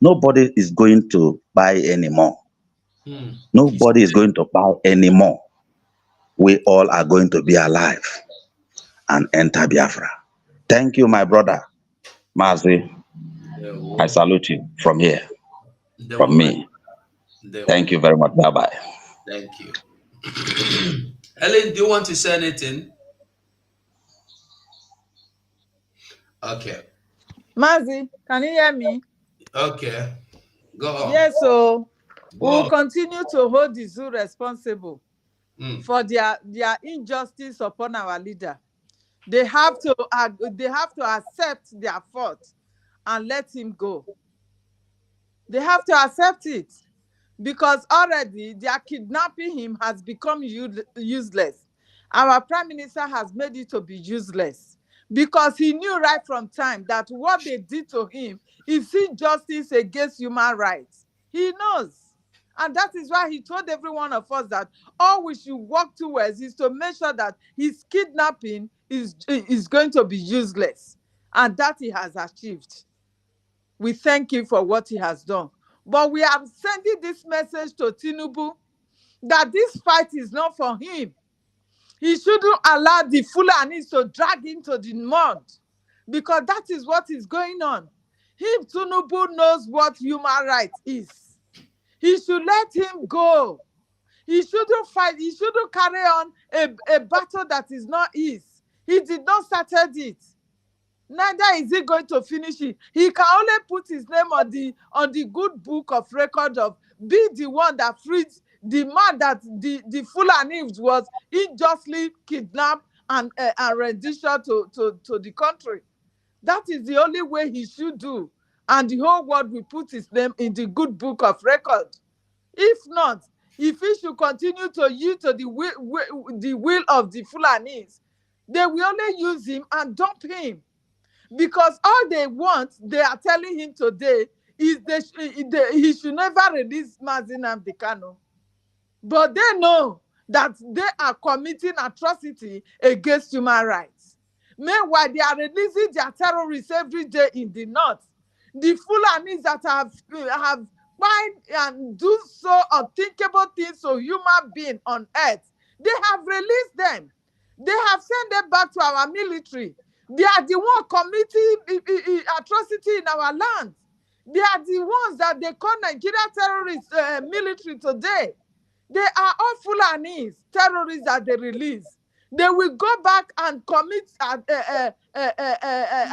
nobody is going to buy anymore. Nobody is going to buy anymore. We all are going to be alive and enter Biafra. Thank you, my brother, Mazi. I salute you from here, from me. Thank you very much. Bye-bye. Thank you. Helen, do you want to say anything? Okay. Mazi, can you hear me? Okay. Go on. Yes, so we will continue to hold the zoo responsible for their injustice upon our leader. They have to accept their fault and let him go. They have to accept it because already their kidnapping him has become useless. Our prime minister has made it to be useless because he knew right from time that what they did to him is injustice against human rights. He knows. And that is why he told every one of us that all we should work towards is to make sure that his kidnapping is going to be useless. And that he has achieved. We thank him for what he has done. But we are sending this message to Tinubu that this fight is not for him. He shouldn't allow the Fulanis to drag into the mud because that is what is going on. Tinubu knows what human rights is. He should let him go. He shouldn't fight. He shouldn't carry on a battle that is not his. He did not start it. Neither is he going to finish it. He can only put his name on the good book of record of be the one that freed the man that the Fulani was unjustly kidnapped and rendition to the country. That is the only way he should do. And the whole world will put his name in the good book of record. If not, if he should continue to yield to the will of the Fulanis, they will only use him and dump him. Because all they want, they are telling him today, is he should never release Mazi Nnamdi Kanu. But they know that they are committing atrocity against human rights. Meanwhile, they are releasing their terrorists every day in the north. The Fulanis that have find and do so unthinkable things to human beings on earth, they have released them. They have sent them back to our military. They are the ones committing atrocity in our land. They are the ones that they call Nigerian terrorist military today. They are all Fulanis, terrorists that they release. They will go back and commit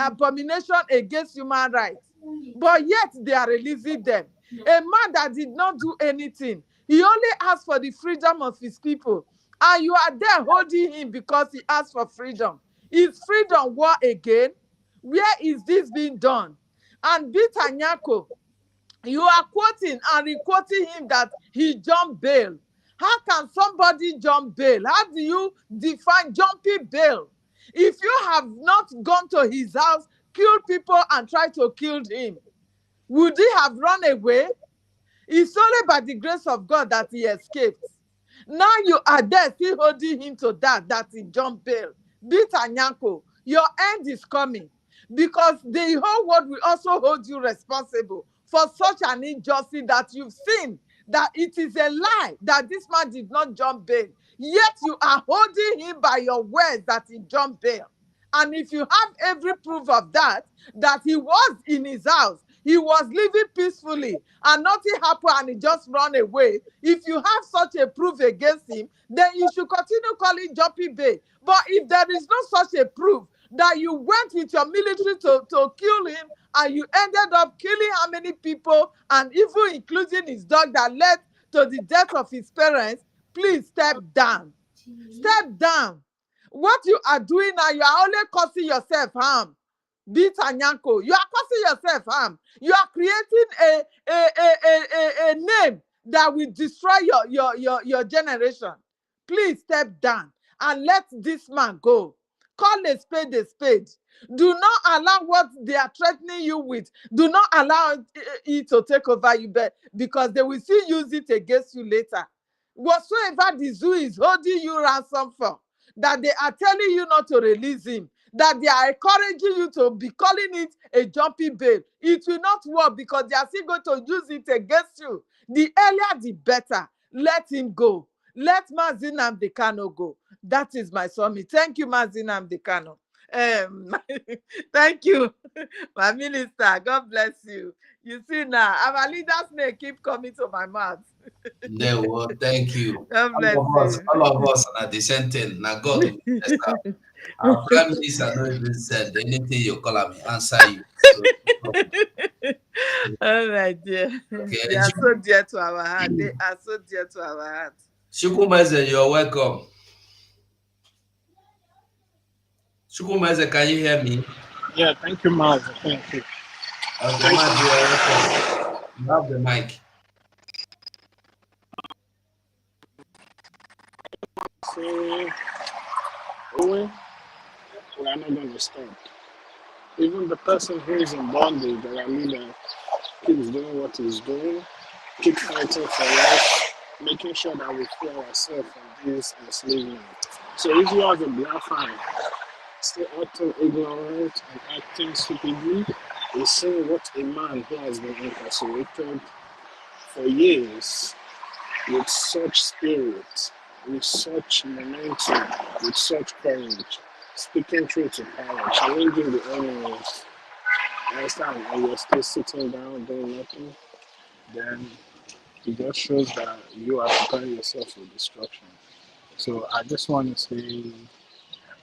abomination against human rights. But yet they are releasing them. A man that did not do anything. He only asked for the freedom of his people. And you are there holding him because he asked for freedom. Is freedom war again? Where is this being done? And Bitanyako, you are quoting and re-quoting him that he jumped bail. How can somebody jump bail? How do you define jumping bail? If you have not gone to his house, killed people and tried to kill him, would he have run away? It's only by the grace of God that he escaped. Now you are there still holding him to that he jumped bail. Bitanyako, your end is coming because the whole world will also hold you responsible for such an injustice that you've seen that it is a lie that this man did not jump bail. Yet you are holding him by your words that he jumped bail. And if you have every proof of that he was in his house, he was living peacefully and nothing happened and he just ran away. If you have such a proof against him, then you should continue calling jumping bail. But if there is no such a proof that you went with your military to kill him and you ended up killing how many people and even including his dog that led to the death of his parents, please step down. Step down. What you are doing now, you are only causing yourself harm. Bitanyanko, you are causing yourself harm. You are creating a name that will destroy your generation. Please step down and let this man go. Call a spade a spade. Do not allow what they are threatening you with. Do not allow it to take over you, because they will still use it against you later. Whatsoever the zoo is holding you ransom for, that they are telling you not to release him, that they are encouraging you to be calling it a jumping bail, it will not work because they are still going to use it against you. The earlier, the better. Let him go. Let Mazi Nnamdi Kanu go. That is my summit. Thank you, Mazi Nnamdi Kanu. Thank you, my minister. God bless you. You see now, our leaders may keep coming to my mouth. No, well, thank you. God bless you. All of us are the same thing. Now God will bless us. Our prime minister not even said anything you call me, answer you. So, oh my dear. okay. They are so dear to our heart. They are so dear to our heart. Shukumeze, you're welcome. Shukumeze, can you hear me? Yeah, thank you, Mazi. Thank you. Okay, Mazi, you're welcome. You have the mic. Say, Owen, we are not going to stop. Even the person who is in bondage, that our leader, keeps doing what he's doing, keep fighting for us, making sure that we free ourselves from this enslavement. So if you are the black eye, still acting ignorant and acting stupidly, is seeing what a man who has been incarcerated for years with such spirit, with such momentum, with such courage, speaking truth to power, challenging the enemies, understand, and you're still sitting down doing nothing, then It just shows that you are preparing yourself for destruction. So I just want to say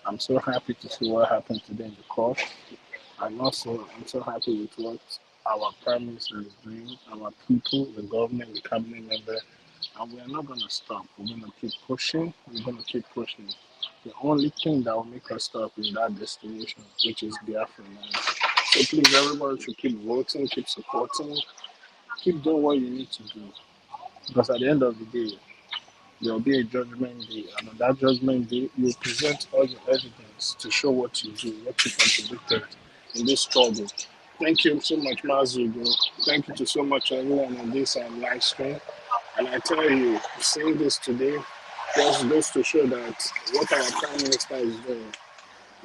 I'm so happy to see what happened today in the court. And also, I'm so happy with what our Prime Minister is doing, our people, the government, the cabinet member, and we are not going to stop. We're going to keep pushing. We're going to keep pushing. The only thing that will make us stop is that destination, which is Biafra land. So please, everybody should keep voting, keep supporting, keep doing what you need to do. Because at the end of the day, there will be a judgment day, and on that judgment day, you will present all your evidence to show what you do, what you contributed in this struggle. Thank you so much, Mazi, bro. Thank you to so much everyone on this live stream. And I tell you, seeing this today just goes to show that what our Prime Minister is doing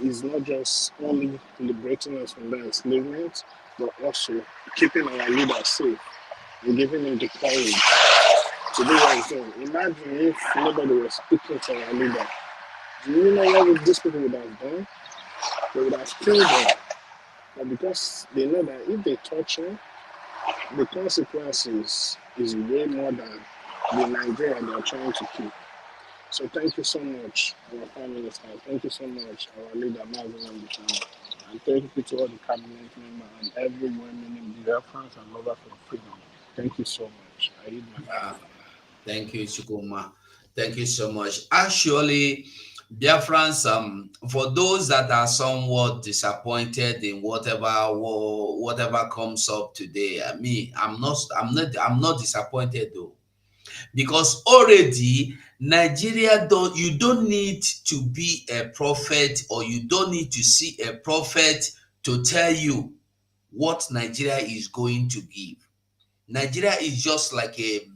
is not just only liberating us from that enslavement, but also keeping our leaders safe and giving them the courage to do what he's doing. Imagine if nobody was speaking for our leader. Do you know what these people would have done? They would have killed them. But because they know that if they touch him, the consequences is way more than the Nigeria they are trying to keep. So thank you so much, our Prime Minister. Thank you so much, our leader, Nnamdi Kanu. And thank you to all the cabinet members and everyone in the reference and lovers for freedom. Thank you so much. I need my life. Thank you, Chukuma. Thank you so much. Actually, dear friends, for those that are somewhat disappointed in whatever comes up today, I'm not disappointed though, because already Nigeria you don't need to be a prophet, or you don't need to see a prophet to tell you what Nigeria is going to give. Nigeria is just like a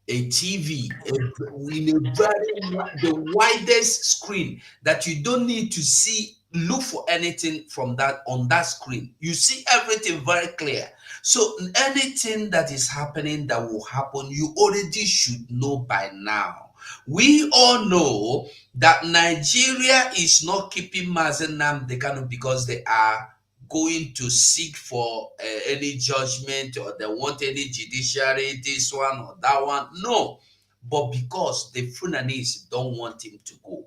TV in the widest screen that you don't need to look for anything from that on that screen. You see everything very clear. So anything that is happening that will happen, you already should know by now. We all know that Nigeria is not keeping Mazi Nnamdi Kanu because they are going to seek for any judgment, or they want any judiciary, this one or that one. No, but because the Fulanese don't want him to go.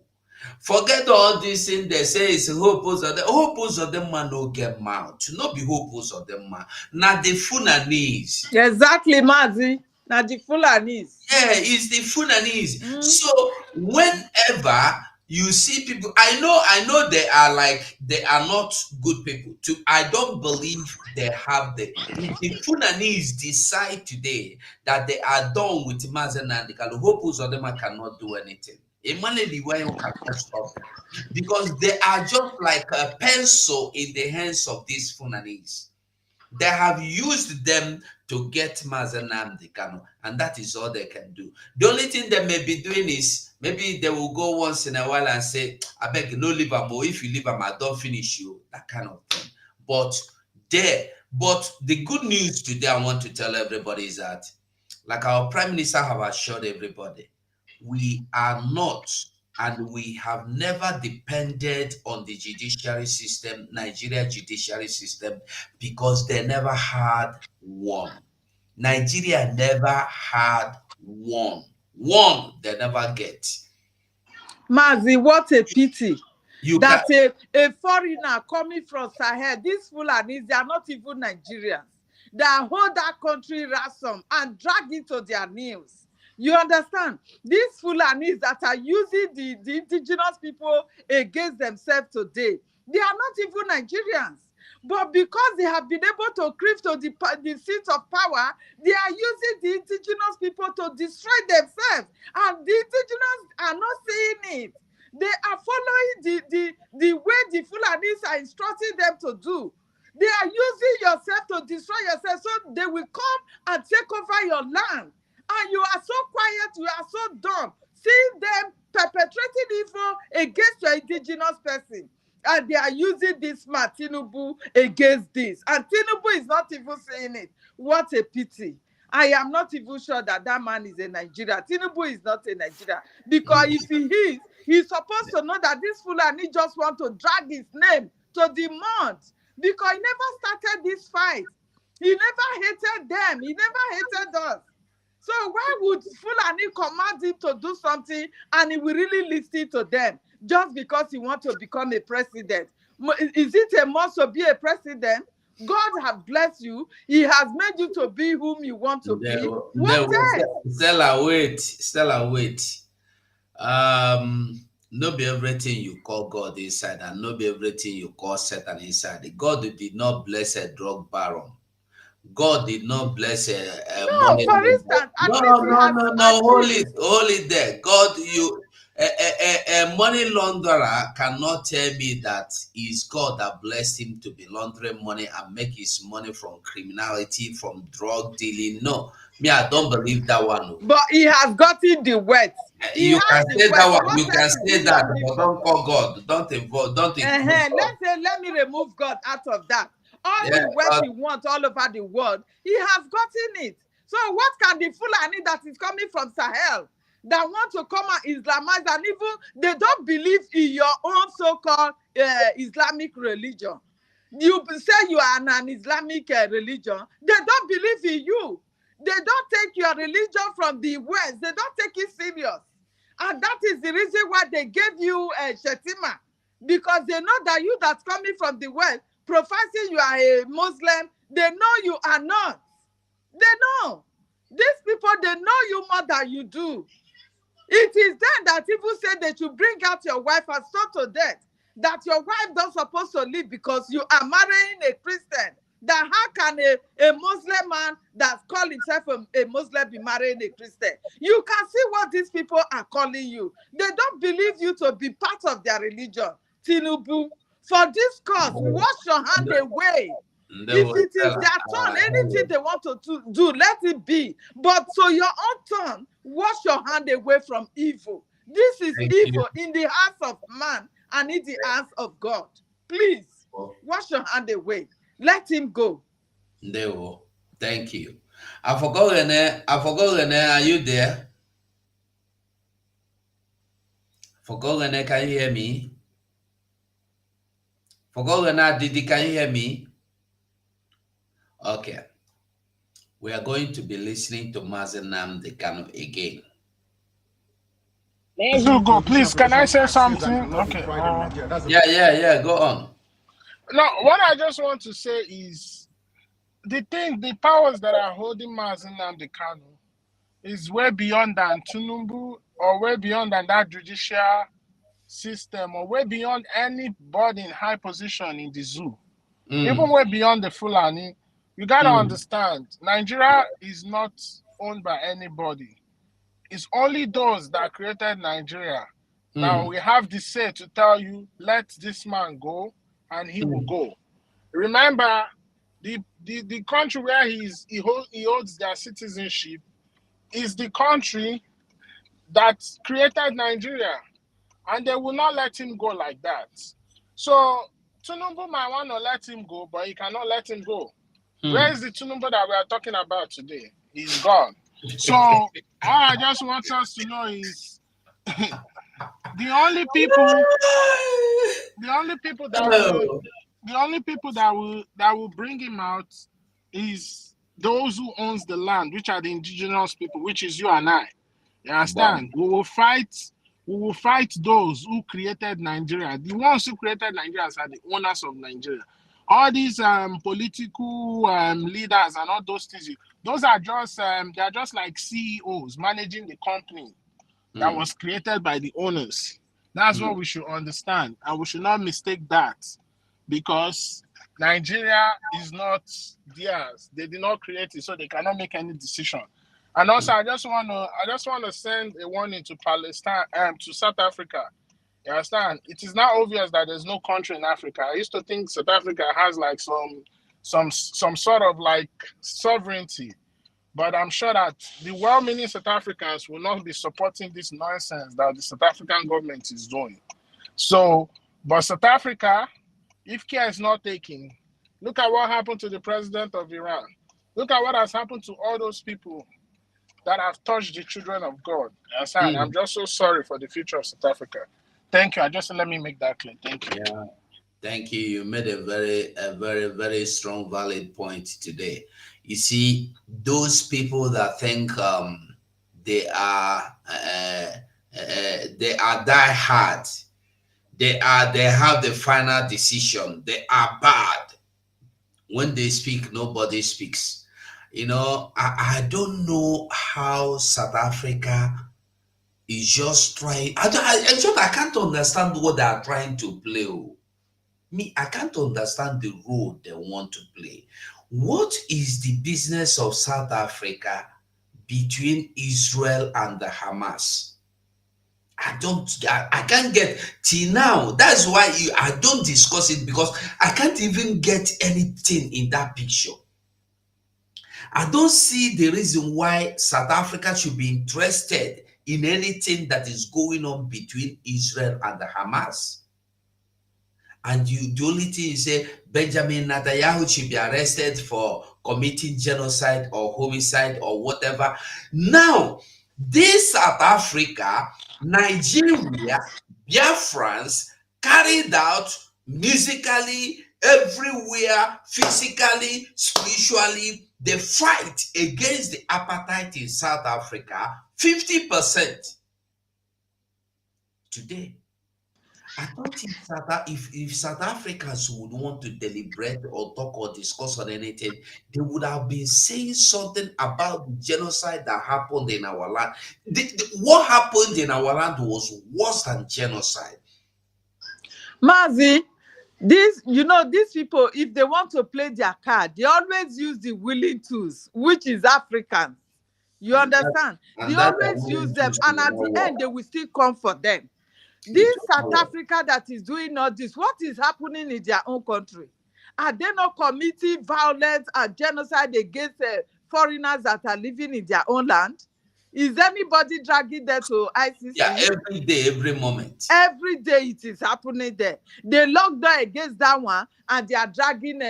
Forget all this thing they say is hopes of them man no get mouth. No be hopes of them man. Now the Fulanese. Exactly, Mazi. Now the Fulanese. Yeah, it's the Fulanese. So whenever you see people, I know they are not good people too. I don't believe they have if the Fulanese decide today that they are done with Mazi Nnamdi Kanu, hopes of them cannot do anything. Emmanuel cannot stop them, because they are just like a pencil in the hands of these Fulanese. They have used them to get Mazi Nnamdi Kanu, and that is all they can do. The only thing they may be doing is maybe they will go once in a while and say, I beg, no leave them, or if you leave them, I don't finish you, that kind of thing. But the good news today I want to tell everybody is that, like our Prime Minister have assured everybody, we are not, and we have never depended on the judiciary system, Nigeria judiciary system, because they never had one. Nigeria never had one. One they never get. Mazi, what a pity that a foreigner coming from Sahel, these Fulanis, they are not even Nigerians. They hold that country ransom and drag it to their nails. You understand? These Fulanis that are using the indigenous people against themselves today, they are not even Nigerians. But because they have been able to creep to the seat of power, they are using the indigenous people to destroy themselves. And the indigenous are not seeing it. They are following the way the Fulanis are instructing them to do. They are using yourself to destroy yourself, so they will come and take over your land. And you are so quiet, you are so dumb, seeing them perpetrating evil against your indigenous person. And they are using this man, Tinubu, against this. And Tinubu is not even saying it. What a pity. I am not even sure that man is a Nigerian. Tinubu is not a Nigerian. Because if he is, he's supposed to know that this Fulani just want to drag his name to the mud. Because he never started this fight. He never hated them. He never hated us. So why would Fulani command him to do something and he will really listen to them just because he wants to become a president? Is it a must to be a president? God has blessed you. He has made you to be whom you want to be. What else? Stella, wait. No be everything you call God inside, and no be everything you call Satan inside. God did not bless a drug baron. God did not bless a No, money for lender. instance, at least he has No. achieved. Hold it there. God, a money launderer cannot tell me that it's God that blessed him to be laundering money and make his money from criminality, from drug dealing. No, me, I don't believe that one. But he has gotten the wealth. He You has can the say that wealth. one. What You can else is say he that, longing but for? don't call God. Don't involve. Don't include God. Let's say, let me remove God out of that. All Yeah, the wealth he wants all over the world, he has gotten it. So what can the Fulani that is coming from Sahel that want to come and Islamize, and even they don't believe in your own so-called Islamic religion? You say you are an Islamic religion. They don't believe in you. They don't take your religion from the West. They don't take it serious. And that is the reason why they gave you Shetima. Because they know that you that's coming from the West, professing you are a Muslim, they know you are not. They know. These people, they know you more than you do. It is then that people say they should bring out your wife and stone to death. That your wife not supposed to live because you are marrying a Christian. That how can a Muslim man that call himself a Muslim be marrying a Christian? You can see what these people are calling you. They don't believe you to be part of their religion. Tinubu, for this cause, wash your hand away. If it is their turn, anything they want to do, let it be. But so your own turn, wash your hand away from evil. This is evil in the hands of man and in the hands of God. Please, wash your hand away. Let him go. No, thank you. I forgot Rene. Are you there? Forgot Rene, can you hear me? Forgot Rene, Didi, can you hear me? Okay. We are going to be listening to Mazi Nnamdi Kanu again. Go, please. Can I say something? Okay. Yeah. Go on. No, what I just want to say is the powers that are holding Mazi Nnamdi Kanu is way beyond than Tinubu, or way beyond than that judicial system, or way beyond anybody in high position in the zoo. Even way beyond the Fulani. You gotta understand, Nigeria is not owned by anybody. It's only those that created Nigeria. Now we have the say to tell you, let this man go, and he will go. Remember, the country where he holds their citizenship is the country that created Nigeria, and they will not let him go like that. So Tinubu might want to let him go, but he cannot let him go. Where is the Tinubu that we are talking about today? He's gone. So all I just want us to know is the only people that will bring him out is those who owns the land, which are the indigenous people, which is you and I. You understand? We will fight those who created Nigeria. The ones who created Nigeria are the owners of Nigeria. All these political leaders and all those things, those are just they're just like CEOs managing the company that was created by the owners. That's what we should understand, and we should not mistake that, because Nigeria is not theirs. They did not create it, so they cannot make any decision. And also, I just want to send a warning to Palestine and to South Africa. You understand? It is now obvious that there's no country in Africa. I used to think South Africa has like some sort of like sovereignty, but I'm sure that the well-meaning South Africans will not be supporting this nonsense that the South African government is doing. So, but South Africa, if care is not taken, look at what happened to the president of Iran. Look at what has happened to all those people that have touched the children of God. I'm just so sorry for the future of South Africa. Thank you. Let me make that clear. Thank you. Yeah. Thank you. You made a very strong, valid point today. You see, those people that think they are die hard, they have the final decision. They are bad. When they speak, nobody speaks. You know, I don't know how South Africa is just trying. I can't understand what they are trying to play. Oh. Me, I can't understand the role they want to play. What is the business of South Africa between Israel and the Hamas? I can't get till now. That's why I don't discuss it, because I can't even get anything in that picture. I don't see the reason why South Africa should be interested in anything that is going on between Israel and the Hamas. And the only thing you say, Benjamin Netanyahu should be arrested for committing genocide or homicide or whatever. Now, this South Africa, Nigeria, Biafrans carried out musically, everywhere, physically, spiritually, the fight against the apartheid in South Africa, 50% today. I don't think if South Africans would want to deliberate or talk or discuss on anything, they would have been saying something about the genocide that happened in our land. What happened in our land was worse than genocide. Mazi, these people, if they want to play their card, they always use the willing tools, which is Africans. You understand? They always use them, and at the end, they will still come for them. This South Africa that is doing all this, what is happening in their own country? Are they not committing violence and genocide against foreigners that are living in their own land? Is anybody dragging them to ICC? Yeah, every day, every moment. Every day it is happening there. They locked down against that one, and they are dragging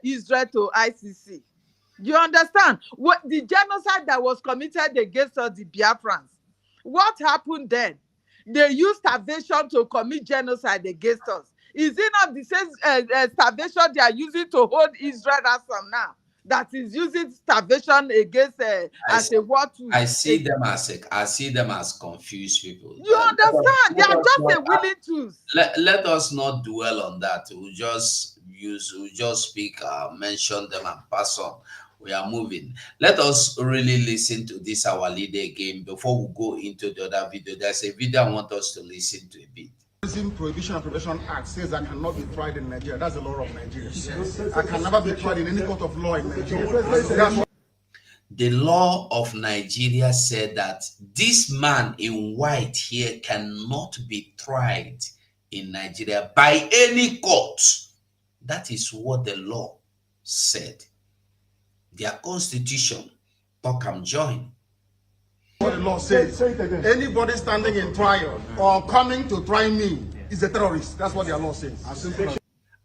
Israel to ICC. You understand? What the genocide that was committed against us, the Biafrans, what happened then? They used starvation to commit genocide against us. Is it not the same starvation they are using to hold Israel ransom now? That is using starvation against as a what? I see them as confused people. You understand? They are just a willing tools. Let us not dwell on that. We'll just speak, mention them, and pass on. We are moving. Let us really listen to this, our leader, again before we go into the other video. There's a video I want us to listen to a bit. Prohibition and Prevention Act says I cannot be tried in Nigeria. That's the law of Nigeria. Yes. I can never be tried in any court of law in Nigeria. The law of Nigeria said that this man in white here cannot be tried in Nigeria by any court. That is what the law said. Their constitution, talk and join. What the law says, anybody standing in trial or coming to try me is a terrorist. That's what their law says.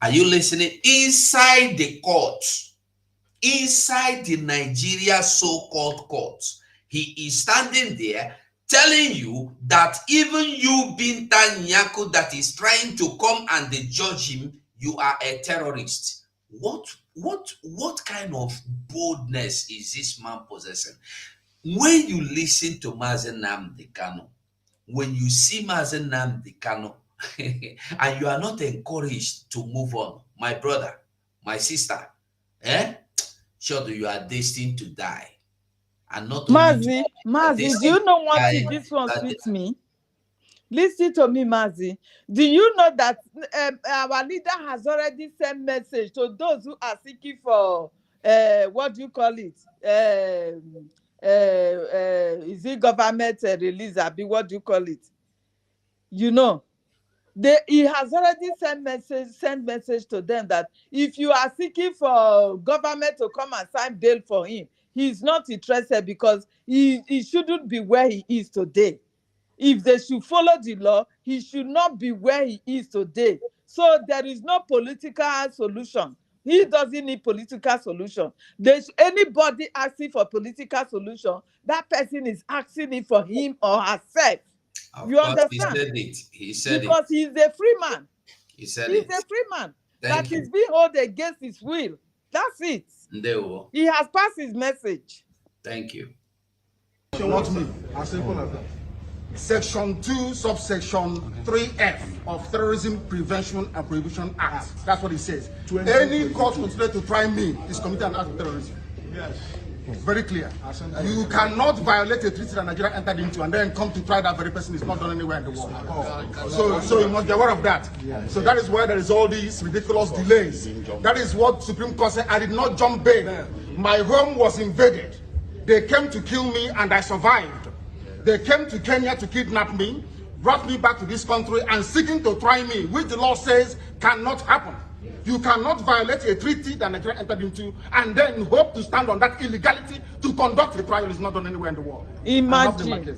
Are you listening? Inside the court, inside the Nigeria so-called court, he is standing there telling you that even you, Binta Nyako, that is trying to come and judge him, you are a terrorist. What kind of boldness is this man possessing? When you listen to Mazi Nnamdi Kanu, when you see Mazi Nnamdi Kanu, and you are not encouraged to move on, my brother, my sister, sure, you are destined to die. And not Mazi, do you know what this one fits me? Listen to me, Mazi. Do you know that our leader has already sent message to those who are seeking for what do you call it? Is it government release? What do you call it? You know, he has already sent message to them that if you are seeking for government to come and sign bail for him, he's not interested, because he shouldn't be where he is today. If they should follow the law, he should not be where he is today. So there is no political solution. He doesn't need political solution. Anybody asking for political solution, that person is asking it for him or herself. You understand? He said it. Because he's a free man. He said He's it. a free man. Thank That you. is being held against his will. That's it. He has passed his message. Thank you. Not me. As simple as that. Section 2, subsection 3F of Terrorism Prevention and Prohibition Act. That's what it says. Any court considered to try me is committed an act of terrorism. Yes. It's very clear. You cannot violate a treaty that Nigeria entered into and then come to try that very person. Is not done anywhere in the world. So you must be aware of that. So that is why there is all these ridiculous delays. That is what Supreme Court said. I did not jump bail. My home was invaded. They came to kill me and I survived. They came to Kenya to kidnap me, brought me back to this country and seeking to try me, which the law says cannot happen. You cannot violate a treaty that Nigeria entered into and then hope to stand on that illegality to conduct the trial. Is not done anywhere in the world. Imagine.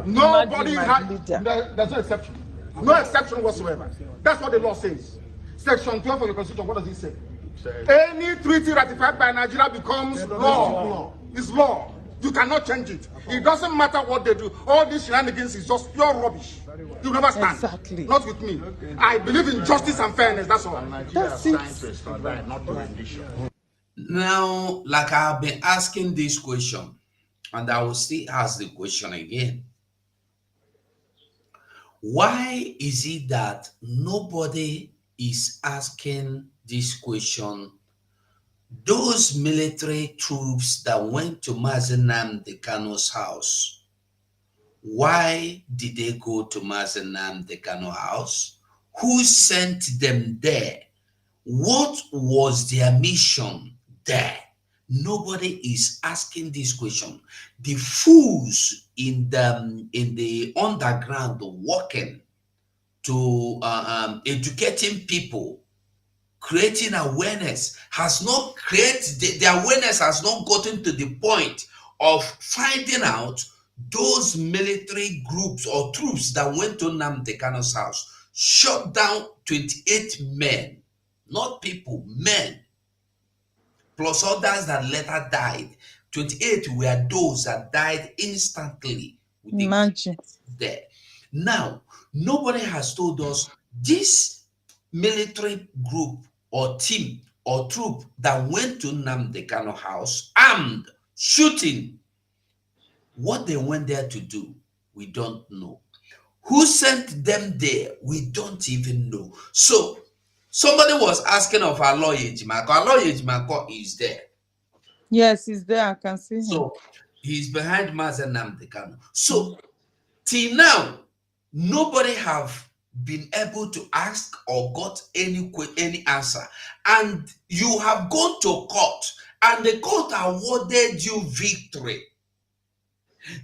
Nobody had, there's no exception. No exception whatsoever. That's what the law says. Section 12 of the Constitution, what does it say? Any treaty ratified by Nigeria becomes law. It's law. You cannot change it. It doesn't matter what they do. All these shenanigans is just pure rubbish. You never stand. Exactly. Not with me. I believe in justice and fairness. That's all. That's it. Now, like I've been asking this question, and I will still ask the question again. Why is it that nobody is asking this question? Those military troops that went to Mazi Nnamdi Kanu's house, why did they go to Mazi Nnamdi Kanu's house? Who sent them there? What was their mission there? Nobody is asking this question. The fools in the underground working to educating people, creating awareness has not created, the awareness has not gotten to the point of finding out those military groups or troops that went to Nnamdi Kanu's house, shot down 28 men, not people, men, plus others that later died. 28 were those that died instantly. Imagine. There. Now, nobody has told us this military group or team or troop that went to Nnamdi Kanu house armed, shooting. What they went there to do, we don't know. Who sent them there, we don't even know. So, somebody was asking of our lawyer Ejimako. Our lawyer Ejimako is there. Yes, he's there. I can see him. So, he's behind Mazi Nnamdi Kanu. So, till now, nobody have been able to ask or got any answer. And you have gone to court, and the court awarded you victory.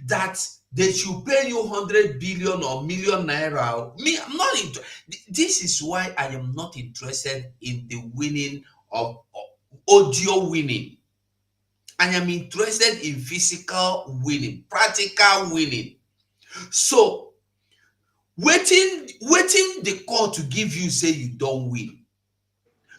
That they should pay you 100 billion or million naira. Me, I'm not interested. This is why I am not interested in the winning of audio winning. I am interested in physical winning, practical winning. So, waiting the court to give you, say you don't win.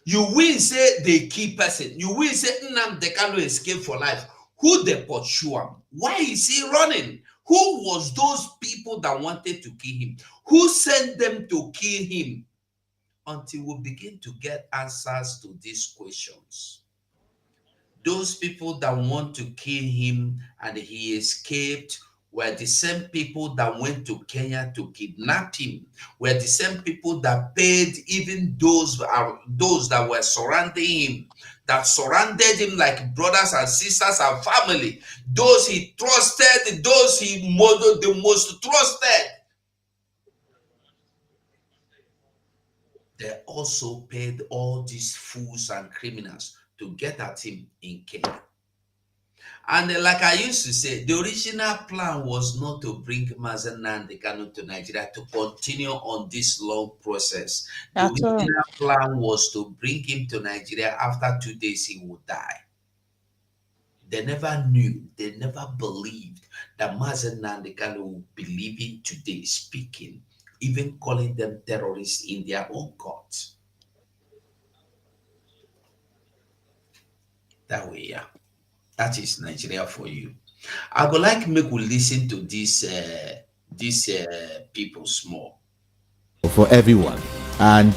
You win, say the key person. You win, say Nnamdi Kanu escape for life. Who they pursue him? Why is he running? Who was those people that wanted to kill him? Who sent them to kill him? Until we begin to get answers to these questions. Those people that want to kill him and he escaped were the same people that went to Kenya to kidnap him, were the same people that paid even those that were surrounding him, that surrounded him like brothers and sisters and family, those he trusted, those he modeled the most trusted. They also paid all these fools and criminals to get at him in Kenya. And like I used to say, the original plan was not to bring Mazi Nnamdi Kanu to Nigeria to continue on this long process. The original plan was to bring him to Nigeria. After 2 days, he would die. They never knew, they never believed that Mazi Nnamdi Kanu would be living today, speaking, even calling them terrorists in their own courts. That way, yeah. That is Nigeria for you. I would like make we listen to these people small. For everyone, And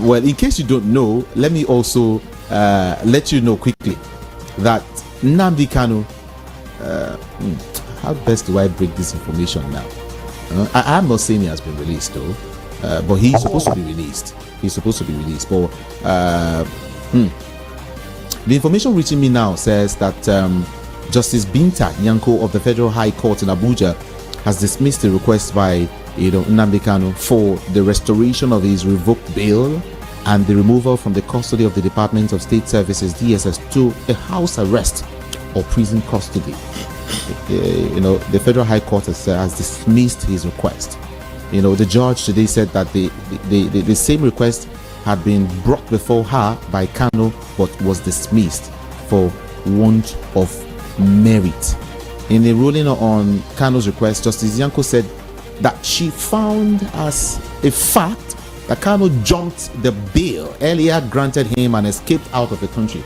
well, in case you don't know, let me also let you know quickly that Nnamdi Kanu, how best do I break this information now? I'm not saying he has been released though, but he's supposed to be released. He's supposed to be released. But the information reaching me now says that Justice Binta Nyako of the Federal High Court in Abuja has dismissed the request by Nnamdi Kanu for the restoration of his revoked bail and the removal from the custody of the Department of State Services (DSS) to a house arrest or prison custody. The Federal High Court has dismissed his request. The judge today said that the same request had been brought before her by Kanu but was dismissed for want of merit. In a ruling on Kanu's request, Justice Nyako said that she found as a fact that Kanu jumped the bail earlier granted him and escaped out of the country,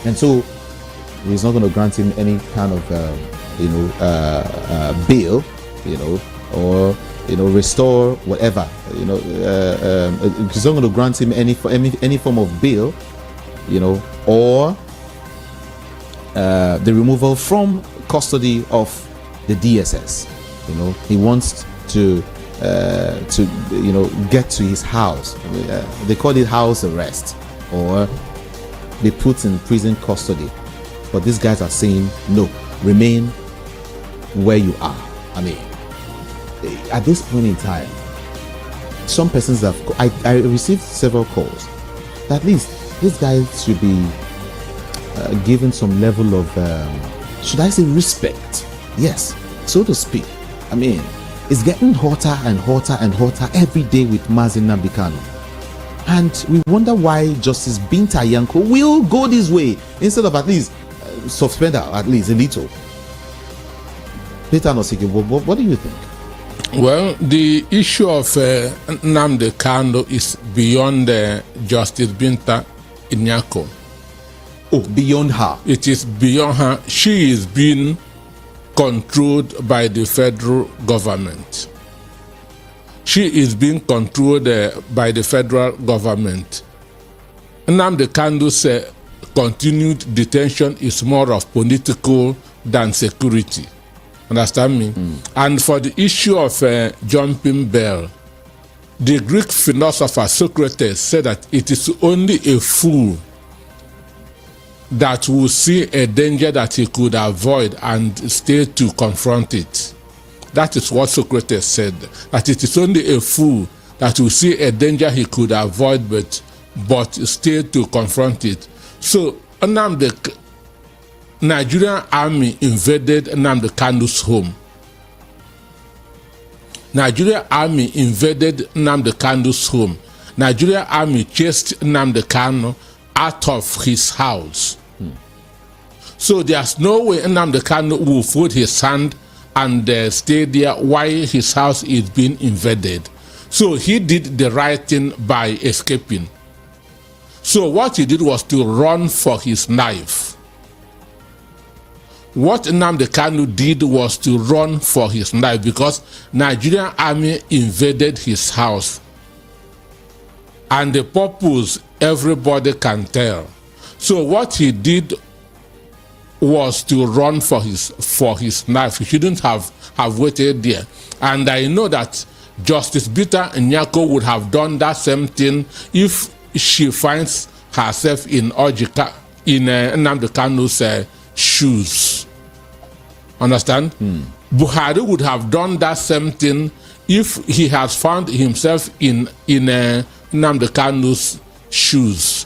and so he's not going to grant him any kind of bail, or restore whatever, he's not going to grant him any form of bail, or the removal from custody of the DSS. He wants to get to his house. They call it house arrest, or they put in prison custody. But these guys are saying no, remain where you are. I mean, at this point in time, some persons have. I received several calls that at least these guys should be given some level of, should I say, respect? Yes, so to speak. I mean, it's getting hotter and hotter and hotter every day with Mazi Nnamdi Kanu. And we wonder why Justice Binta Nyako will go this way instead of at least suspend her at least a little. Peter Nosike, what do you think? Well, the issue of Nnamdi Kanu is beyond Justice Binta Nyako. Oh, beyond her. It is beyond her. She is being controlled by the federal government. She is being controlled by the federal government. Nnamdi Kanu's continued detention is more of political than security. Understand me? And for the issue of jumping bail, the Greek philosopher Socrates said that it is only a fool that will see a danger that he could avoid and stay to confront it. That is what Socrates said, that it is only a fool that will see a danger he could avoid but stay to confront it. So the Nigerian army invaded Nnamdi Kanu's home. Nigerian army invaded Nnamdi Kanu's home. Nigerian army chased Nnamdi Kanu out of his house. So there's no way Nnamdi Kanu will fold his hand and stay there while his house is being invaded. So he did the right thing by escaping. So what he did was to run for his life. What Nnamdi Kanu did was to run for his life because Nigerian army invaded his house. And the purpose, everybody can tell. So what he did was to run for his life. He shouldn't have waited there. And I know that Justice Binta Nyako would have done that same thing if she finds herself in Nnamdi Kanu's shoes. Understand? Buhari would have done that same thing if he has found himself in Nnamdi Kanu's shoes.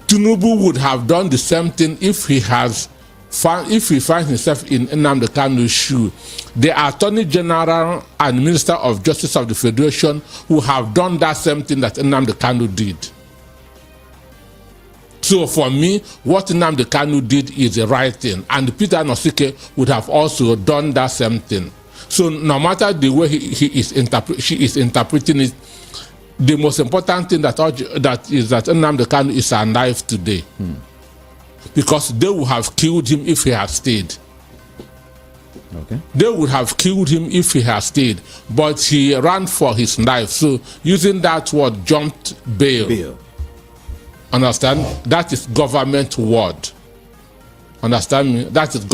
Tinubu would have done the same thing if he finds himself in Nnamdi Kanu's shoe. The Attorney General and Minister of Justice of the Federation who have done that same thing that Nnamdi Kanu did. So for me, what Nnamdi Kanu did is the right thing, and Peter Nosike would have also done that same thing. So no matter the way she is interpreting it, the most important thing that is that Nnamdi Kanu is alive today. Because they would have killed him if he had stayed. Okay. They would have killed him if he had stayed, but he ran for his life. So using that word, jumped bail. Bail. Understand? That is government word. Understand me? That is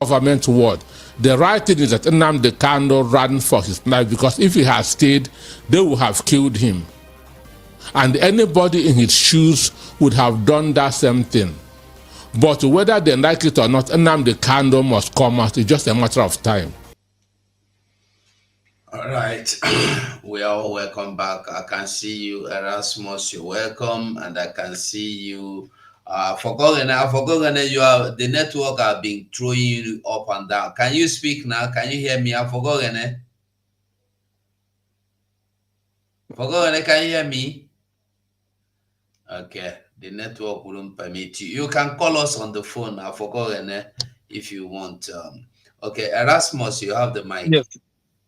government word. The right thing is that Nnamdi Kanu ran for his life, because if he had stayed, they would have killed him. And anybody in his shoes would have done that same thing. But whether they like it or not, Nnamdi Kanu must come out. It's just a matter of time. All right. We are all welcome back. I can see you, Erasmus. You're welcome. And I can see you. Forgotten, you are the network have been throwing you up and down. Can you speak now? Can you hear me? Forgotten, can you hear me? Okay, the network wouldn't permit you. You can call us on the phone. I forgot, if you want. Okay, Erasmus, you have the mic. Yes,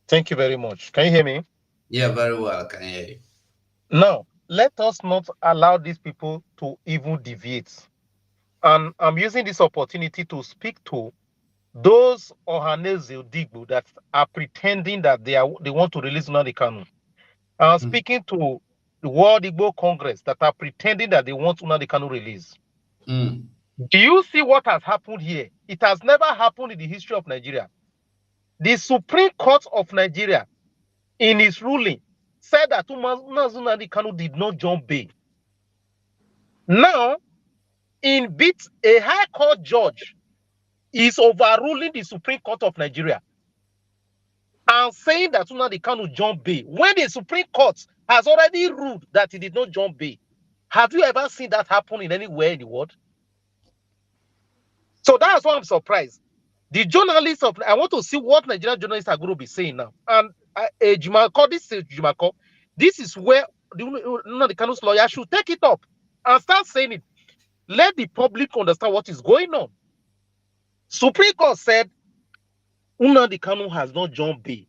thank you very much. Can you hear me? Yeah, very well. I can hear you. Now, let us not allow these people to even deviate. And I'm using this opportunity to speak to those Ohaneze Odigbo that are pretending that they want to release Nnamdi Kanu. I'm speaking to the World Igbo Congress that are pretending that they want Nnamdi Kanu release. Do you see what has happened here? It has never happened in the history of Nigeria. The Supreme Court of Nigeria, in its ruling, said that Nnamdi Kanu did not jump bail. Now, in bit, a High Court judge is overruling the Supreme Court of Nigeria and saying that Nnamdi Kanu jump bail when the Supreme Court has already ruled that he did not jump bail. Have you ever seen that happen in anywhere in the world? So that's why I'm surprised. The journalists of, I want to see what Nigerian journalists are going to be saying now. And this is where the Kanu's lawyer should take it up and start saying it. Let the public understand what is going on. Supreme Court said Nnamdi Kanu has not jumped bail.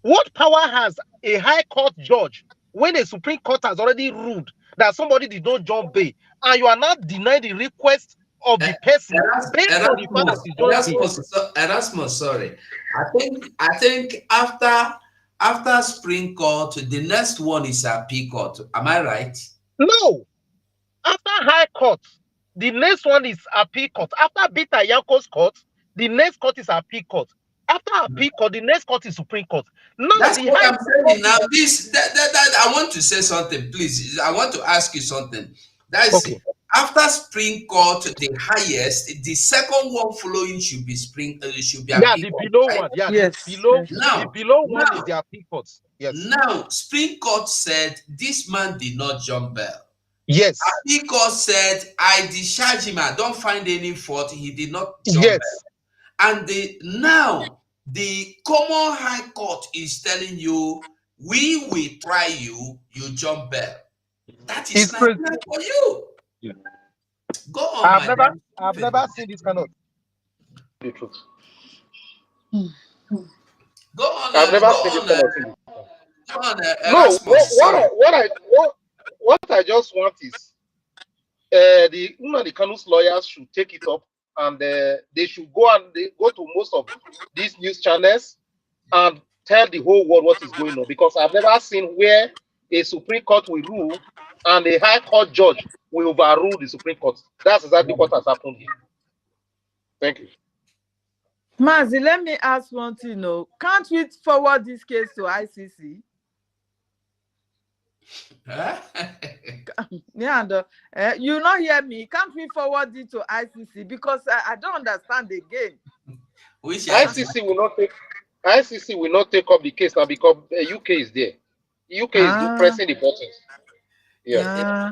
What power has a High Court judge when the Supreme Court has already ruled that somebody did not jump bail, and you are not denying the request of the person based on the fact that he Erasmus, sorry. I think after Supreme Court, the next one is Appeal Court. Am I right? No. After High Court, the next one is Appeal Court. After Bita Yanko's court, the next court is Appeal Court. After Appeal Court, the next court is Supreme Court. Now, that's what I'm saying. Now, I want to say something, please. I want to ask you something. That is, okay. After Supreme Court, the highest, the second one following should be the below one. Right? Yeah, yes. The below one is the Appeal Court. Yes. Now, Supreme Court said this man did not jump bail. Yes. Appeal Court said I discharge him. I don't find any fault. He did not jump bail. And now the Common High Court is telling you, we will try you, you jump bail. That is not for you. Yeah. Go on. I've never seen this kind of the truth. Go on. I've never seen this kind of thing. No, what I just want is the Nnamdi Kanu's lawyers should take it up, and they should go to most of these news channels and tell the whole world what is going on, because I've never seen where a Supreme Court will rule and a High Court judge will overrule the Supreme Court. That's exactly what has happened here. Thank you. Mazi, let me ask one thing. Can't we forward this case to ICC? You not hear me? Can't we forward it to ICC? Because I don't understand the game. ICC will not take up the case now because UK is there. UK is pressing the buttons. Yeah.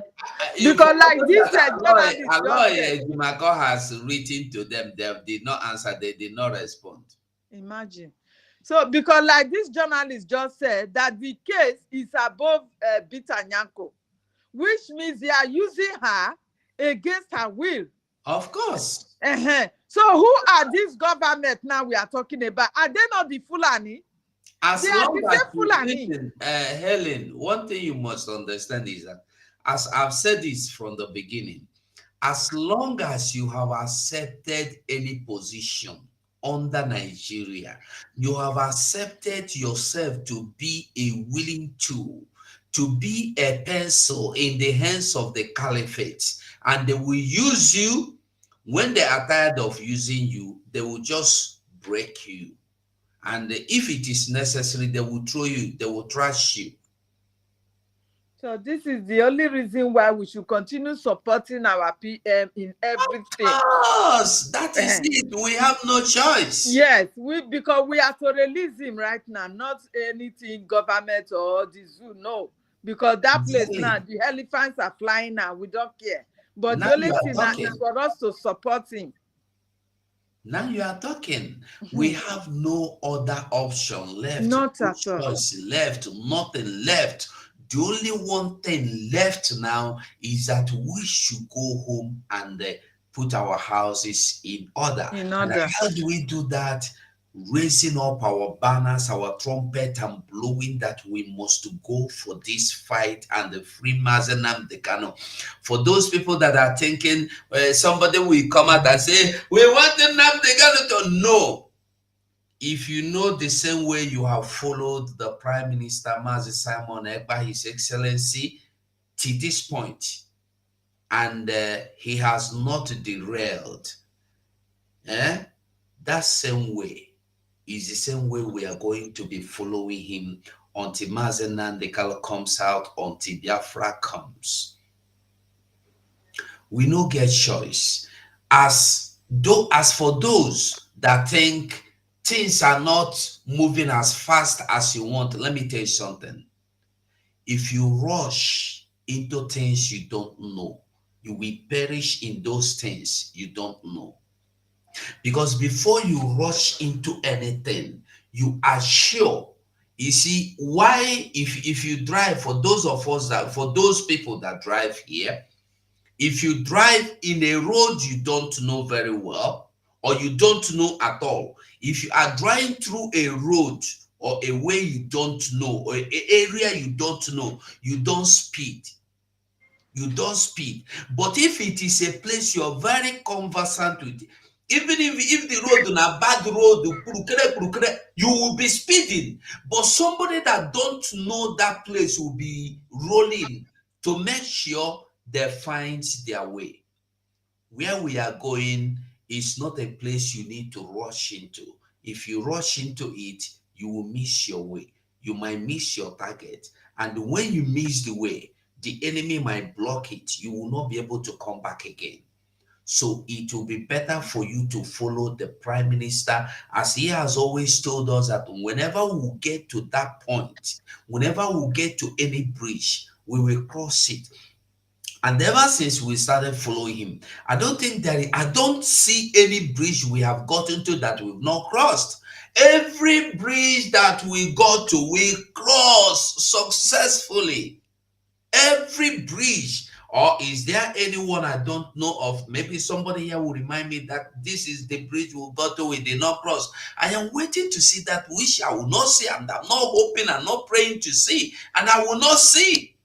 Because like this, Jimako has written to them. They did not answer. They did not respond. Imagine. So because like this journalist just said that the case is above Bita Nyanko, which means they are using her against her will. Of course. So who are these government now we are talking about? Are they not the Fulani? As long as Fulani. Helen, one thing you must understand is that, as I've said this from the beginning, as long as you have accepted any position under Nigeria. You have accepted yourself to be a willing tool, to be a pencil in the hands of the caliphate, and they will use you. When they are tired of using you, they will just break you. And if it is necessary, they will throw you, they will trash you. So this is the only reason why we should continue supporting our PM in everything. Of course, that is it. We have no choice. Yes, because we have to release him right now, not anything government or the zoo, no. Because that place now, the elephants are flying now, we don't care. But now the only thing now is for us to support him. Now you are talking. We have no other option left. Not at all. Choice left, nothing left. The only one thing left now is that we should go home and put our houses in order. And how do we do that? Raising up our banners, our trumpet, and blowing that we must go for this fight and the free Mazi Nnamdi Kanu. For those people that are thinking somebody will come out and say, we want Nnamdi Kanu to know. If you know the same way you have followed the Prime Minister Mazi Simon Ekpa, His Excellency, to this point, and he has not derailed, that same way is the same way we are going to be following him until Mazi Nnamdi Kanu comes out, until Biafra comes. We no get choice. As for those that think things are not moving as fast as you want, let me tell you something. If you rush into things you don't know, you will perish in those things you don't know. Because before you rush into anything, you are sure. You see, why if you drive, for those of us that, for those people that drive here, if you drive in a road you don't know very well, or you don't know at all, if you are driving through a road or a way you don't know, or an area you don't know, you don't speed. You don't speed. But if it is a place you're very conversant with, even if the road is a bad road, you will be speeding. But somebody that don't know that place will be rolling to make sure they find their way. Where we are going is not a place you need to rush into. If you rush into it, you will miss your way. You might miss your target. And when you miss the way, the enemy might block it. You will not be able to come back again. So it will be better for you to follow the Prime Minister, as he has always told us that whenever we get to that point, whenever we get to any bridge, we will cross it. And ever since we started following him, I don't see any bridge we have gotten to that we've not crossed. Every bridge that we got to, we crossed successfully. Every bridge. Or is there anyone I don't know of? Maybe somebody here will remind me that this is the bridge we got to, we did not cross. I am waiting to see that which I will not see, and I'm not hoping and not praying to see, and I will not see.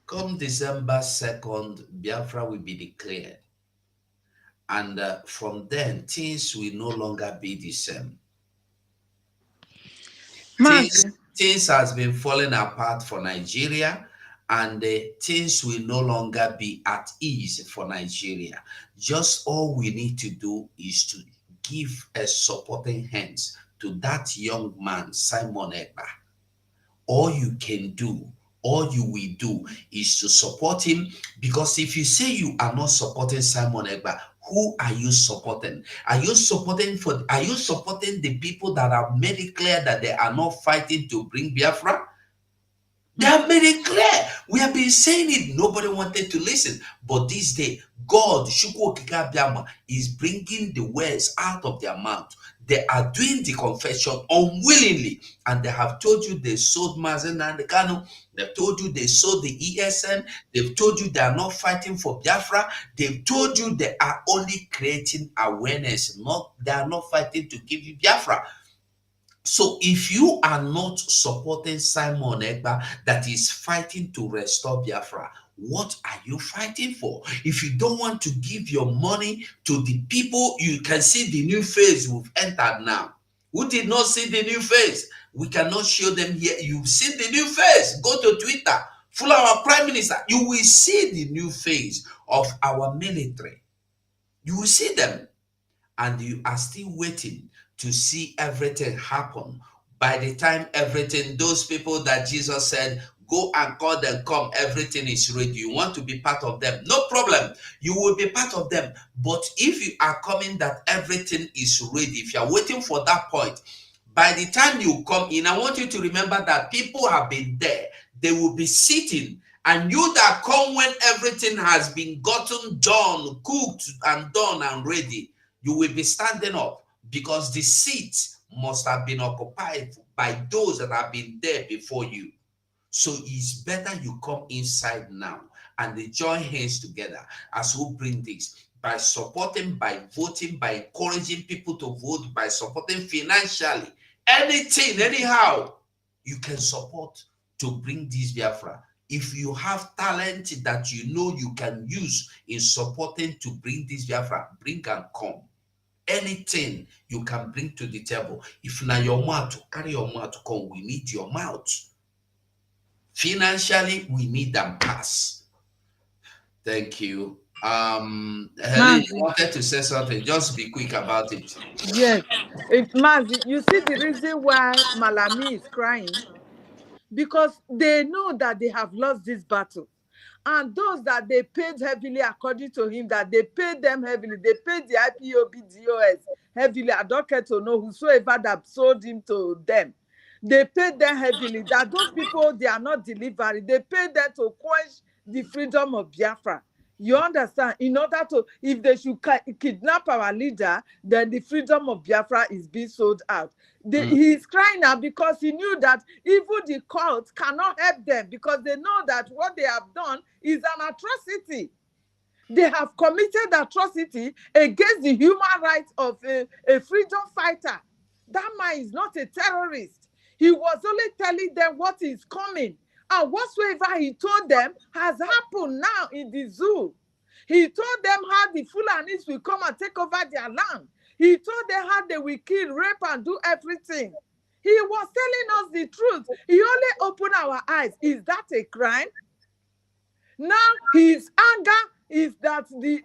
Come December 2nd, Biafra will be declared. And from then, things will no longer be the same. Things has been falling apart for Nigeria, and things will no longer be at ease for Nigeria. Just all we need to do is to give a supporting hand to that young man, Simon Ekpa. All you can do, all you will do is to support him, because if you say you are not supporting Simon Ekpa, who are you supporting? Are you supporting the people that have made it clear that they are not fighting to bring Biafra? They have made it clear. We have been saying it. Nobody wanted to listen. But this day, God, Shukwu Okike Abiama, is bringing the words out of their mouth. They are doing the confession unwillingly. And they have told you they sold Mazi Nnamdi Kanu. They've told you they sold the ESN. They've told you they are not fighting for Biafra. They've told you they are only creating awareness. They are not fighting to give you Biafra. So if you are not supporting Simon Ekpa that is fighting to restore Biafra, What are you fighting for? If you don't want to give your money to the people, you can see the new phase we've entered now. Who did not see the new phase? We cannot show them here. You've seen the new phase. Go to Twitter. Follow our prime minister. You will see the new phase of our military. You will see them. And you are still waiting to see everything happen. By the time everything, those people that Jesus said, go and call them, come, everything is ready. You want to be part of them. No problem. You will be part of them. But if you are coming that everything is ready, if you are waiting for that point, by the time you come in, I want you to remember that people have been there. They will be sitting. And you that come when everything has been gotten done, cooked and done and ready, you will be standing up because the seats must have been occupied by those that have been there before you. So it's better you come inside now and they join hands together as we bring this by supporting, by voting, by encouraging people to vote, by supporting financially, anything, anyhow, you can support to bring this Biafra. If you have talent that you know you can use in supporting to bring this Biafra, bring and come. Anything you can bring to the table. If now your mouth to carry your mouth to come, we need your mouth. Financially, we need them pass. Thank you. Helen, you wanted to say something. Just be quick about it. Yes. Mazi, you see the reason why Malami is crying? Because they know that they have lost this battle. And those that they paid heavily, according to him, that they paid them heavily, they paid the IPOB DOS heavily. I don't care to know whosoever that sold him to them. They paid them heavily, that those people, they are not delivering. They paid them to quench the freedom of Biafra. You understand? In order to, if they should kidnap our leader, then the freedom of Biafra is being sold out. He's crying now because he knew that even the court cannot help them because they know that what they have done is an atrocity. They have committed atrocity against the human rights of a freedom fighter. That man is not a terrorist. He was only telling them what is coming. And whatsoever he told them has happened now in the zoo. He told them how the Fulanis will come and take over their land. He told them how they will kill, rape, and do everything. He was telling us the truth. He only opened our eyes. Is that a crime? Now, his anger is that the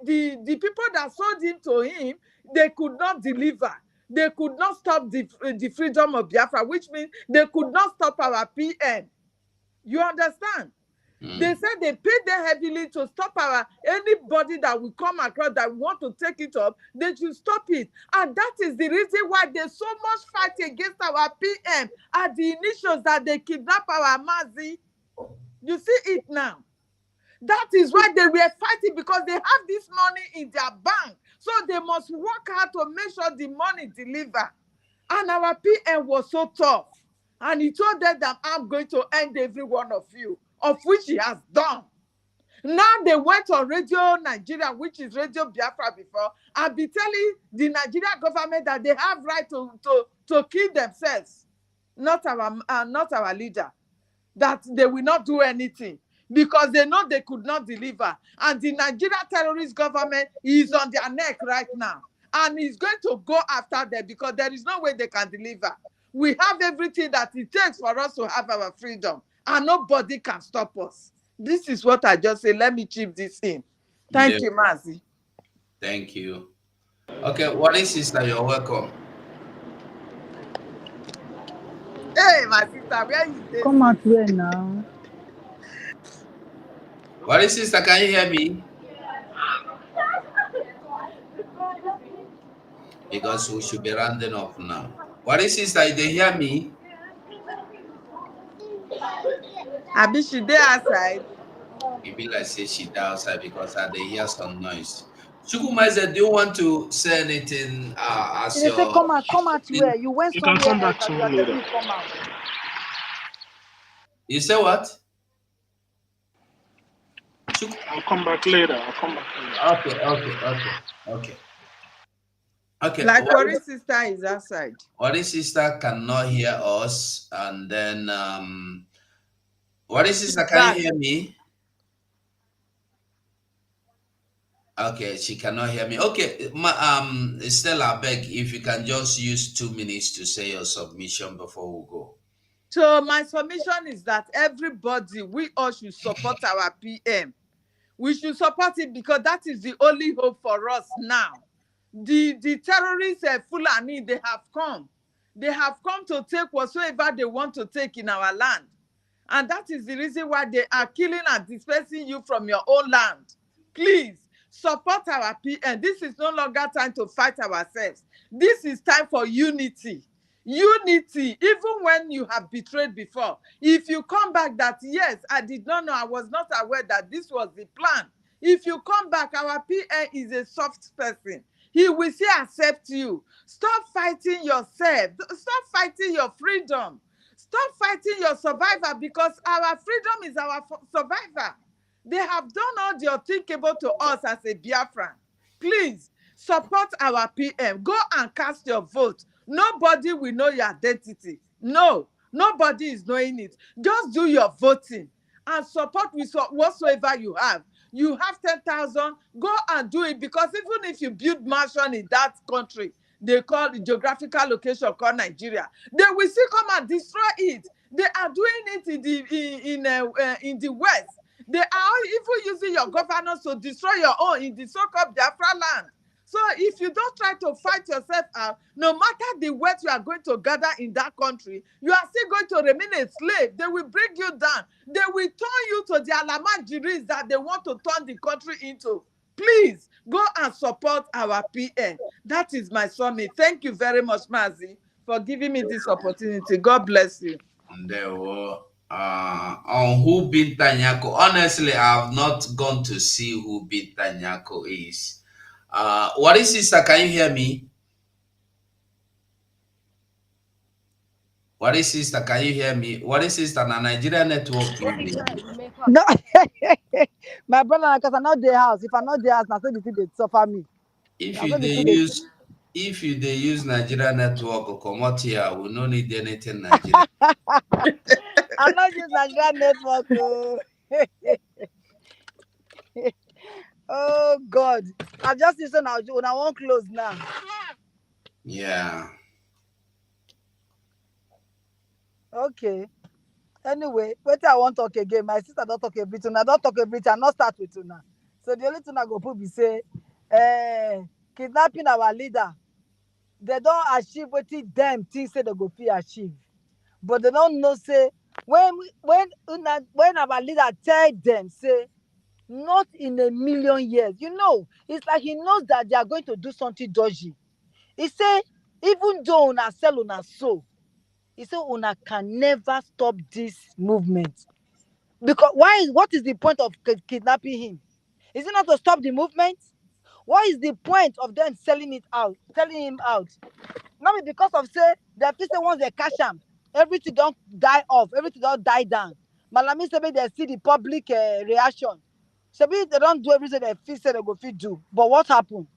people that sold him to him, they could not deliver. They could not stop the freedom of Biafra, which means they could not stop our PM. You understand? They said they paid them heavily to stop anybody that will come across that want to take it up, they should stop it. And that is the reason why there's so much fight against our PM at the initials that they kidnap our Mazi. You see it now. That is why they were fighting, because they have this money in their bank. So they must work hard to make sure the money deliver. And our PM was so tough. And he told them that I'm going to end every one of you, of which he has done. Now they went on Radio Nigeria, which is Radio Biafra before, and be telling the Nigerian government that they have right to kill themselves, not our leader, that they will not do anything because they know they could not deliver. And the Nigerian terrorist government is on their neck right now, and is going to go after them because there is no way they can deliver. We have everything that it takes for us to have our freedom, and nobody can stop us. This is what I just said. Let me chip this in. Thank you, Mazi. Thank you. Okay, what is sister? You're welcome. Hey, my sister, where you stay? Come out here now. What is sister? Can you hear me? Because we should be rounding off now. What is sister? They hear me? Abi, she there outside. Maybe like say she there outside because they hear some noise. Chukwumaze, do you want to say anything as They your... say, come out where? You went You somewhere can come else back to and me you are later. telling me come out. You say what? I'll come back later. Okay. Like Wari's sister is outside. Wari's sister cannot hear us, and then Wari's sister, can you hear me? Okay, she cannot hear me. Okay, Stella, beg if you can just use 2 minutes to say your submission before we go. So my submission is that everybody, we all should support our PM. We should support it because that is the only hope for us now. The terrorists, Fulani, they have come. They have come to take whatsoever they want to take in our land. And that is the reason why they are killing and dispersing you from your own land. Please, support our PM. This is no longer time to fight ourselves. This is time for unity. Unity, even when you have betrayed before. If you come back that, yes, I did not know, I was not aware that this was the plan. If you come back, our PM is a soft person. He will still accept you. Stop fighting yourself. Stop fighting your freedom. Stop fighting your survivor, because our freedom is our survivor. They have done all the unthinkable to us as a Biafran. Please support our PM. Go and cast your vote. Nobody will know your identity. No, nobody is knowing it. Just do your voting and support with whatsoever you have. You have 10,000, go and do it, because even if you build mansion in that country, they call the geographical location called Nigeria, they will still come and destroy it. They are doing it in the West. They are even using your governors to destroy your own in the so-called Biafra land. So if you don't try to fight yourself out, no matter the wealth you are going to gather in that country, you are still going to remain a slave. They will bring you down. They will turn you to the Alamajiris that they want to turn the country into. Please go and support our PM. That is my summit. Thank you very much, Mazi, for giving me this opportunity. God bless you. On who Binta Nyako, honestly, I have not gone to see who Binta Nyako is. What is sister? Can you hear me? What is sister? Can you hear me? What is sister? Na Nigerian network. No, my brother, because I'm not their house. If I'm not their house, I say the thing they suffer me. If you they use Nigerian network or come out here, we no need anything Nigeria. I'm not using Nigerian network. Oh. Oh God, I've just listened now. When I won't close now. Yeah. Okay. Anyway, what I want to talk again. My sister don't talk everything. I don't talk everything. I not start with you now. So the only thing I go put be say, kidnapping our leader. They don't achieve what them things say they go fit achieve, but they don't know say when our leader tell them say not in a million years. You know, it's like he knows that they are going to do something dodgy. He say even though una sell una soul, he said una can never stop this movement. Because what is the point of kidnapping him? Is it not to stop the movement? What is the point of them selling him out? Not because of say the people once they catch him, everything don't die off, everything don't die down. Malami say they see the public reaction. So they don't do everything they feel say they go fit do. But what happened?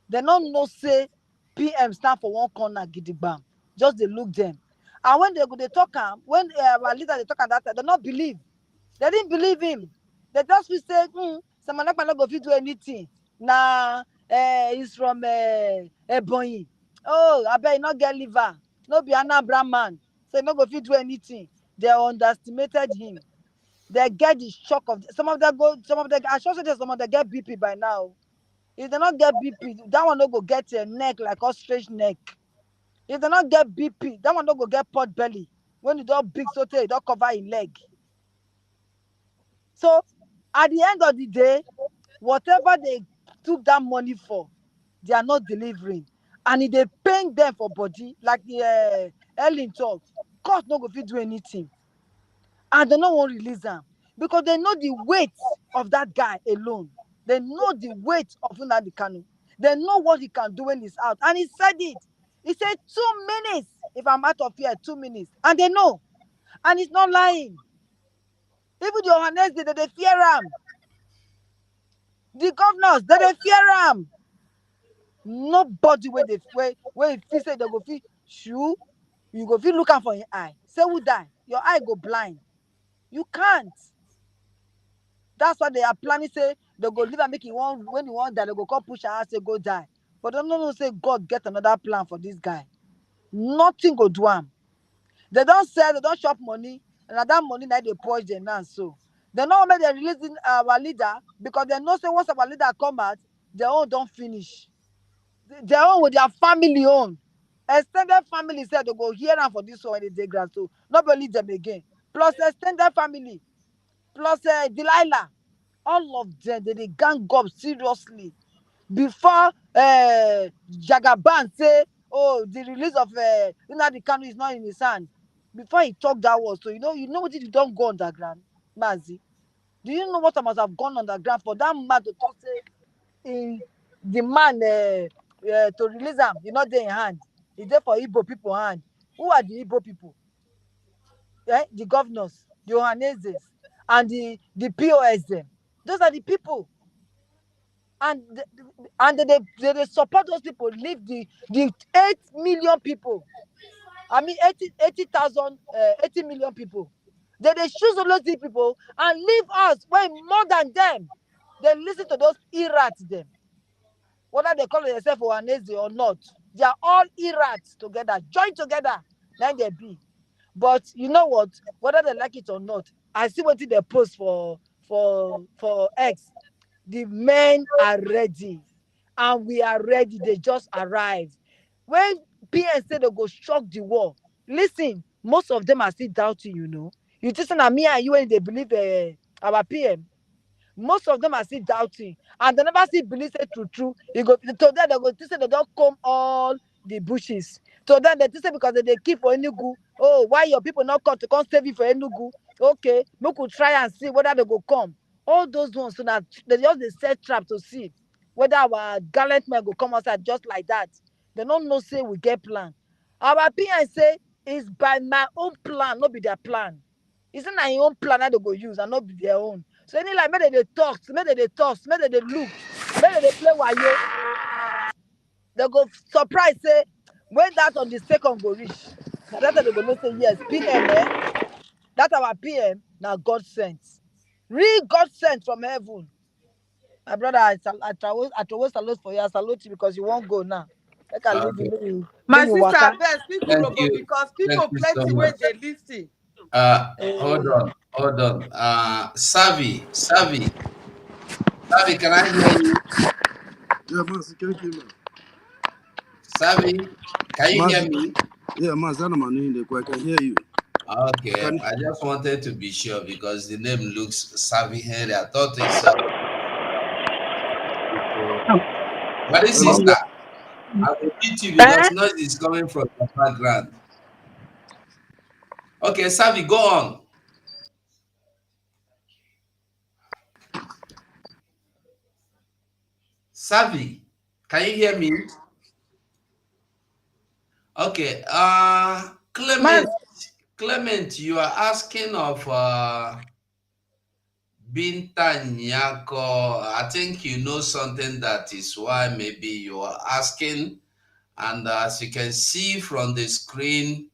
They don't know say PM stand for one corner gidigba. Just they look them. And when they talk when our leader they talk that they don't believe. They didn't believe him. They just will say, someone not go fit do anything. Nah, he's from Ebonyi. Oh, I bet not get liver. No be Anambra man. So not go fit do anything. They underestimated him. They get the shock of some of them I sure say some of them get BP by now. If they not get BP, that one no go get a neck like ostrich neck. If they not get BP, that one no go get pot belly. When you don't big sote, you don't cover your leg. So at the end of the day, whatever they took that money for, they are not delivering. And if they paying them for body, like the Ellen talk, court no go fit do anything. And they don't want to release them. Because they know the weight of that guy alone. They know the weight of Nnamdi Kanu. They know what he can do when he's out. And he said it. He said 2 minutes. If I'm out of here, 2 minutes. And they know. And he's not lying. Even the Johannes, they fear him. The governors, they fear him. Nobody where if he say they go feel shoe, you go feel looking for your eye. Say who die? Your eye go blind. You can't. That's why they are planning. Say they go leave and make it one when he want that, they go come push her and say go die. But don't know say God get another plan for this guy. Nothing go do him. They don't sell, they don't shop money, and that money now they push them now. So they know when they releasing our leader because they know say once our leader come out, their own don't finish. Their own with their family own. Extended family said they go here and for this one when they grass. So nobody them again. Plus extended family, plus Delilah. All of them they gang up seriously before Jagaban say, oh, the release of Nnamdi Kanu is not in his hand. Before he talked that word, so you know what you don't go underground, Mazi. Do you know what I must have gone underground for that man to talk say the man to release him? He not there in hand. He's there for Igbo people hand. Who are the Igbo people? The governors, the Ohaneses, and the POS them. Those are the people. And they support those people, leave the 8 million people. I mean 80 million people. They choose all those people and leave us when more than them. They listen to those errats them. Whether they call themselves Ohanese or not, they are all errats together, joined together. Then they be. But you know what? Whether they like it or not, I see what they post for X. The men are ready, and we are ready. They just arrived. When PN say they go shock the war, listen, most of them are still doubting, You just say, me and you, when they believe our PM, most of them are still doubting, and they never still believe it true. You go to them, they go to say they don't come all the bushes. So then they say because they keep for Enugu. Oh, why your people not come to come save you for Enugu? Okay, we could try and see whether they go come. All those ones, so that they just they set trap to see whether our gallant men will come outside just like that. They don't know say we get plan. Our PN say it's by my own plan, not be their plan. It's not your own plan that they go use and not be their own. So any like maybe they talk, maybe they toss, maybe they look, maybe they play wayo. They go surprise say when that on the second go reach. Now that's they go know say yes, PM, that's our PM. Now God sent. Real God sent from heaven. My brother, I always salute for you. I salute you because you won't go now. I can leave Okay. you. My You sister, waka. best speak Thank Urobo you. because Thank people you so plenty when much. they listen. Hold on. Savvy, can I hear you? Yeah, Mazi, can you hear me? Savvy, can you hear me? Yeah, Mazi, I can hear you. Okay, I just wanted to be sure because the name looks Savvy Henry. I thought it's what is sister? I will beat you because noise is coming from the background. Okay, Savvy, go on. Savvy, can you hear me? Okay, Clement, you are asking of Binta Nyako. I think you know something that is why maybe you are asking. And as you can see from the screen,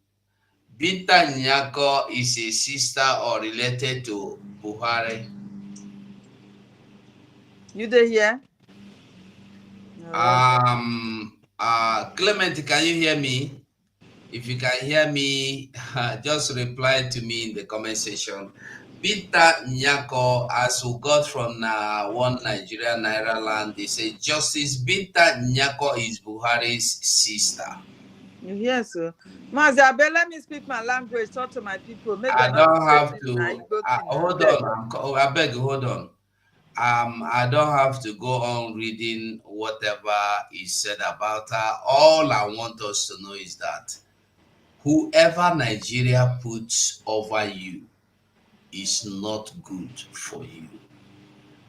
Binta Nyako is a sister or related to Buhari. You there here? Clement, can you hear me? If you can hear me, just reply to me in the comment section. Binta Nyako, as we got from one Nigerian Naira land, they say Justice Binta Nyako is Buhari's sister. You hear so? Mazi, let me speak my language. Talk to my people. Maybe I don't have to. hold on. I beg, hold on. I don't have to go on reading whatever is said about her. All I want us to know is that whoever Nigeria puts over you is not good for you.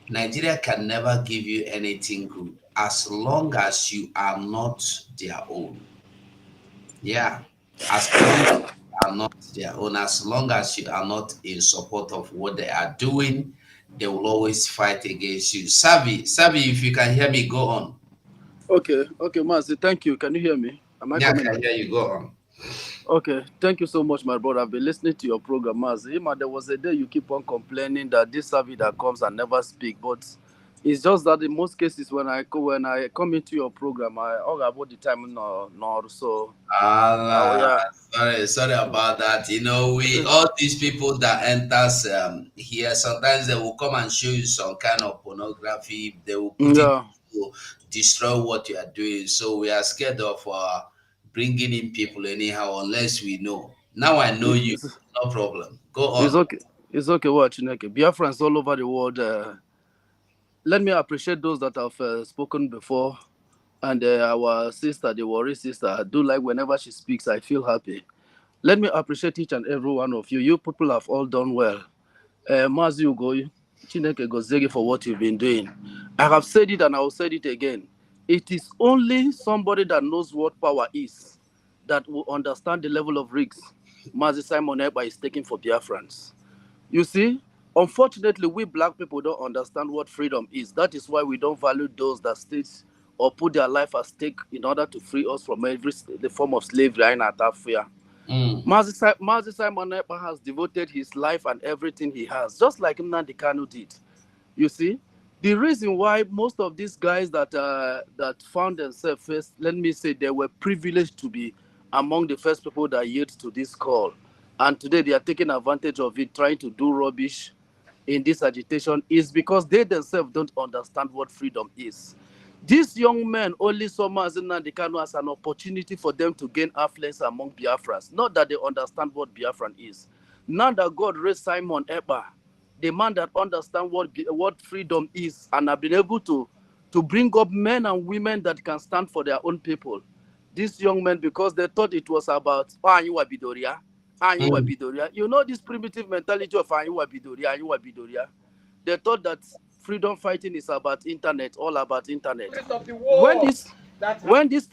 Nigeria can never give you anything good as long as you are not their own. Yeah, as long as you are not their own, as long as you are not in support of what they are doing, they will always fight against you. Savvy, if you can hear me, go on. Okay, Mazi, thank you. Can you hear me? I can hear you. Go on. Okay, thank you so much, my brother. I've been listening to your program, Mazi. There was a day you keep on complaining that this Savvy that comes and never speak, but It's just that in most cases when I come into your program, I all about the time so. Oh Allah, yeah. sorry about that. You know, we all these people that enters here, sometimes they will come and show you some kind of pornography. They will put it Yeah. to destroy what you are doing. So we are scared of bringing in people anyhow, unless we know. Now I know you. It's, No problem. Go it's on. okay. It's okay. Watch Chineke. Biafrans all over the world. Let me appreciate those that have spoken before, and our sister, the worry sister. I do like whenever she speaks, I feel happy. Let me appreciate each and every one of you. You people have all done well. Mazi Ugoy, Chineke Gozegi for what you've been doing. I have said it and I will say it again. It is only somebody that knows what power is that will understand the level of risks Mazi Simon Ekpa is taking for Biafrans. You see, unfortunately, we black people don't understand what freedom is. That is why we don't value those that stay or put their life at stake in order to free us from every the form of slavery in Atafia. Mm. Mazi Simon Ekpa has devoted his life and everything he has, just like Nnamdi Kanu did. You see, the reason why most of these guys that found themselves first, let me say, they were privileged to be among the first people that yield to this call, and today they are taking advantage of it, trying to do rubbish in this agitation, is because they themselves don't understand what freedom is. These young men only saw Mazi Nnamdi Kanu as an opportunity for them to gain affluence among Biafrans, not that they understand what Biafran is. Now that God raised Simon Ekpa, the man that understands what freedom is and have been able to bring up men and women that can stand for their own people. These young men, because they thought it was about Anyuwa Bidoria, Anyuwa Mm. Bidoria. You know this primitive mentality of Anyuwa Bidoria, Anyuwa Bidoria. They thought that freedom fighting is about internet, all about internet. When this, when this,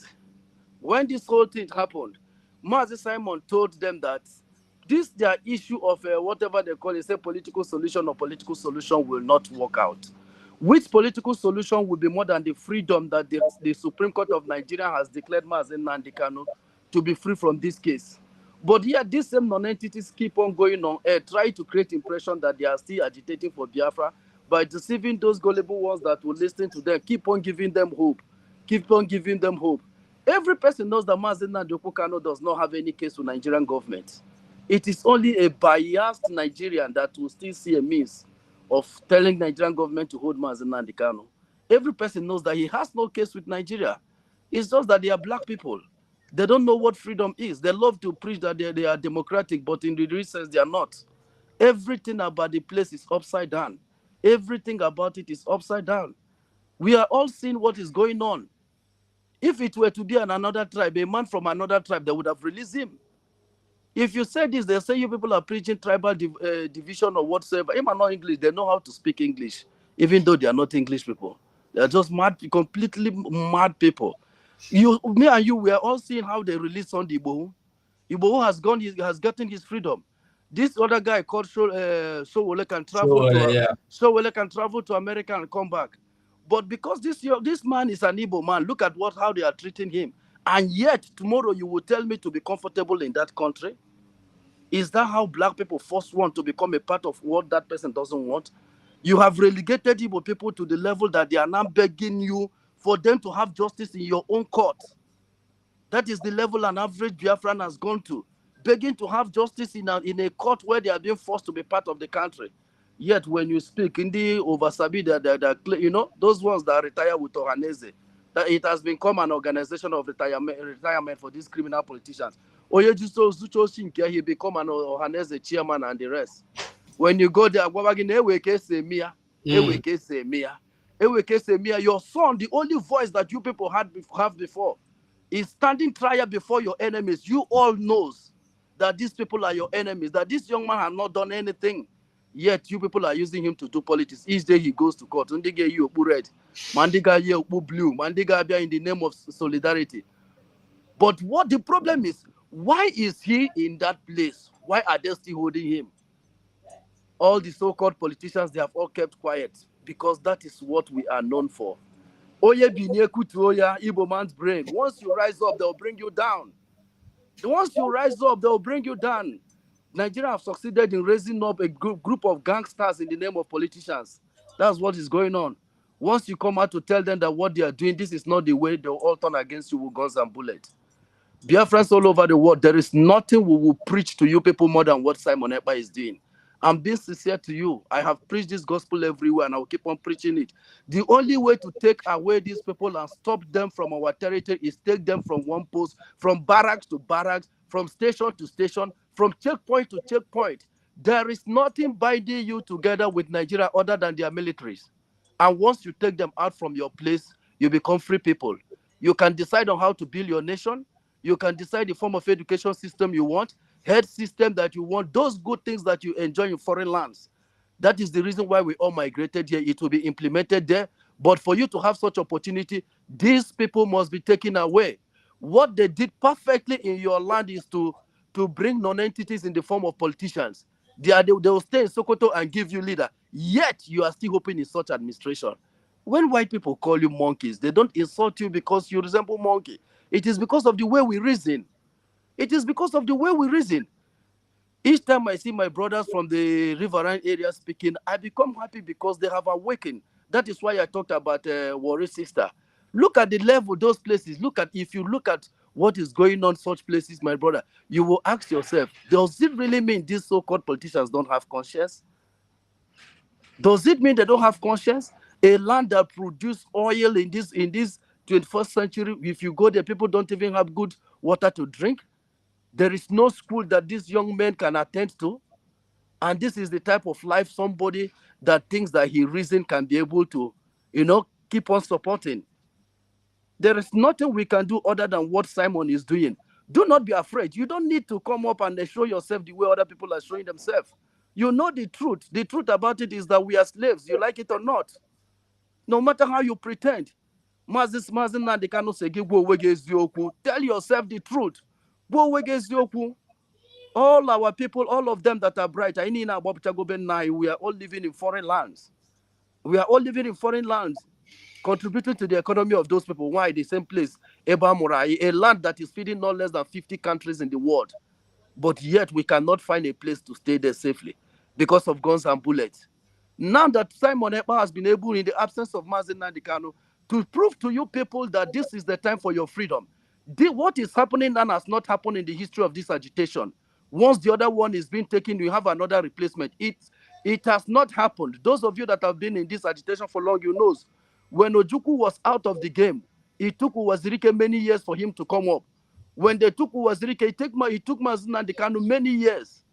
when this whole thing happened, Mazi Simon told them that this their issue of whatever they call it, say political solution or political solution will not work out. Which political solution will be more than the freedom that the Supreme Court of Nigeria has declared Mazi Nnamdi Kanu to be free from this case? But yet these same non-entities keep on going on air, trying to create impression that they are still agitating for Biafra by deceiving those gullible ones that will listen to them, keep on giving them hope, keep on giving them hope. Every person knows that Mazi Nnamdi Kanu does not have any case with Nigerian government. It is only a biased Nigerian that will still see a means of telling Nigerian government to hold Mazi Nnamdi Kanu. Every person knows that he has no case with Nigeria. It's just that they are black people. They don't know what freedom is. They love to preach that they are democratic, but in the real sense, they are not. Everything about the place is upside down. Everything about it is upside down. We are all seeing what is going on. If it were to be another tribe, a man from another tribe, they would have released him. If you say this, they say you people are preaching tribal division or whatsoever. If are not English, they know how to speak English, even though they are not English people. They are just mad, completely mad people. Me and you, we are all seeing how they release Sunday Igboho. Igboho has gotten his freedom. This other guy called Sowole can travel So, to yeah. Sowole can travel to America and come back. But because this man is an Igbo man, look at how they are treating him. And yet tomorrow you will tell me to be comfortable in that country? Is that how black people force one to become a part of what that person doesn't want? You have relegated Igbo people to the level that they are now begging you for them to have justice in your own court. That is the level an average Biafran has gone to, begging to have justice in a court where they are being forced to be part of the country. Yet when you speak in the Oversabi, you know, those ones that retire with Ohaneze, that it has become an organization of retirement for these criminal politicians. Oyejuso Zucho Shinke, he become an Ohaneze chairman and the rest. When you go there, your son, the only voice that you people have before, is standing trial before your enemies. You all knows that these people are your enemies, that this young man has not done anything. Yet you people are using him to do politics. Each day he goes to court. Undige you red, Mandiga you blue, Mandiga in the name of solidarity. But what the problem is, why is he in that place? Why are they still holding him? All the so-called politicians, they have all kept quiet because that is what we are known for. Oye binyeku to Oya, Igbo man's brain. Once you rise up, they'll bring you down. Once you rise up, they'll bring you down. Nigeria have succeeded in raising up a group of gangsters in the name of politicians. That's what is going on. Once you come out to tell them that what they are doing, this is not the way, they'll all turn against you with guns and bullets. Dear friends all over the world, there is nothing we will preach to you people more than what Simon Ekpa is doing. I'm being sincere to you. I have preached this gospel everywhere and I will keep on preaching it. The only way to take away these people and stop them from our territory is take them from one post, from barracks to barracks, from station to station, from checkpoint to checkpoint. There is nothing binding you together with Nigeria other than their militaries. And once you take them out from your place, you become free people. You can decide on how to build your nation. You can decide the form of education system you want, health system that you want, those good things that you enjoy in foreign lands. That is the reason why we all migrated here. It will be implemented there. But for you to have such opportunity, these people must be taken away. What they did perfectly in your land is to bring non-entities in the form of politicians. They will stay in Sokoto and give you leader. Yet you are still hoping in such administration. When white people call you monkeys, they don't insult you because you resemble monkey. It is because of the way we reason. It is because of the way we reason. Each time I see my brothers from the riverine area speaking, I become happy because they have awakened. That is why I talked about Warri Sister. Look at the level of those places. If you look at what is going on in such places, my brother, you will ask yourself, does it really mean these so-called politicians don't have conscience? Does it mean they don't have conscience? A land that produces oil in this 21st century, if you go there, people don't even have good water to drink. There is no school that these young men can attend to. And this is the type of life somebody that thinks that he reason can be able to, keep on supporting. There is nothing we can do other than what Simon is doing. Do not be afraid. You don't need to come up and show yourself the way other people are showing themselves. You know the truth. The truth about it is that we are slaves. You like it or not. No matter how you pretend. Mazi Nnamdi Kanu say, tell yourself the truth. All our people, all of them that are bright, we are all living in foreign lands. We are all living in foreign lands, contributing to the economy of those people. Why? The same place, Eba Murai, a land that is feeding no less than 50 countries in the world. But yet we cannot find a place to stay there safely because of guns and bullets. Now that Simon Ekpa has been able, in the absence of Mazi Nnamdi Kanu, to prove to you people that this is the time for your freedom. What is happening now has not happened in the history of this agitation. Once the other one is being taken, you have another replacement. It has not happened. Those of you that have been in this agitation for long, you know, when Ojukwu was out of the game, it took Uwazirike many years for him to come up. When they took Uwazirike, it took Mazi Nnamdi Kanu many years.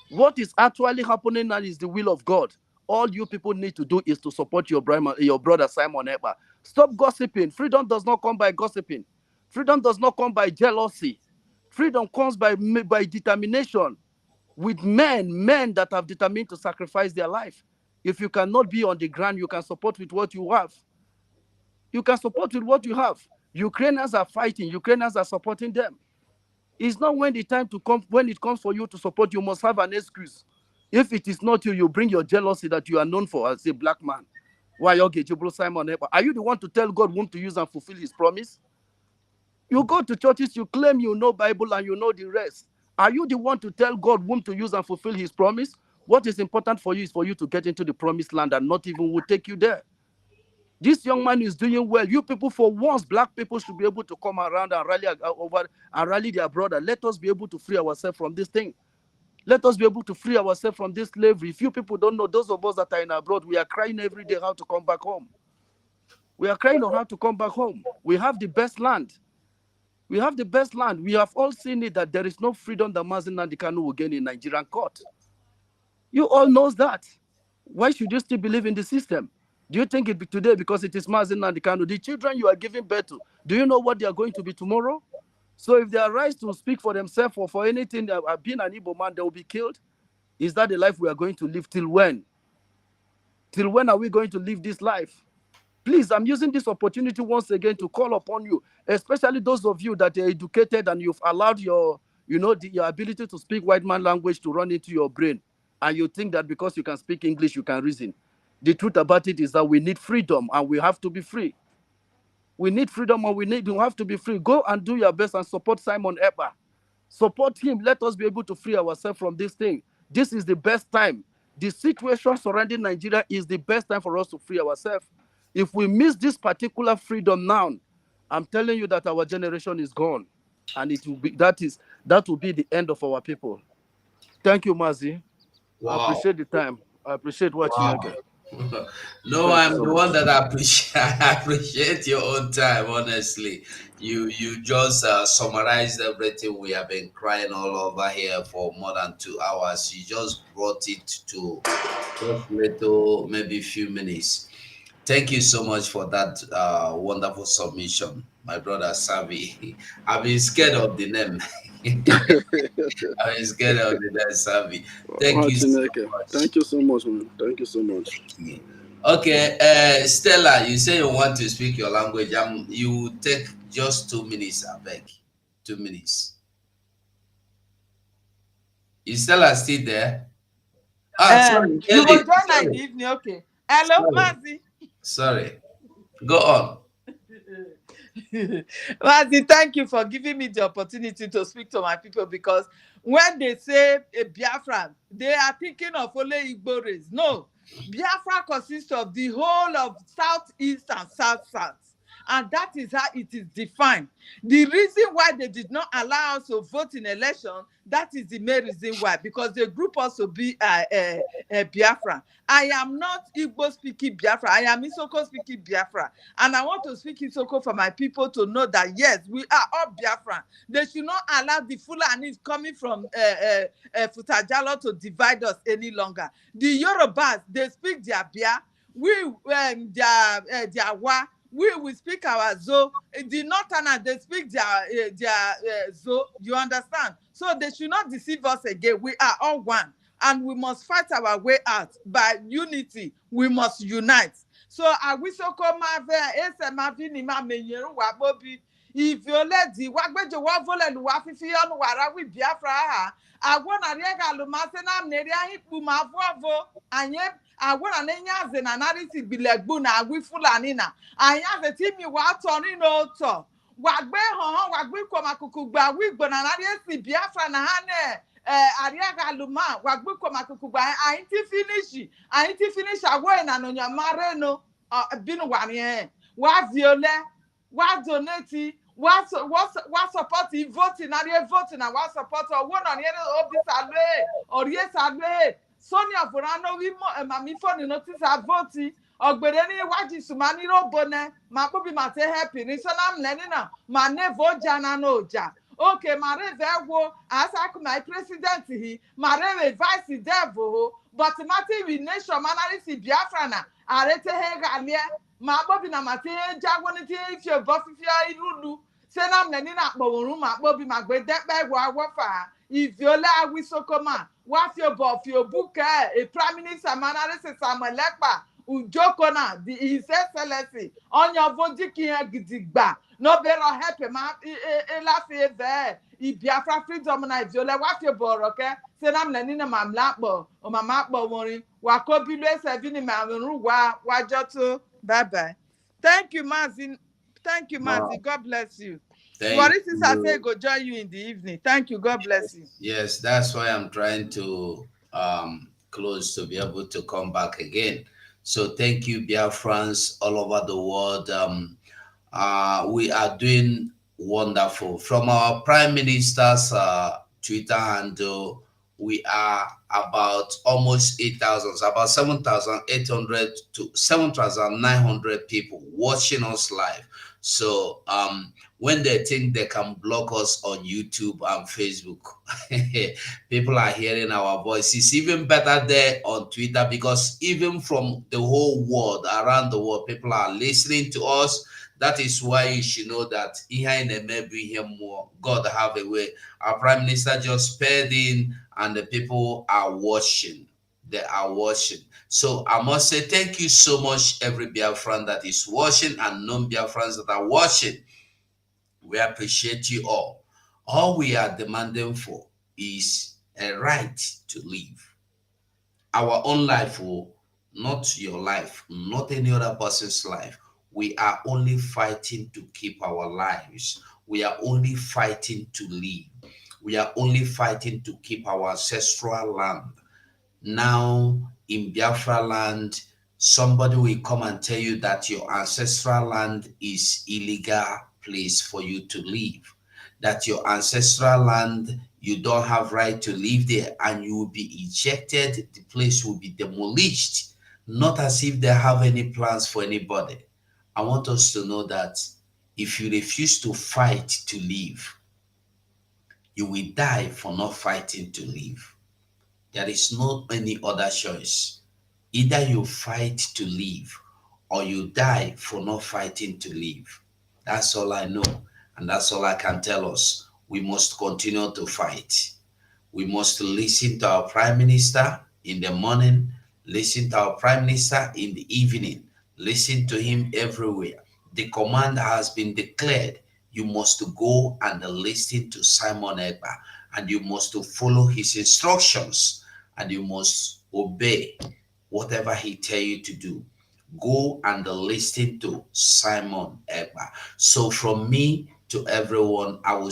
What is actually happening now is the will of God. All you people need to do is to support your brother Simon Ekpa. Stop gossiping. Freedom does not come by gossiping. Freedom does not come by jealousy. Freedom comes by determination. With men that have determined to sacrifice their life. If you cannot be on the ground, you can support with what you have. You can support with what you have. Ukrainians are fighting. Ukrainians are supporting them. It's not when it comes for you to support, you must have an excuse. If it is not you, you bring your jealousy that you are known for as a black man. Why Simon Ekpa? Are you the one to tell God whom to use and fulfill his promise? You go to churches, you claim you know Bible and you know the rest. Are you the one to tell God whom to use and fulfill his promise? What is important for you is for you to get into the promised land and not even will take you there. This young man is doing well. You people, for once, black people should be able to come around and rally their brother. Let us be able to free ourselves from this thing. Let us be able to free ourselves from this slavery. If you people don't know, those of us that are in abroad, we are crying every day how to come back home. We are crying on how to come back home. We have the best land. We have the best land. We have all seen it that there is no freedom that Mazi Nnamdi Kanu will gain in Nigerian court. You all know that. Why should you still believe in the system? Do you think it be today because it is Mazi Nnamdi Kanu? The children you are giving birth to, do you know what they are going to be tomorrow? So if they arise to speak for themselves or for anything, being an Igbo man, they will be killed. Is that the life we are going to live till when? Till when are we going to live this life? Please, I'm using this opportunity once again to call upon you, especially those of you that are educated and you've allowed your ability to speak white man language to run into your brain. And you think that because you can speak English, you can reason. The truth about it is that we need freedom and we have to be free. We need freedom and we have to be free. Go and do your best and support Simon Ekpa. Support him. Let us be able to free ourselves from this thing. This is the best time. The situation surrounding Nigeria is the best time for us to free ourselves. If we miss this particular freedom now, I'm telling you that our generation is gone, and it will be that will be the end of our people. Thank you, Mazi. I Wow. appreciate the time. I appreciate watching Wow. again. No, Thank you I'm so the much. one that I appreciate your own time, honestly. You just summarized everything we have been crying all over here for more than 2 hours. You just brought it to just little, maybe few minutes. Thank you so much for that wonderful submission, my brother Savi. I've been scared of the name. I've been scared of the name Savi. Thank you so much. Thank you so much, man. Thank you so much. Okay, Stella, you say you want to speak your language. You take just 2 minutes, I beg. 2 minutes. Is Stella still there? Sorry, You will Ellie. join in the Sorry, evening, okay? Hello, sorry, Mazi. sorry. Go on. Mazi, thank you for giving me the opportunity to speak to my people, because when they say a Biafran, they are thinking of only Igbo race. No, Biafra consists of the whole of Southeast and South. And that is how it is defined. The reason why they did not allow us to vote in election, that is the main reason why, because they group us to be Biafra. I am not Igbo speaking Biafra. I am Isoko speaking Biafra. And I want to speak Isoko for my people to know that, yes, we are all Biafra. They should not allow the Fulanis coming from Futajalo to divide us any longer. The Yorubas, they speak their Bia. We, their Wa. We will speak our Zo. The Northerners, they speak their Zo. You understand? So they should not deceive us again. We are all one. And we must fight our way out by unity. We must unite. So I wish you come if you let the wagbejo wa vole lu wa fifi onu wara wi Biafra ha agwona riega lu masena mneria hipu mavovo anye agwona nenya ze na nariti bilegbu na agwi Fulani na anya ze timi wa tori no to wagbe ho wagbe ko makuku gba wi gbona na ri Biafra na ha ne ariaga luma wagbe ko makuku gba ainti finish agwo na no nyamare no binu wani wa viole wa donate wa support voting na re voting na wa support owo na re obi salwe ori salwe Sonia Borano wi mami phone notice a vote ogbere ni waji sumani ro bone ma bobi ma te happy ni so na mleni na ma nevo jana no ja okay ma re vewo asaku my president hi ma re vice devil but mati we nation manali Biafra na arete he galie ma bobi na mate jagwo ni ti ifie bofifia irulu se na mleni na kpowurun ma bobi ma gbe depe wo awofa Iviola Awisokoma, Wafio Bofio Buke, a Prime Minister Manare Samuel Ekpa, Ujokona, the His Excellency, on your Vodiki Gidigba, no better happy, ma, Elafi there, Ibiafra Freedom Night, Viola Wafio Boroke, Senam Lenina Mamlapo, or Mamapo Mori, Wakobile Savini Mamuru, Wajoto, bye bye. Thank you, Mazi. Thank you, Mazi. God bless you. What is this I say go join you in the evening? Thank you. God bless you. Yes, that's why I'm trying to close to be able to come back again. So thank you, Biafrans all over the world. We are doing wonderful. From our Prime Minister's Twitter handle, we are about almost 8,000, about 7,800 to 7,900 people watching us live. So when they think they can block us on YouTube and Facebook, people are hearing our voice. It's even better there on Twitter, because even from the whole world, around the world, people are listening to us. That is why you should know that God have a way. Our Prime Minister just spared in, and the people are watching. They are watching. So I must say thank you so much, every Biafran that is watching and non-Biafrans that are watching. We appreciate you all. All we are demanding for is a right to live. Our own life, not your life, not any other person's life. We are only fighting to keep our lives. We are only fighting to live. We are only fighting to keep our ancestral land. Now, in Biafra land, Somebody will come and tell you that your ancestral land is illegal place for you to live, that your ancestral land, you don't have right to live there, and you will be ejected, the place will be demolished, not as if they have any plans for anybody. I want us to know that if you refuse to fight to live, you will die for not fighting to live. There is no any other choice. Either you fight to live or you die for not fighting to live. That's all I know. And that's all I can tell us. We must continue to fight. We must listen to our Prime Minister in the morning, listen to our Prime Minister in the evening, listen to him everywhere. The command has been declared. You must go and listen to Simon Ekpa, and you must follow his instructions, and you must obey whatever he tell you to do. Go and listen to Simon Ekpa. So from me to everyone, I will